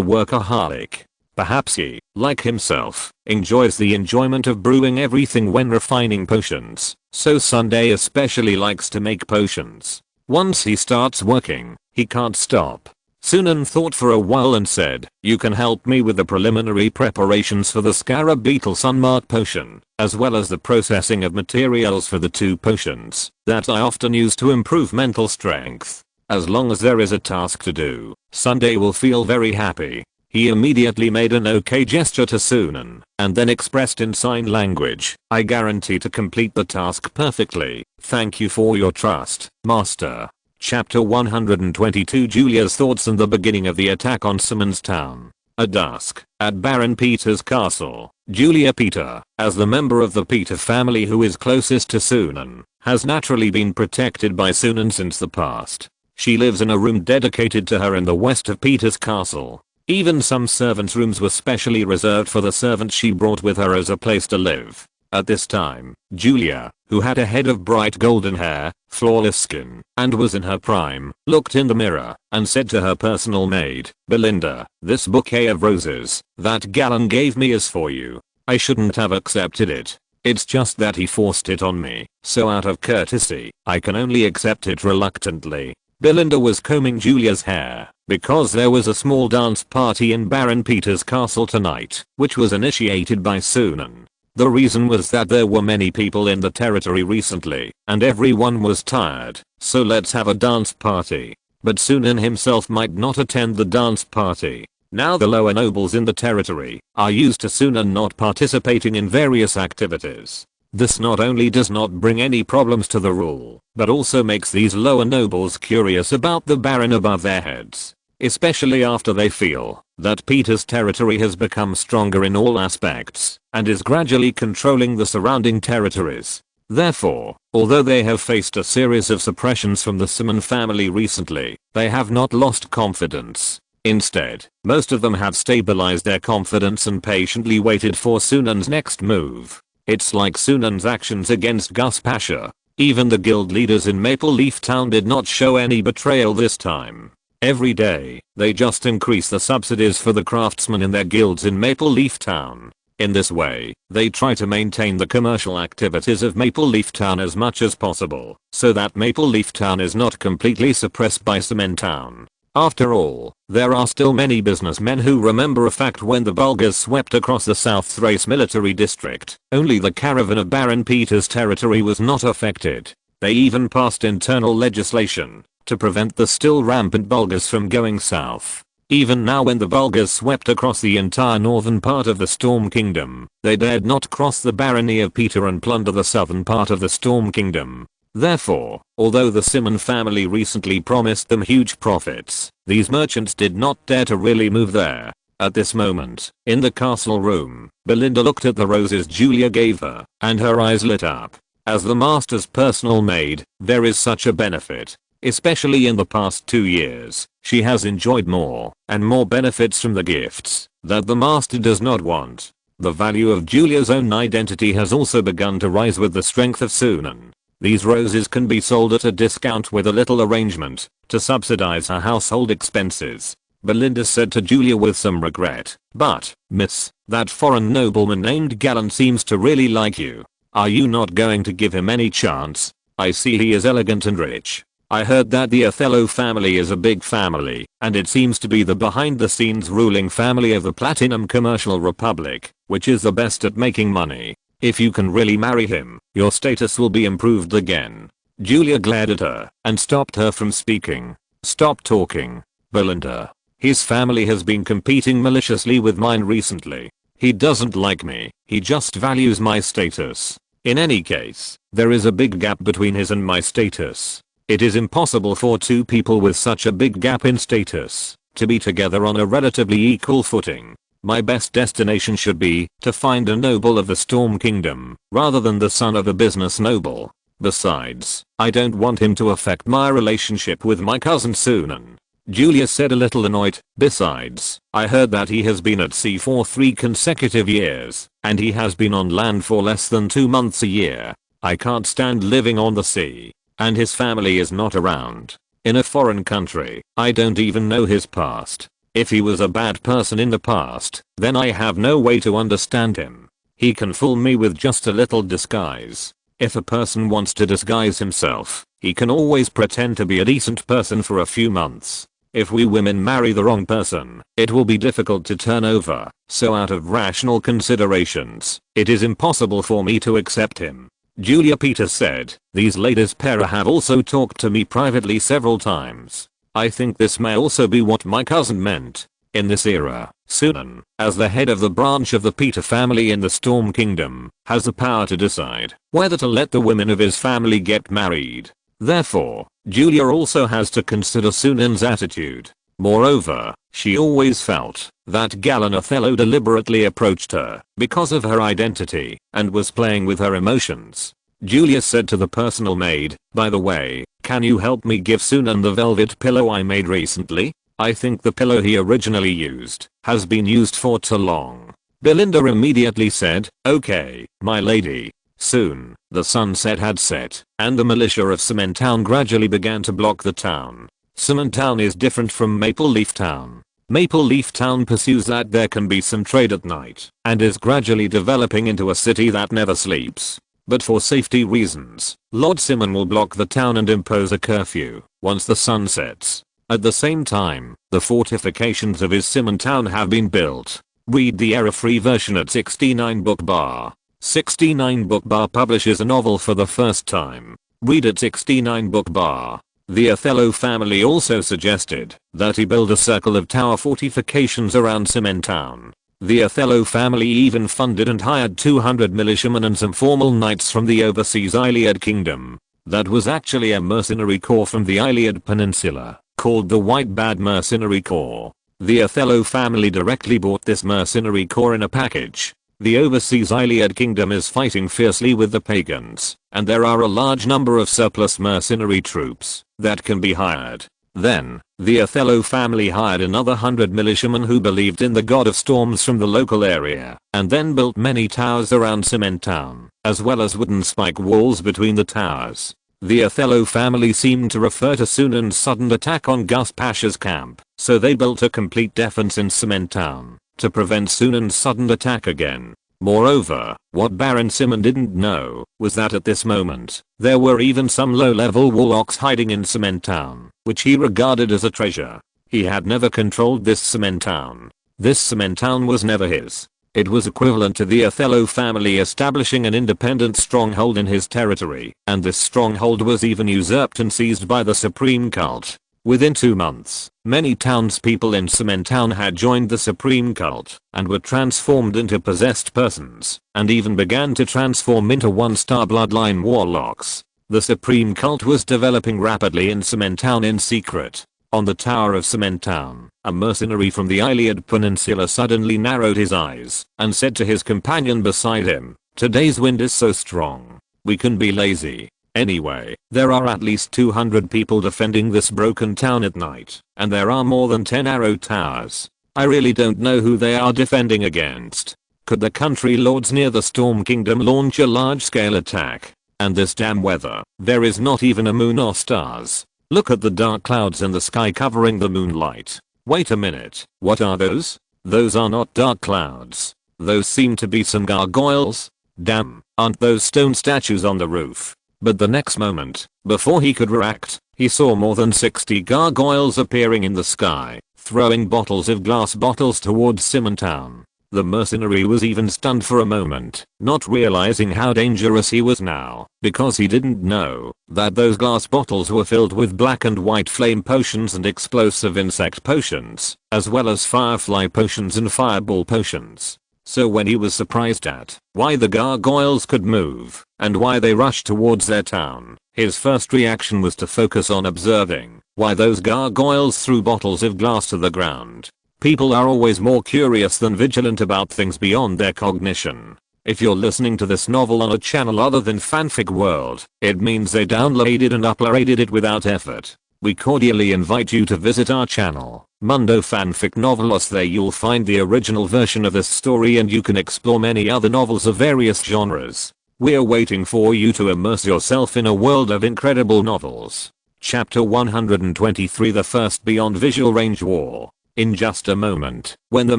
workaholic. Perhaps he, like himself, enjoys the enjoyment of brewing everything when refining potions, so Sunday especially likes to make potions. Once he starts working, he can't stop. Sunan thought for a while and said, "You can help me with the preliminary preparations for the Scarab Beetle Sunmark potion, as well as the processing of materials for the 2 potions that I often use to improve mental strength. As long as there is a task to do, Sunday will feel very happy." He immediately made an OK gesture to Sunan, and then expressed in sign language, "I guarantee to complete the task perfectly. Thank you for your trust, master." Chapter 122 Julia's thoughts and the beginning of the attack on Cement Town. At dusk, at Baron Peter's castle, Julia Peter, as the member of the Peter family who is closest to Sunan, has naturally been protected by Sunan since the past. She lives in a room dedicated to her in the west of Peter's castle. Even some servants' rooms were specially reserved for the servant she brought with her as a place to live. At this time, Julia, who had a head of bright golden hair, flawless skin, and was in her prime, looked in the mirror and said to her personal maid, "Belinda, this bouquet of roses that Galen gave me is for you. I shouldn't have accepted it. It's just that he forced it on me, so out of courtesy, I can only accept it reluctantly." Belinda was combing Julia's hair because there was a small dance party in Baron Peter's castle tonight, which was initiated by Sunan. The reason was that there were many people in the territory recently, and everyone was tired, so let's have a dance party. But Sunan himself might not attend the dance party. Now the lower nobles in the territory are used to Sunan not participating in various activities. This not only does not bring any problems to the rule, but also makes these lower nobles curious about the Baron above their heads. Especially after they feel that Peter's territory has become stronger in all aspects and is gradually controlling the surrounding territories. Therefore, although they have faced a series of suppressions from the Sunan family recently, they have not lost confidence. Instead, most of them have stabilized their confidence and patiently waited for Sunan's next move. It's like Sunan's actions against Gus Pasha. Even the guild leaders in Maple Leaf Town did not show any betrayal this time. Every day, they just increase the subsidies for the craftsmen in their guilds in Maple Leaf Town. In this way, they try to maintain the commercial activities of Maple Leaf Town as much as possible, so that Maple Leaf Town is not completely suppressed by Cement Town. After all, there are still many businessmen who remember a fact: when the Bulgars swept across the South Thrace military district, only the caravan of Baron Peter's territory was not affected. They even passed internal legislation to prevent the still rampant Bulgars from going south. Even now when the Bulgars swept across the entire northern part of the Storm Kingdom, they dared not cross the barony of Peter and plunder the southern part of the Storm Kingdom. Therefore, although the Simon family recently promised them huge profits, these merchants did not dare to really move there. At this moment, in the castle room, Belinda looked at the roses Julia gave her, and her eyes lit up. As the master's personal maid, there is such a benefit. Especially in the past 2 years, she has enjoyed more and more benefits from the gifts that the master does not want. The value of Julia's own identity has also begun to rise with the strength of Sunan. These roses can be sold at a discount with a little arrangement to subsidize her household expenses. Belinda said to Julia with some regret. But, miss, that foreign nobleman named Galen seems to really like you. Are you not going to give him any chance? I see he is elegant and rich. I heard that the Othello family is a big family, and it seems to be the behind-the-scenes ruling family of the Platinum Commercial Republic, which is the best at making money. If you can really marry him, your status will be improved again. Julia glared at her and stopped her from speaking. Stop talking, Belinda. His family has been competing maliciously with mine recently. He doesn't like me, he just values my status. In any case, there is a big gap between his and my status. It is impossible for two people with such a big gap in status to be together on a relatively equal footing. My best destination should be to find a noble of the Storm Kingdom rather than the son of a business noble. Besides, I don't want him to affect my relationship with my cousin Sunan. Julia said a little annoyed. Besides, I heard that he has been at sea for 3 consecutive years, and he has been on land for less than 2 months a year. I can't stand living on the sea. And his family is not around. In a foreign country, I don't even know his past. If he was a bad person in the past, then I have no way to understand him. He can fool me with just a little disguise. If a person wants to disguise himself, he can always pretend to be a decent person for a few months. If we women marry the wrong person, it will be difficult to turn over, so out of rational considerations, it is impossible for me to accept him. Julia Peter said, these ladies para have also talked to me privately several times. I think this may also be what my cousin meant. In this era, Sunan, as the head of the branch of the Peter family in the Storm Kingdom, has the power to decide whether to let the women of his family get married. Therefore, Julia also has to consider Sunan's attitude. Moreover, she always felt that Galen Othello deliberately approached her because of her identity and was playing with her emotions. Julia said to the personal maid, by the way, can you help me give Sunan the velvet pillow I made recently? I think the pillow he originally used has been used for too long. Belinda immediately said, okay, my lady. Soon, the sunset had set, and the militia of Cement Town gradually began to block the town. Cement Town is different from Maple Leaf Town. Maple Leaf Town pursues that there can be some trade at night, and is gradually developing into a city that never sleeps. But for safety reasons, Lord Simon will block the town and impose a curfew once the sun sets. At the same time, the fortifications of his Simon Town have been built. Read the error-free version at 69 Book Bar. 69 Book Bar publishes a novel for the first time. Read at 69 Book Bar. The Othello family also suggested that he build a circle of tower fortifications around Cement Town. The Othello family even funded and hired 200 militiamen and some formal knights from the overseas Iliad kingdom. That was actually a mercenary corps from the Iliad Peninsula, called the White Bad Mercenary Corps. The Othello family directly bought this mercenary corps in a package. The overseas Iliad kingdom is fighting fiercely with the pagans, and there are a large number of surplus mercenary troops that can be hired. Then, the Othello family hired another 100 militiamen who believed in the god of storms from the local area, and then built many towers around Cement Town, as well as wooden spike walls between the towers. The Othello family seemed to refer to Sunan's sudden attack on Gus Pasha's camp, so they built a complete defense in Cement Town to prevent Sunan's sudden attack again. Moreover, what Baron Simon didn't know was that at this moment, there were even some low-level warlocks hiding in Cement Town, which he regarded as a treasure. He had never controlled this Cement Town. This Cement Town was never his. It was equivalent to the Othello family establishing an independent stronghold in his territory, and this stronghold was even usurped and seized by the supreme cult. Within 2 months, many townspeople in Cementown had joined the supreme cult and were transformed into possessed persons, and even began to transform into one-star bloodline warlocks. The supreme cult was developing rapidly in Cementown in secret. On the Tower of Cementown, a mercenary from the Iliad Peninsula suddenly narrowed his eyes and said to his companion beside him, "Today's wind is so strong. We can be lazy. Anyway, there are at least 200 people defending this broken town at night, and there are more than 10 arrow towers. I really don't know who they are defending against. Could the country lords near the Storm Kingdom launch a large-scale attack? And this damn weather, there is not even a moon or stars. Look at the dark clouds in the sky covering the moonlight. Wait a minute, what are those? Those are not dark clouds. Those seem to be some gargoyles. Damn, aren't those stone statues on the roof?" But the next moment, before he could react, he saw more than 60 gargoyles appearing in the sky, throwing bottles of glass bottles towards Cementown. The mercenary was even stunned for a moment, not realizing how dangerous he was now, because he didn't know that those glass bottles were filled with black and white flame potions and explosive insect potions, as well as firefly potions and fireball potions. So when he was surprised at why the gargoyles could move and why they rushed towards their town, his first reaction was to focus on observing why those gargoyles threw bottles of glass to the ground. People are always more curious than vigilant about things beyond their cognition. If you're listening to this novel on a channel other than Fanfic World, it means they downloaded and uploaded it without effort. We cordially invite you to visit our channel, Mundo Fanfic Novelos. There you'll find the original version of this story and you can explore many other novels of various genres. We're waiting for you to immerse yourself in a world of incredible novels. Chapter 123, The First Beyond Visual Range War. In just a moment, when the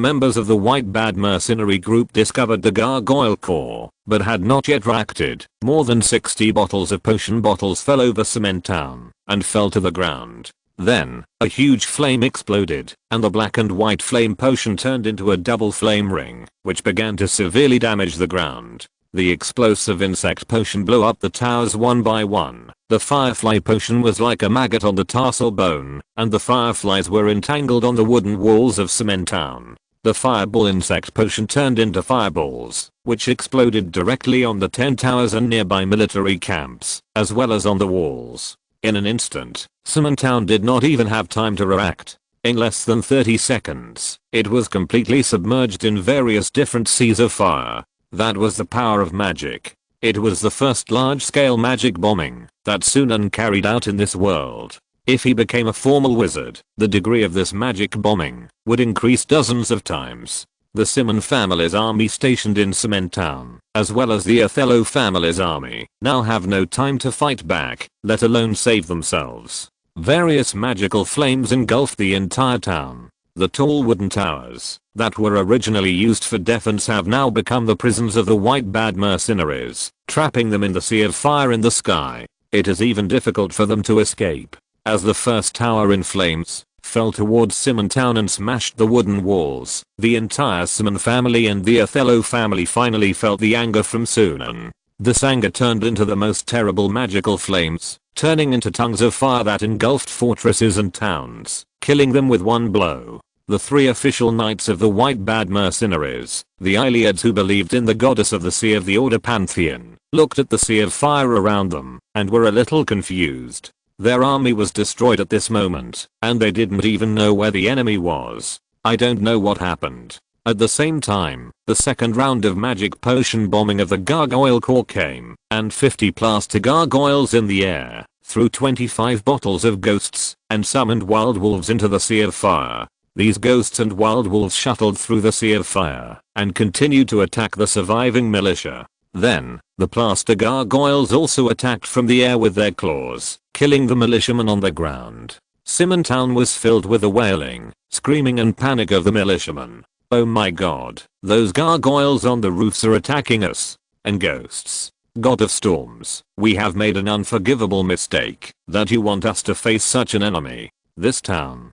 members of the White Bad Mercenary group discovered the gargoyle core, but had not yet reacted, more than 60 bottles of potion bottles fell over Cementown and fell to the ground. Then, a huge flame exploded, and the black and white flame potion turned into a double flame ring, which began to severely damage the ground. The explosive insect potion blew up the towers one by one. The firefly potion was like a maggot on the tarsal bone, and the fireflies were entangled on the wooden walls of Cementown. The fireball insect potion turned into fireballs, which exploded directly on the 10 towers and nearby military camps, as well as on the walls. In an instant, Cementown did not even have time to react. In less than 30 seconds, it was completely submerged in various different seas of fire. That was the power of magic. It was the first large-scale magic bombing that Sunan carried out in this world. If he became a formal wizard, the degree of this magic bombing would increase dozens of times. The Simon family's army stationed in Cementown, as well as the Othello family's army, now have no time to fight back, let alone save themselves. Various magical flames engulfed the entire town. The tall wooden towers that were originally used for defense have now become the prisons of the White Bad Mercenaries, trapping them in the sea of fire in the sky. It is even difficult for them to escape. As the first tower in flames fell towards Cementown and smashed the wooden walls, the entire Simon family and the Othello family finally felt the anger from Sunan. This anger turned into the most terrible magical flames, turning into tongues of fire that engulfed fortresses and towns, killing them with one blow. The 3 official knights of the White Bad Mercenaries, the Iliads who believed in the goddess of the sea of the Order Pantheon, looked at the sea of fire around them and were a little confused. Their army was destroyed at this moment, and they didn't even know where the enemy was. I don't know what happened. At the same time, the second round of magic potion bombing of the gargoyle core came, and 50 plaster gargoyles in the air threw 25 bottles of ghosts and summoned wild wolves into the sea of fire. These ghosts and wild wolves shuttled through the sea of fire and continued to attack the surviving militia. Then, the plaster gargoyles also attacked from the air with their claws, killing the militiamen on the ground. Cementown was filled with the wailing, screaming and panic of the militiamen. Oh my god, those gargoyles on the roofs are attacking us. And ghosts. God of storms, we have made an unforgivable mistake that you want us to face such an enemy. This town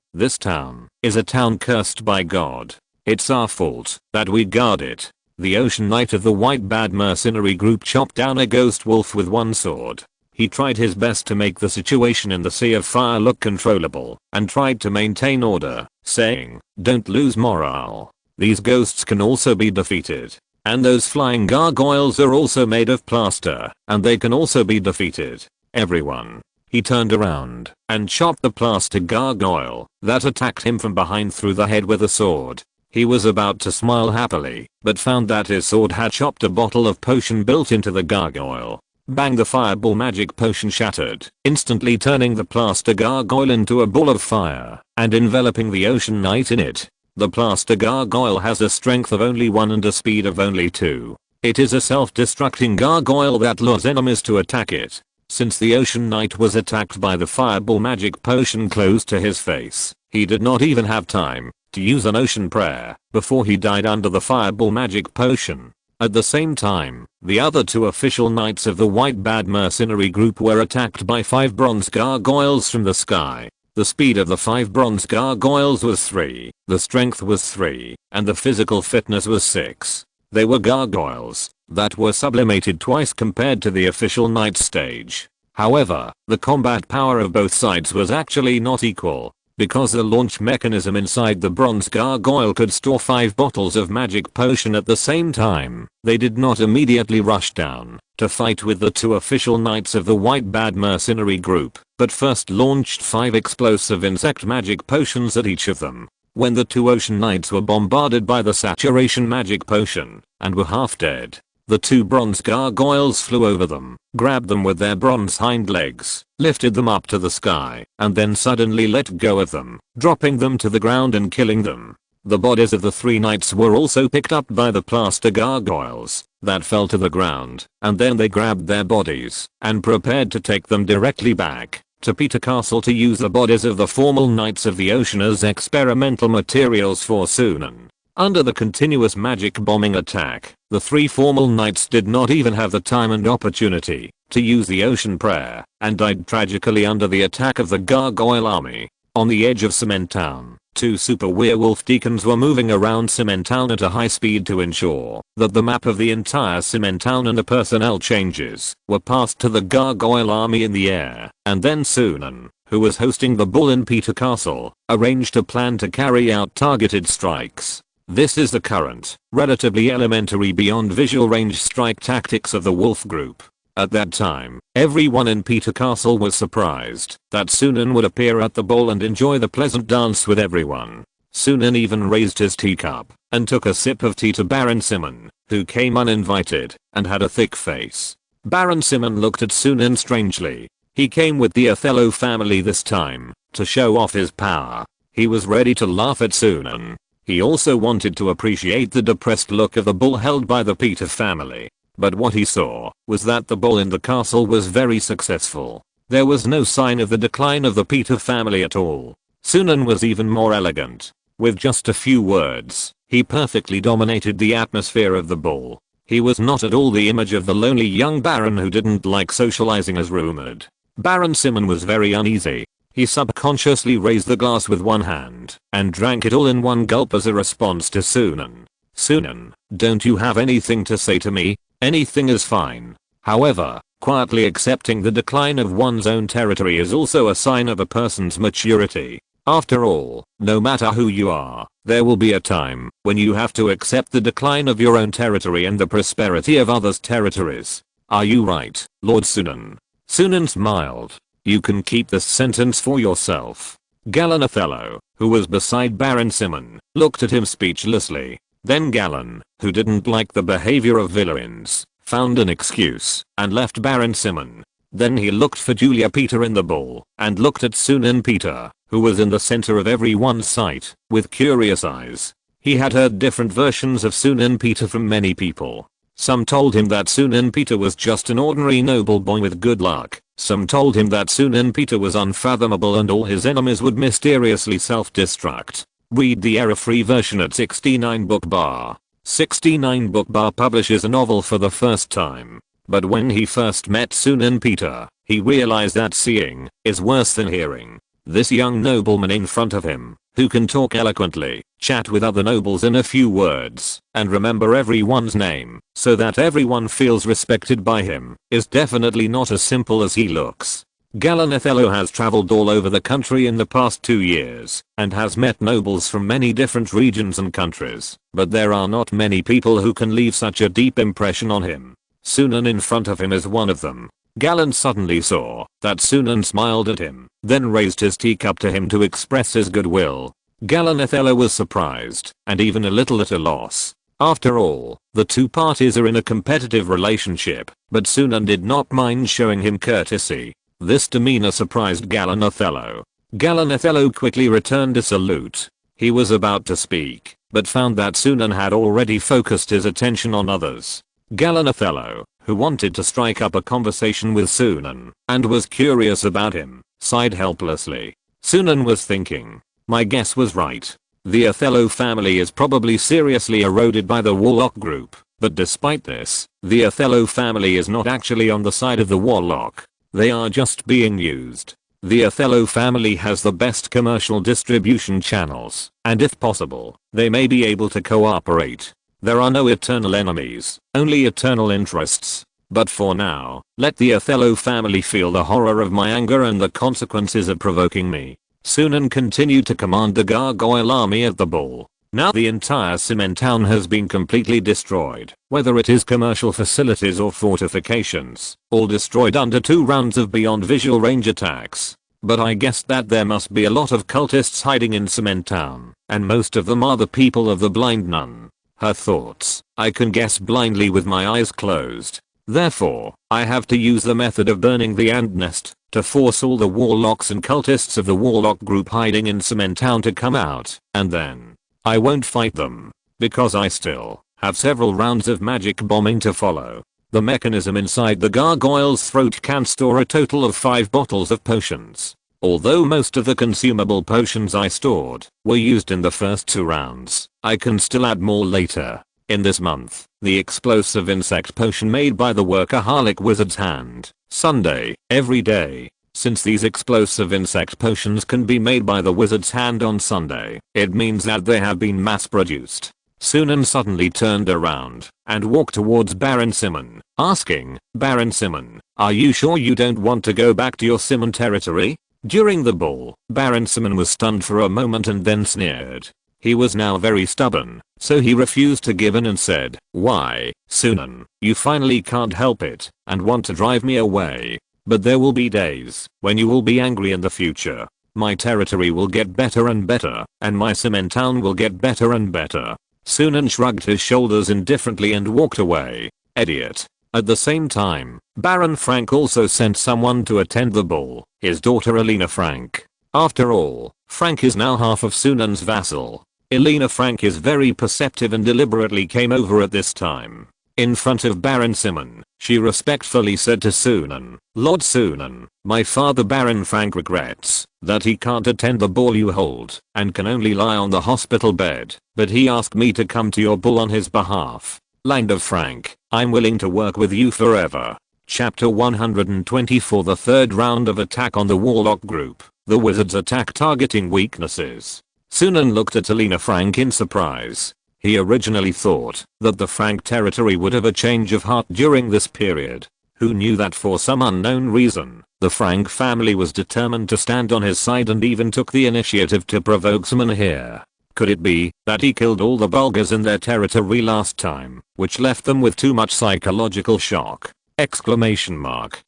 is a town cursed by God. It's our fault that we guard it. The Ocean Knight of the White Bad Mercenary group chopped down a ghost wolf with one sword. He tried his best to make the situation in the Sea of Fire look controllable and tried to maintain order, saying, "Don't lose morale. These ghosts can also be defeated. And those flying gargoyles are also made of plaster, and they can also be defeated. Everyone." He turned around and chopped the plaster gargoyle that attacked him from behind through the head with a sword. He was about to smile happily, but found that his sword had chopped a bottle of potion built into the gargoyle. Bang, the fireball magic potion shattered, instantly turning the plaster gargoyle into a ball of fire and enveloping the Ocean Knight in it. The plaster gargoyle has a strength of only 1 and a speed of only 2. It is a self-destructing gargoyle that lures enemies to attack it. Since the Ocean Knight was attacked by the fireball magic potion close to his face, he did not even have time to use an ocean prayer before he died under the fireball magic potion. At the same time, the other 2 official knights of the White Bad Mercenary group were attacked by 5 bronze gargoyles from the sky. The speed of the 5 bronze gargoyles was 3, the strength was 3, and the physical fitness was 6. They were gargoyles that were sublimated twice compared to the official knight stage. However, the combat power of both sides was actually not equal. Because the launch mechanism inside the bronze gargoyle could store 5 bottles of magic potion at the same time, they did not immediately rush down to fight with the 2 official knights of the White Bad Mercenary group, but first launched 5 explosive insect magic potions at each of them. When the 2 ocean knights were bombarded by the saturation magic potion and were half dead, the 2 bronze gargoyles flew over them, grabbed them with their bronze hind legs, lifted them up to the sky, and then suddenly let go of them, dropping them to the ground and killing them. The bodies of the 3 knights were also picked up by the plaster gargoyles that fell to the ground, and then they grabbed their bodies and prepared to take them directly back to Peter Castle to use the bodies of the formal knights of the ocean as experimental materials for Sunan. Under the continuous magic bombing attack, the 3 formal knights did not even have the time and opportunity to use the ocean prayer and died tragically under the attack of the gargoyle army. On the edge of Cement Town, 2 super werewolf deacons were moving around Cement Town at a high speed to ensure that the map of the entire Cement Town and the personnel changes were passed to the gargoyle army in the air, and then Sunan, who was hosting the ball in Peter Castle, arranged a plan to carry out targeted strikes. This is the current, relatively elementary beyond visual range strike tactics of the Wolf Group. At that time, everyone in Peter Castle was surprised that Sunan would appear at the ball and enjoy the pleasant dance with everyone. Sunan even raised his teacup and took a sip of tea to Baron Sunan, who came uninvited and had a thick face. Baron Sunan looked at Sunan strangely. He came with the Othello family this time to show off his power. He was ready to laugh at Sunan. He also wanted to appreciate the depressed look of the bull held by the Peter family. But what he saw was that the bull in the castle was very successful. There was no sign of the decline of the Peter family at all. Sunan was even more elegant. With just a few words, he perfectly dominated the atmosphere of the bull. He was not at all the image of the lonely young baron who didn't like socializing as rumored. Baron Sunan was very uneasy. He subconsciously raised the glass with one hand and drank it all in one gulp as a response to Sunan. "Sunan, don't you have anything to say to me? Anything is fine." However, quietly accepting the decline of one's own territory is also a sign of a person's maturity. After all, no matter who you are, there will be a time when you have to accept the decline of your own territory and the prosperity of others' territories. Are you right, Lord Sunan? Sunan smiled. You can keep this sentence for yourself. Galen Othello, who was beside Baron Sunan, looked at him speechlessly. Then Galen, who didn't like the behavior of villains, found an excuse and left Baron Sunan. Then he looked for Julia Peter in the bull and looked at Sunan Peter, who was in the center of everyone's sight, with curious eyes. He had heard different versions of Sunan Peter from many people. Some told him that Sunan Peter was just an ordinary noble boy with good luck. Some told him that Sunan Peter was unfathomable and all his enemies would mysteriously self-destruct. Read the error-free version at 69 Book Bar. 69 Book Bar publishes a novel for the first time. But when he first met Sunan Peter, he realized that seeing is worse than hearing. This young nobleman in front of him who can talk eloquently, chat with other nobles in a few words, and remember everyone's name, so that everyone feels respected by him, is definitely not as simple as he looks. Galen Othello has traveled all over the country in the past 2 years, and has met nobles from many different regions and countries, but there are not many people who can leave such a deep impression on him. Sunan in front of him is one of them. Galen suddenly saw that Sunan smiled at him, then raised his teacup to him to express his goodwill. Galen Othello was surprised, and even a little at a loss. After all, the two parties are in a competitive relationship, but Sunan did not mind showing him courtesy. This demeanor surprised Galen Othello. Galen Othello quickly returned a salute. He was about to speak, but found that Sunan had already focused his attention on others. Galen Othello, who wanted to strike up a conversation with Sunan, and was curious about him, sighed helplessly. Sunan was thinking, my guess was right. The Othello family is probably seriously eroded by the Warlock group, but despite this, the Othello family is not actually on the side of the Warlock. They are just being used. The Othello family has the best commercial distribution channels, and if possible, they may be able to cooperate. There are no eternal enemies, only eternal interests. But for now, let the Othello family feel the horror of my anger and the consequences of provoking me. Sunan continued to command the gargoyle army at the ball. Now the entire cement town has been completely destroyed, whether it is commercial facilities or fortifications, all destroyed under 2 rounds of beyond visual range attacks. But I guessed that there must be a lot of cultists hiding in cement town, and most of them are the people of the blind nun. Her thoughts, I can guess blindly with my eyes closed. Therefore, I have to use the method of burning the ant nest, to force all the warlocks and cultists of the warlock group hiding in cement town to come out, and then I won't fight them, because I still have several rounds of magic bombing to follow. The mechanism inside the gargoyle's throat can store a total of 5 bottles of potions. Although most of the consumable potions I stored were used in the first 2 rounds, I can still add more later. In this month, the explosive insect potion made by the workaholic wizard's hand, Sunday, every day. Since these explosive insect potions can be made by the wizard's hand on Sunday, it means that they have been mass produced. Sunan suddenly turned around and walked towards Baron Simon, asking, Baron Simon, are you sure you don't want to go back to your Simon territory? During the ball, Baron Simon was stunned for a moment and then sneered. He was now very stubborn, so he refused to give in and said, why, Sunan, you finally can't help it and want to drive me away. But there will be days when you will be angry in the future. My territory will get better and better, and my cement town will get better and better. Sunan shrugged his shoulders indifferently and walked away. Idiot. At the same time, Baron Frank also sent someone to attend the ball, his daughter Elena Frank. After all, Frank is now half of Sunan's vassal. Elena Frank is very perceptive and deliberately came over at this time. In front of Baron Simon, she respectfully said to Sunan, Lord Sunan, my father Baron Frank regrets that he can't attend the ball you hold and can only lie on the hospital bed, but he asked me to come to your ball on his behalf. Land of Frank, I'm willing to work with you forever. Chapter 124. The third round of attack on the Warlock group. The wizard's attack targeting weaknesses. Sunan looked at Elena Frank in surprise. He originally thought that the Frank territory would have a change of heart during this period. Who knew that for some unknown reason, the Frank family was determined to stand on his side and even took the initiative to provoke someone here. Could it be that he killed all the Bulgars in their territory last time, which left them with too much psychological shock? Exclamation mark.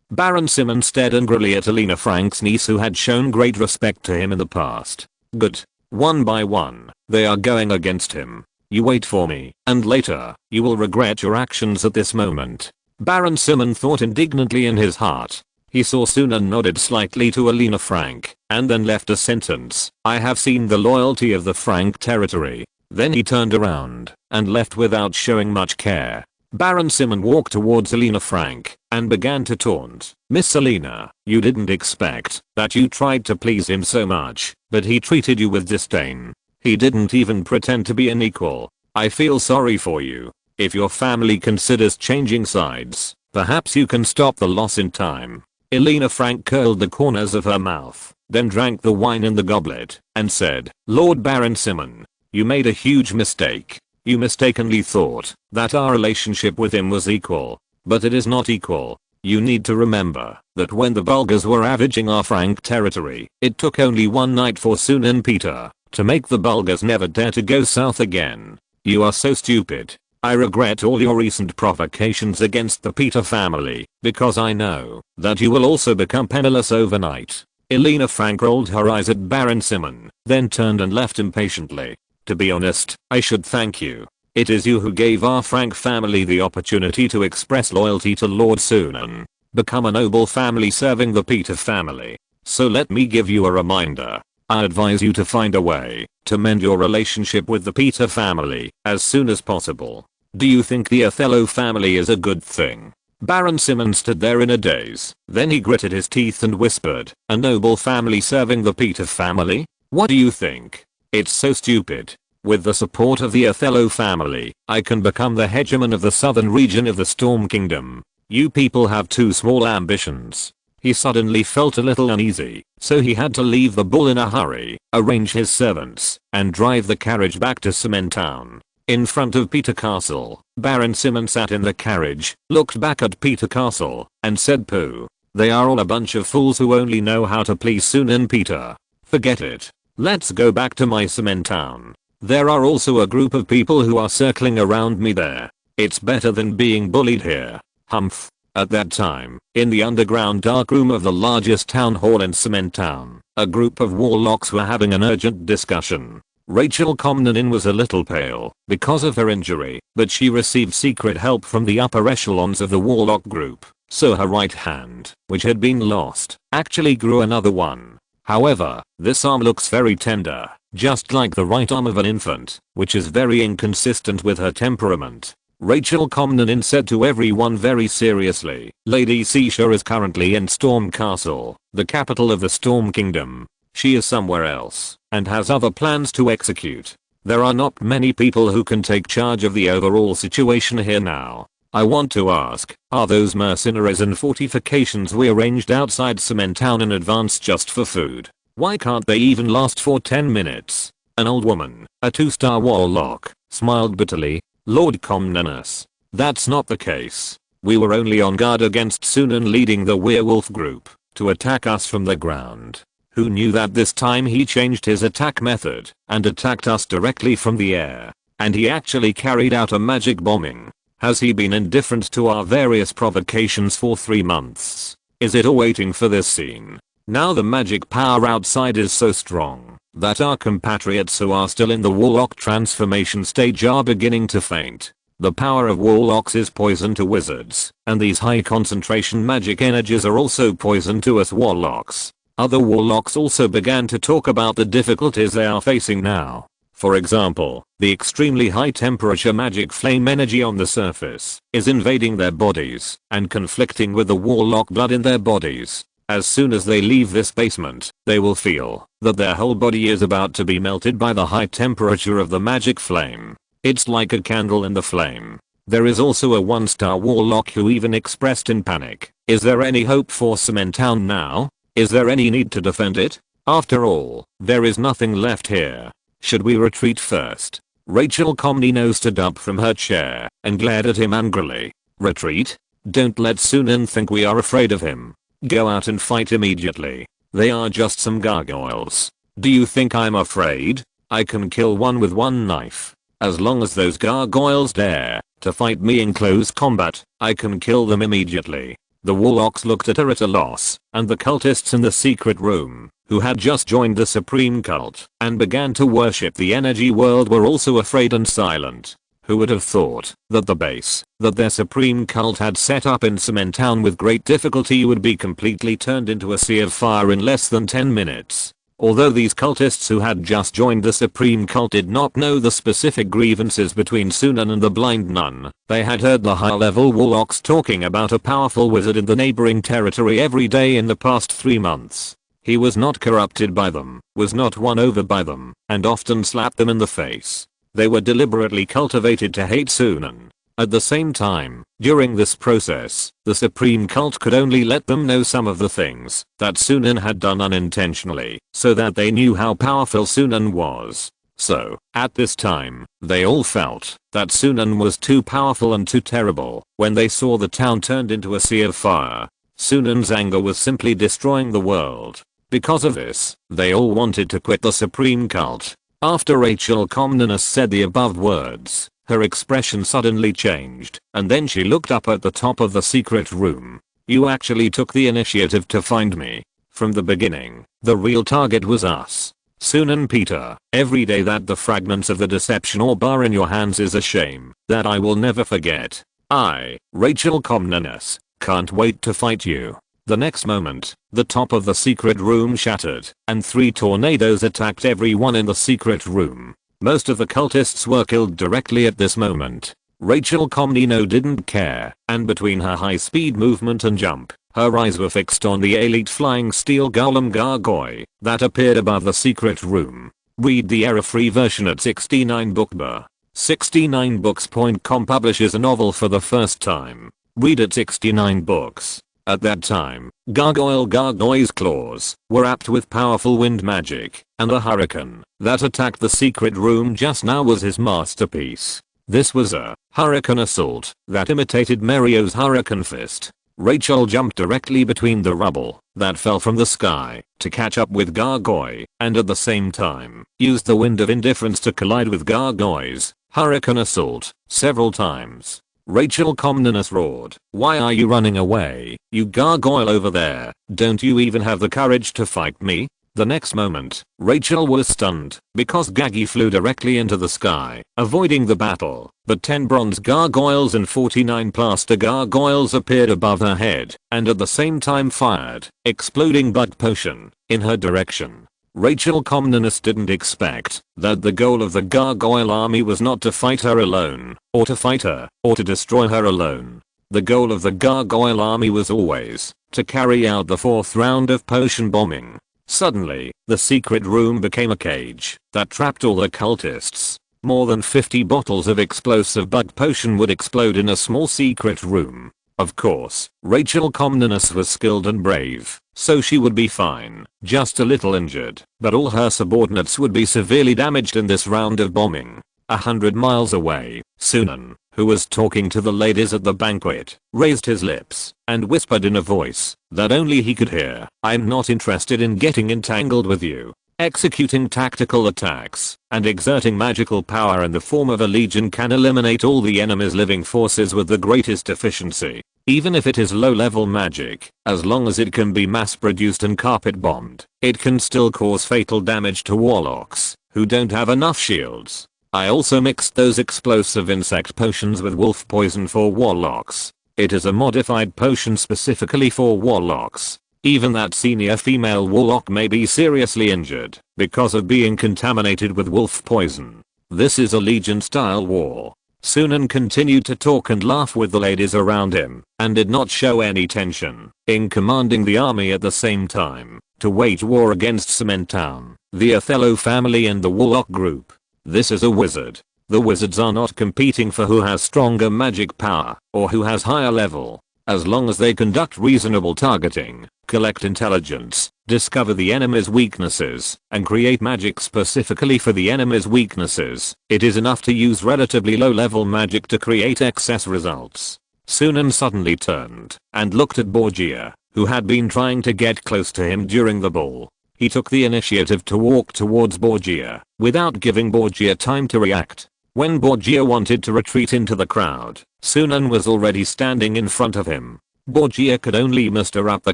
Baron Simon stared angrily at Elena Frank's niece, who had shown great respect to him in the past. Good. One by one, they are going against him. You wait for me, and later, you will regret your actions at this moment. Baron Simon thought indignantly in his heart. He saw Sunan nodded slightly to Elena Frank, and then left a sentence, I have seen the loyalty of the Frank territory. Then he turned around, and left without showing much care. Baron Simon walked towards Elena Frank, and began to taunt. Miss Elena, you didn't expect that you tried to please him so much, but he treated you with disdain. He didn't even pretend to be an equal. I feel sorry for you. If your family considers changing sides, perhaps you can stop the loss in time. Elena Frank curled the corners of her mouth. then drank the wine in the goblet, and said, "Lord Baron Simon, you made a huge mistake. You mistakenly thought that our relationship with him was equal, but it is not equal. You need to remember that when the Bulgars were ravaging our Frank territory, it took only one night for Sunan Peter to make the Bulgars never dare to go south again. You are so stupid. I regret all your recent provocations against the Peter family, because I know that you will also become penniless overnight." Elena Frank rolled her eyes at Baron Simon, then turned and left impatiently. "To be honest, I should thank you. It is you who gave our Frank family the opportunity to express loyalty to Lord Sunan, become a noble family serving the Peter family. So let me give you a reminder. I advise you to find a way to mend your relationship with the Peter family as soon as possible. Do you think the Othello family is a good thing?" Baron Simon stood there in a daze. Then he gritted his teeth and whispered, "A noble family serving the Peter family? What do you think? It's so stupid. With the support of the Othello family, I can become the hegemon of the southern region of the Storm Kingdom. You people have too small ambitions." He suddenly felt a little uneasy, so he had to leave the bull in a hurry, arrange his servants, and drive the carriage back to Cement Town. In front of Peter Castle, Baron Simon sat in the carriage, looked back at Peter Castle, and said, "Pooh. They are all a bunch of fools who only know how to please Sunan Peter. Forget it. Let's go back to my Cement Town. There are also a group of people who are circling around me there. It's better than being bullied here." Humph. At that time, in the underground dark room of the largest town hall in Cement Town, a group of warlocks were having an urgent discussion. Rachel Comnanin was a little pale because of her injury, but she received secret help from the upper echelons of the warlock group, so her right hand, which had been lost, actually grew another one. However, this arm looks very tender, just like the right arm of an infant, which is very inconsistent with her temperament. Rachel Comnanin said to everyone very seriously, "Lady Seisha is currently in Storm Castle, the capital of the Storm Kingdom. She is somewhere else, and has other plans to execute. There are not many people who can take charge of the overall situation here now. I want to ask, are those mercenaries and fortifications we arranged outside Cement Town in advance just for food? Why can't they even last for 10 minutes? An old woman, a 2-star warlock, smiled bitterly. "Lord Comnenus, that's not the case. We were only on guard against Sunan leading the werewolf group to attack us from the ground. Who knew that this time he changed his attack method and attacked us directly from the air? And he actually carried out a magic bombing. Has he been indifferent to our various provocations for 3 months? Is it all waiting for this scene? Now the magic power outside is so strong that our compatriots who are still in the warlock transformation stage are beginning to faint. The power of warlocks is poison to wizards, and these high concentration magic energies are also poison to us warlocks." Other warlocks also began to talk about the difficulties they are facing now. For example, the extremely high temperature magic flame energy on the surface is invading their bodies and conflicting with the warlock blood in their bodies. As soon as they leave this basement, they will feel that their whole body is about to be melted by the high temperature of the magic flame. It's like a candle in the flame. There is also a 1-star warlock who even expressed in panic, "Is there any hope for Cement Town now? Is there any need to defend it? After all, there is nothing left here. Should we retreat first?" Rachel Comnino stood up from her chair and glared at him angrily. "Retreat? Don't let Sunan think we are afraid of him. Go out and fight immediately. They are just some gargoyles. Do you think I'm afraid? I can kill one with one knife. As long as those gargoyles dare to fight me in close combat, I can kill them immediately." The warlocks looked at her at a loss, and the cultists in the secret room, who had just joined the supreme cult and began to worship the energy world, were also afraid and silent. Who would have thought that the base that their supreme cult had set up in Cement Town with great difficulty would be completely turned into a sea of fire in less than 10 minutes? Although these cultists who had just joined the supreme cult did not know the specific grievances between Sunan and the blind nun, they had heard the high-level warlocks talking about a powerful wizard in the neighboring territory every day in the past 3 months. He was not corrupted by them, was not won over by them, and often slapped them in the face. They were deliberately cultivated to hate Sunan. At the same time, during this process, the supreme cult could only let them know some of the things that Sunan had done unintentionally, so that they knew how powerful Sunan was. So, at this time, they all felt that Sunan was too powerful and too terrible. When they saw the town turned into a sea of fire, Sunan's anger was simply destroying the world. Because of this, they all wanted to quit the supreme cult. After Rachel Comnenus said the above words, her expression suddenly changed, and then she looked up at the top of the secret room. You actually took the initiative to find me. From the beginning, the real target was us. Sunan Peter, every day that the fragments of the deception orb are in your hands is a shame that I will never forget. I, Rachel Comnenus, can't wait to fight you. The next moment, the top of the secret room shattered, and 3 tornadoes attacked everyone in the secret room. Most of the cultists were killed directly at this moment. Rachel Comneno didn't care, and between her high-speed movement and jump, her eyes were fixed on the elite flying steel golem gargoyle that appeared above the secret room. Read the error-free version at 69bookbar. 69books.com publishes a novel for the first time. Read at 69books. At that time, Gargoyle's claws were apt with powerful wind magic, and the hurricane that attacked the secret room just now was his masterpiece. This was a hurricane assault that imitated Mario's hurricane fist. Rachel jumped directly between the rubble that fell from the sky to catch up with Gargoyle, and at the same time, used the wind of indifference to collide with Gargoyle's hurricane assault several times. Rachel Comnenus roared, "Why are you running away, you gargoyle over there? Don't you even have the courage to fight me?" The next moment, Rachel was stunned because Gaggy flew directly into the sky, avoiding the battle, but 10 bronze gargoyles and 49 plaster gargoyles appeared above her head and at the same time fired exploding bug potion in her direction. Rachel Comnenus didn't expect that the goal of the gargoyle army was not to fight her alone, or to fight her, or to destroy her alone. The goal of the gargoyle army was always to carry out the 4th round of potion bombing. Suddenly, the secret room became a cage that trapped all the cultists. More than 50 bottles of explosive bug potion would explode in a small secret room. Of course, Rachel Comnenus was skilled and brave, so she would be fine, just a little injured, but all her subordinates would be severely damaged in this round of bombing. 100 miles away, Sunan, who was talking to the ladies at the banquet, raised his lips and whispered in a voice that only he could hear, "I'm not interested in getting entangled with you." Executing tactical attacks and exerting magical power in the form of a legion can eliminate all the enemy's living forces with the greatest efficiency. Even if it is low-level magic, as long as it can be mass-produced and carpet-bombed, it can still cause fatal damage to warlocks who don't have enough shields. I also mixed those explosive insect potions with wolf poison for warlocks. It is a modified potion specifically for warlocks. Even that senior female warlock may be seriously injured because of being contaminated with wolf poison. This is a legion-style war. Sunan continued to talk and laugh with the ladies around him and did not show any tension in commanding the army at the same time to wage war against Cement Town, the Othello family and the warlock group. This is a wizard. The wizards are not competing for who has stronger magic power or who has higher level. As long as they conduct reasonable targeting, collect intelligence, discover the enemy's weaknesses, and create magic specifically for the enemy's weaknesses, it is enough to use relatively low-level magic to create excess results. Sunan suddenly turned and looked at Borgia, who had been trying to get close to him during the ball. He took the initiative to walk towards Borgia, without giving Borgia time to react. When Borgia wanted to retreat into the crowd, Sunan was already standing in front of him. Borgia could only muster up the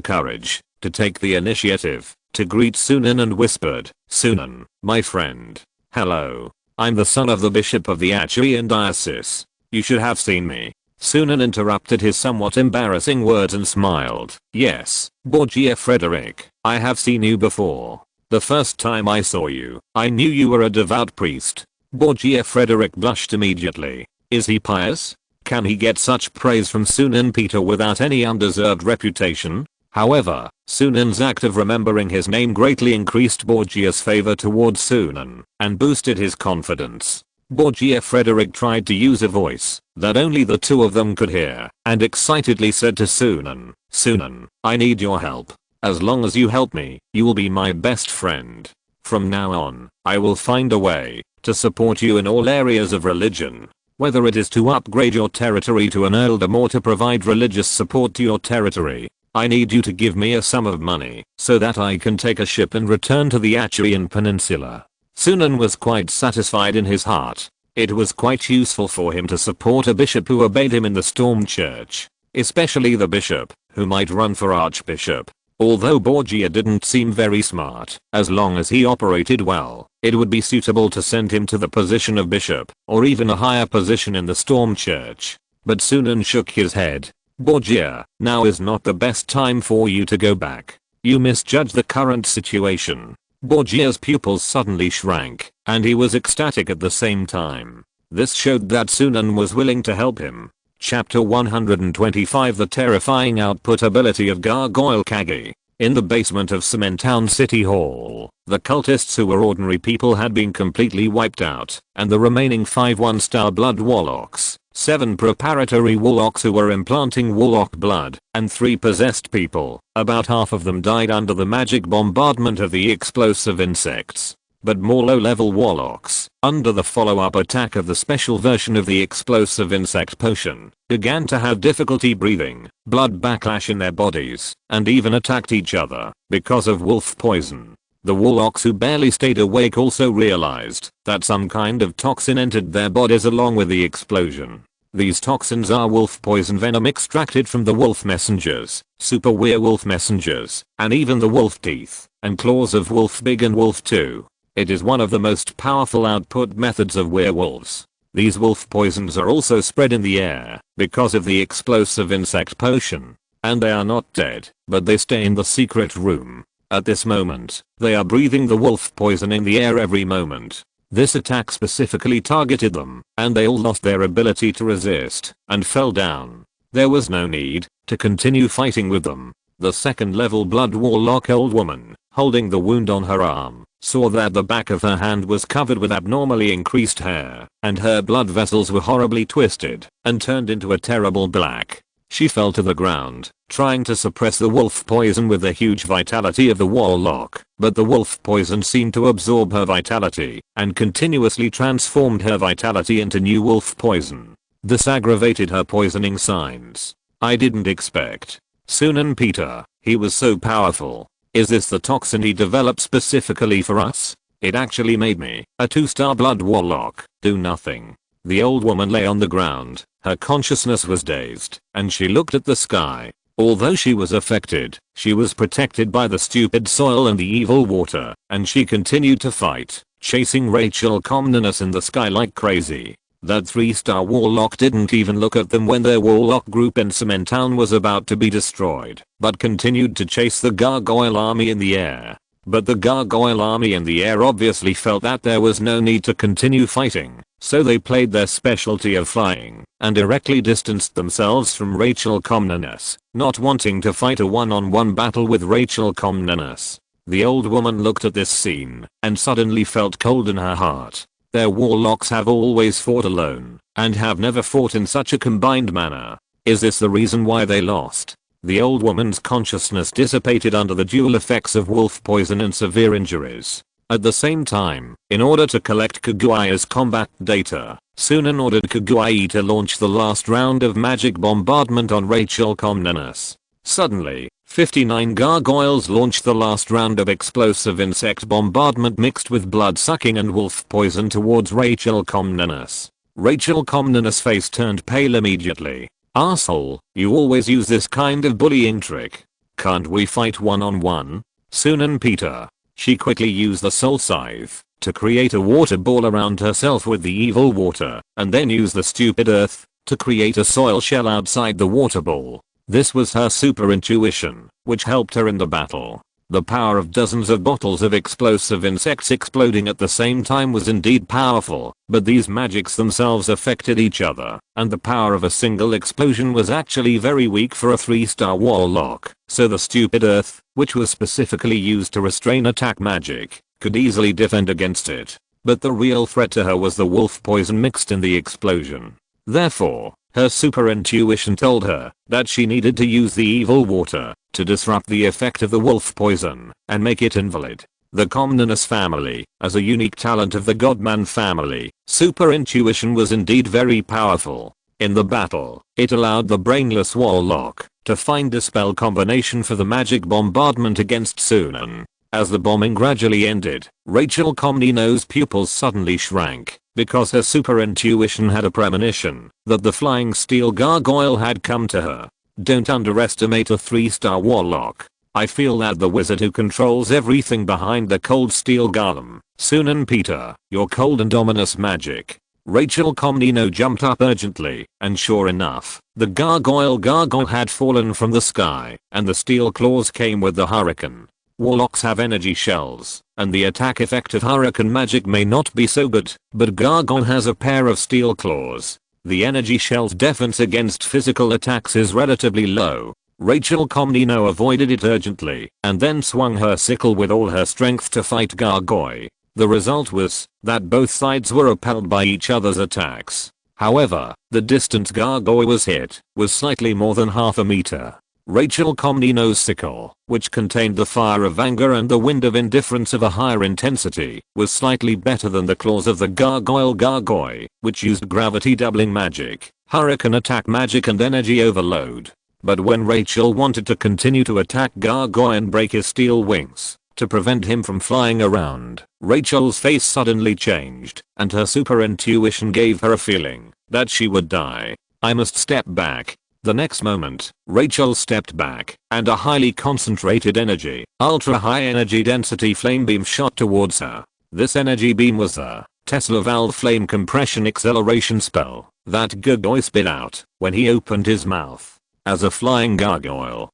courage to take the initiative, to greet Sunan and whispered, "Sunan, my friend. Hello. I'm the son of the bishop of the Achaean diocese. You should have seen me." Sunan interrupted his somewhat embarrassing words and smiled. "Yes, Borgia Frederick, I have seen you before. The first time I saw you, I knew you were a devout priest." Borgia Frederick blushed immediately. Is he pious? Can he get such praise from Sunan Peter without any undeserved reputation? However, Sunan's act of remembering his name greatly increased Borgia's favor towards Sunan and boosted his confidence. Borgia Frederick tried to use a voice that only the two of them could hear and excitedly said to Sunan, "Sunan, I need your help. As long as you help me, you will be my best friend. From now on, I will find a way to support you in all areas of religion. Whether it is to upgrade your territory to an earldom or to provide religious support to your territory, I need you to give me a sum of money so that I can take a ship and return to the Achaean Peninsula." Sunan was quite satisfied in his heart. It was quite useful for him to support a bishop who obeyed him in the Storm Church, especially the bishop, who might run for archbishop. Although Borgia didn't seem very smart, as long as he operated well, it would be suitable to send him to the position of bishop, or even a higher position in the Storm Church. But Sunan shook his head. "Borgia, now is not the best time for you to go back. You misjudge the current situation." Borgia's pupils suddenly shrank, and he was ecstatic at the same time. This showed that Sunan was willing to help him. Chapter 125 The terrifying output ability of Gargoyle Kagi. In the basement of Cementown City Hall, the cultists who were ordinary people had been completely wiped out, and the remaining 5 1-star blood warlocks, 7 preparatory warlocks who were implanting warlock blood, and 3 possessed people, about half of them died under the magic bombardment of the explosive insects. But more low-level warlocks, under the follow-up attack of the special version of the explosive insect potion, began to have difficulty breathing, blood backlash in their bodies, and even attacked each other because of wolf poison. The warlocks who barely stayed awake also realized that some kind of toxin entered their bodies along with the explosion. These toxins are wolf poison venom extracted from the wolf messengers, super werewolf messengers, and even the wolf teeth and claws of Wolf Big and Wolf 2. It is one of the most powerful output methods of werewolves. These wolf poisons are also spread in the air because of the explosive insect potion. And they are not dead, but they stay in the secret room. At this moment, they are breathing the wolf poison in the air every moment. This attack specifically targeted them, and they all lost their ability to resist and fell down. There was no need to continue fighting with them. The second level blood warlock old woman, holding the wound on her arm, saw that the back of her hand was covered with abnormally increased hair, and her blood vessels were horribly twisted and turned into a terrible black. She fell to the ground, trying to suppress the wolf poison with the huge vitality of the warlock, but the wolf poison seemed to absorb her vitality and continuously transformed her vitality into new wolf poison. This aggravated her poisoning signs. "I didn't expect Sunan Peter, he was so powerful. Is this the toxin he developed specifically for us? It actually made me, a 2-star blood warlock, do nothing." The old woman lay on the ground, her consciousness was dazed, and she looked at the sky. Although she was affected, she was protected by the stupid soil and the evil water, and she continued to fight, chasing Rachel Comnenus in the sky like crazy. That 3-star warlock didn't even look at them when their warlock group in Cementown was about to be destroyed, but continued to chase the gargoyle army in the air. But the gargoyle army in the air obviously felt that there was no need to continue fighting, so they played their specialty of flying, and directly distanced themselves from Rachel Comnenus, not wanting to fight a one-on-one battle with Rachel Comnenus. The old woman looked at this scene, and suddenly felt cold in her heart. Their warlocks have always fought alone, and have never fought in such a combined manner. Is this the reason why they lost? The old woman's consciousness dissipated under the dual effects of wolf poison and severe injuries. At the same time, in order to collect Kaguya's combat data, Sunan ordered Kaguya to launch the last round of magic bombardment on Rachel Comnenus. Suddenly, 59 gargoyles launched the last round of explosive insect bombardment mixed with blood-sucking and wolf poison towards Rachel Comnenus. Rachel Comnenus' face turned pale immediately. "Arsehole, you always use this kind of bullying trick. Can't we fight one-on-one?" Sunan Peter. She quickly used the soul scythe to create a water ball around herself with the evil water, and then used the stupid earth to create a soil shell outside the water ball. This was her super intuition, which helped her in the battle. The power of dozens of bottles of explosive insects exploding at the same time was indeed powerful, but these magics themselves affected each other, and the power of a single explosion was actually very weak for a 3-star warlock, so the stupid earth, which was specifically used to restrain attack magic, could easily defend against it. but the real threat to her was the wolf poison mixed in the explosion. Therefore, her super intuition told her that she needed to use the evil water to disrupt the effect of the wolf poison and make it invalid. The Comnenus family, as a unique talent of the Godman family, super intuition was indeed very powerful. In the battle, it allowed the brainless warlock to find a spell combination for the magic bombardment against Sunan. As the bombing gradually ended, Rachel Comneno's pupils suddenly shrank because her super intuition had a premonition that the flying steel gargoyle had come to her. Don't underestimate a 3-star warlock. I feel that the wizard who controls everything behind the cold steel golem, Sunan Peter, your cold and ominous magic. Rachel Comneno jumped up urgently, and sure enough, the gargoyle had fallen from the sky, and the steel claws came with the hurricane. Warlocks have energy shells, and the attack effect of hurricane magic may not be so good, but gargoyle has a pair of steel claws. The energy shell's defense against physical attacks is relatively low. Rachel Comneno avoided it urgently, and then swung her sickle with all her strength to fight gargoyle. The result was that both sides were repelled by each other's attacks. However, the distance gargoyle was hit was slightly more than half a meter. Rachel Comneno's sickle, which contained the fire of anger and the wind of indifference of a higher intensity, was slightly better than the claws of the gargoyle, which used gravity doubling magic, hurricane attack magic and energy overload. But when Rachel wanted to continue to attack gargoyle and break his steel wings, to prevent him from flying around, Rachel's face suddenly changed, and her super intuition gave her a feeling that she would die. I must step back. The next moment, Rachel stepped back, and a highly concentrated energy, ultra high energy density flame beam shot towards her. This energy beam was a Tesla valve flame compression acceleration spell that gargoyle spit out when he opened his mouth. As a flying gargoyle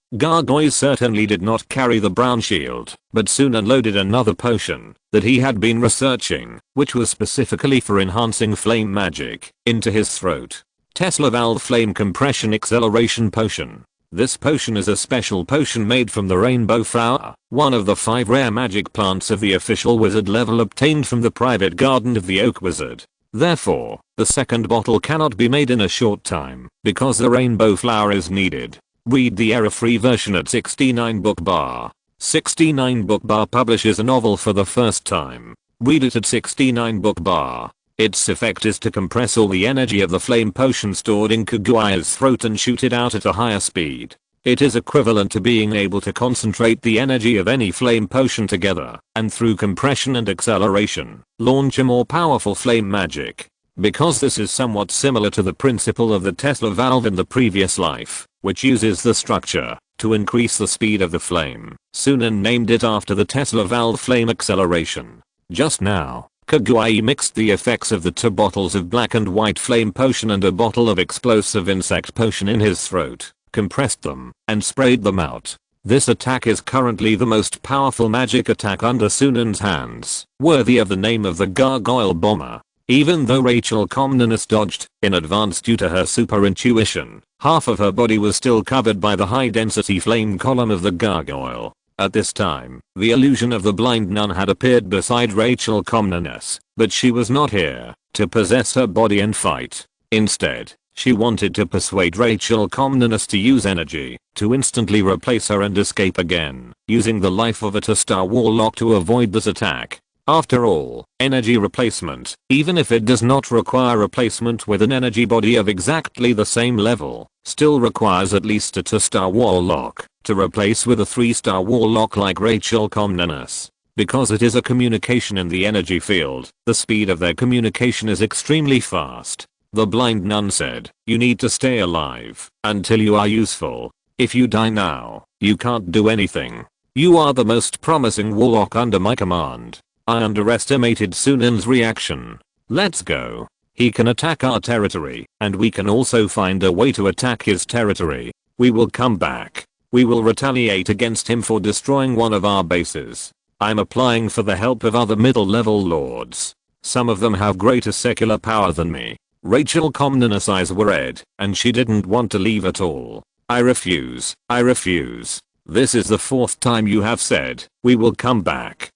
certainly did not carry the brown shield, but soon unloaded another potion that he had been researching, which was specifically for enhancing flame magic, into his throat. Tesla Valve Flame Compression Acceleration Potion. This potion is a special potion made from the rainbow flower, one of the 5 rare magic plants of the official wizard level obtained from the private garden of the Oak Wizard. Therefore, the second bottle cannot be made in a short time, because the rainbow flower is needed. Read the error-free version at 69 book bar. 69 book bar publishes a novel for the first time. Read it at 69 book bar. Its effect is to compress all the energy of the flame potion stored in Kaguya's throat and shoot it out at a higher speed. It is equivalent to being able to concentrate the energy of any flame potion together, and through compression and acceleration, launch a more powerful flame magic. Because this is somewhat similar to the principle of the Tesla valve in the previous life, which uses the structure to increase the speed of the flame, Sunan named it after the Tesla valve flame acceleration. Just now, Kaguya mixed the effects of the 2 bottles of black and white flame potion and a bottle of explosive insect potion in his throat, compressed them, and sprayed them out. This attack is currently the most powerful magic attack under Sunan's hands, worthy of the name of the Gargoyle Bomber. Even though Rachel Comnenus dodged in advance due to her super intuition, half of her body was still covered by the high density flame column of the gargoyle. At this time, the illusion of the blind nun had appeared beside Rachel Comnenus, but she was not here to possess her body and fight. Instead, she wanted to persuade Rachel Comnenus to use energy to instantly replace her and escape again, using the life of a 2-star warlock to avoid this attack. After all, energy replacement, even if it does not require replacement with an energy body of exactly the same level, still requires at least a 2-star warlock to replace with a 3-star warlock like Rachel Comnenus. Because it is a communication in the energy field, the speed of their communication is extremely fast. The blind nun said, "You need to stay alive until you are useful. If you die now, you can't do anything. You are the most promising warlock under my command." I underestimated Sunan's reaction. Let's go. He can attack our territory, and we can also find a way to attack his territory. We will come back. We will retaliate against him for destroying one of our bases. I'm applying for the help of other middle-level lords. Some of them have greater secular power than me. Rachel Comnenus' eyes were red, and she didn't want to leave at all. I refuse. I refuse. This is the 4th time you have said, we will come back.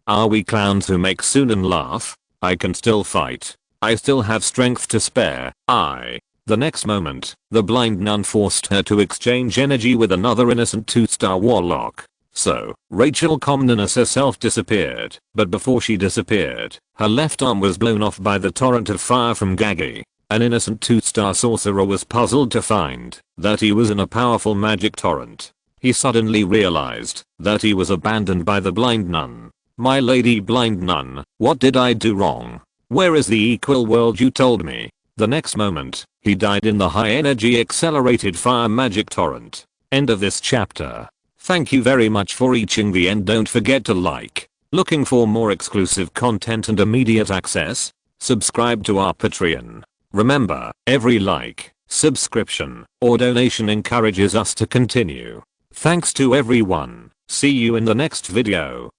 Are we clowns who make Sunan laugh? I can still fight. I still have strength to spare. The next moment, the blind nun forced her to exchange energy with another innocent 2-star warlock. So, Rachel Comnenus herself disappeared, but before she disappeared, her left arm was blown off by the torrent of fire from Gaggy. An innocent 2-star sorcerer was puzzled to find that he was in a powerful magic torrent. He suddenly realized that he was abandoned by the blind nun. My lady blind nun, what did I do wrong? Where is the equal world you told me? The next moment, he died in the high energy accelerated fire magic torrent. End of this chapter. Thank you very much for reaching the end. Don't forget to like. Looking for more exclusive content and immediate access? Subscribe to our Patreon. Remember, every like, subscription, or donation encourages us to continue. Thanks to everyone. See you in the next video.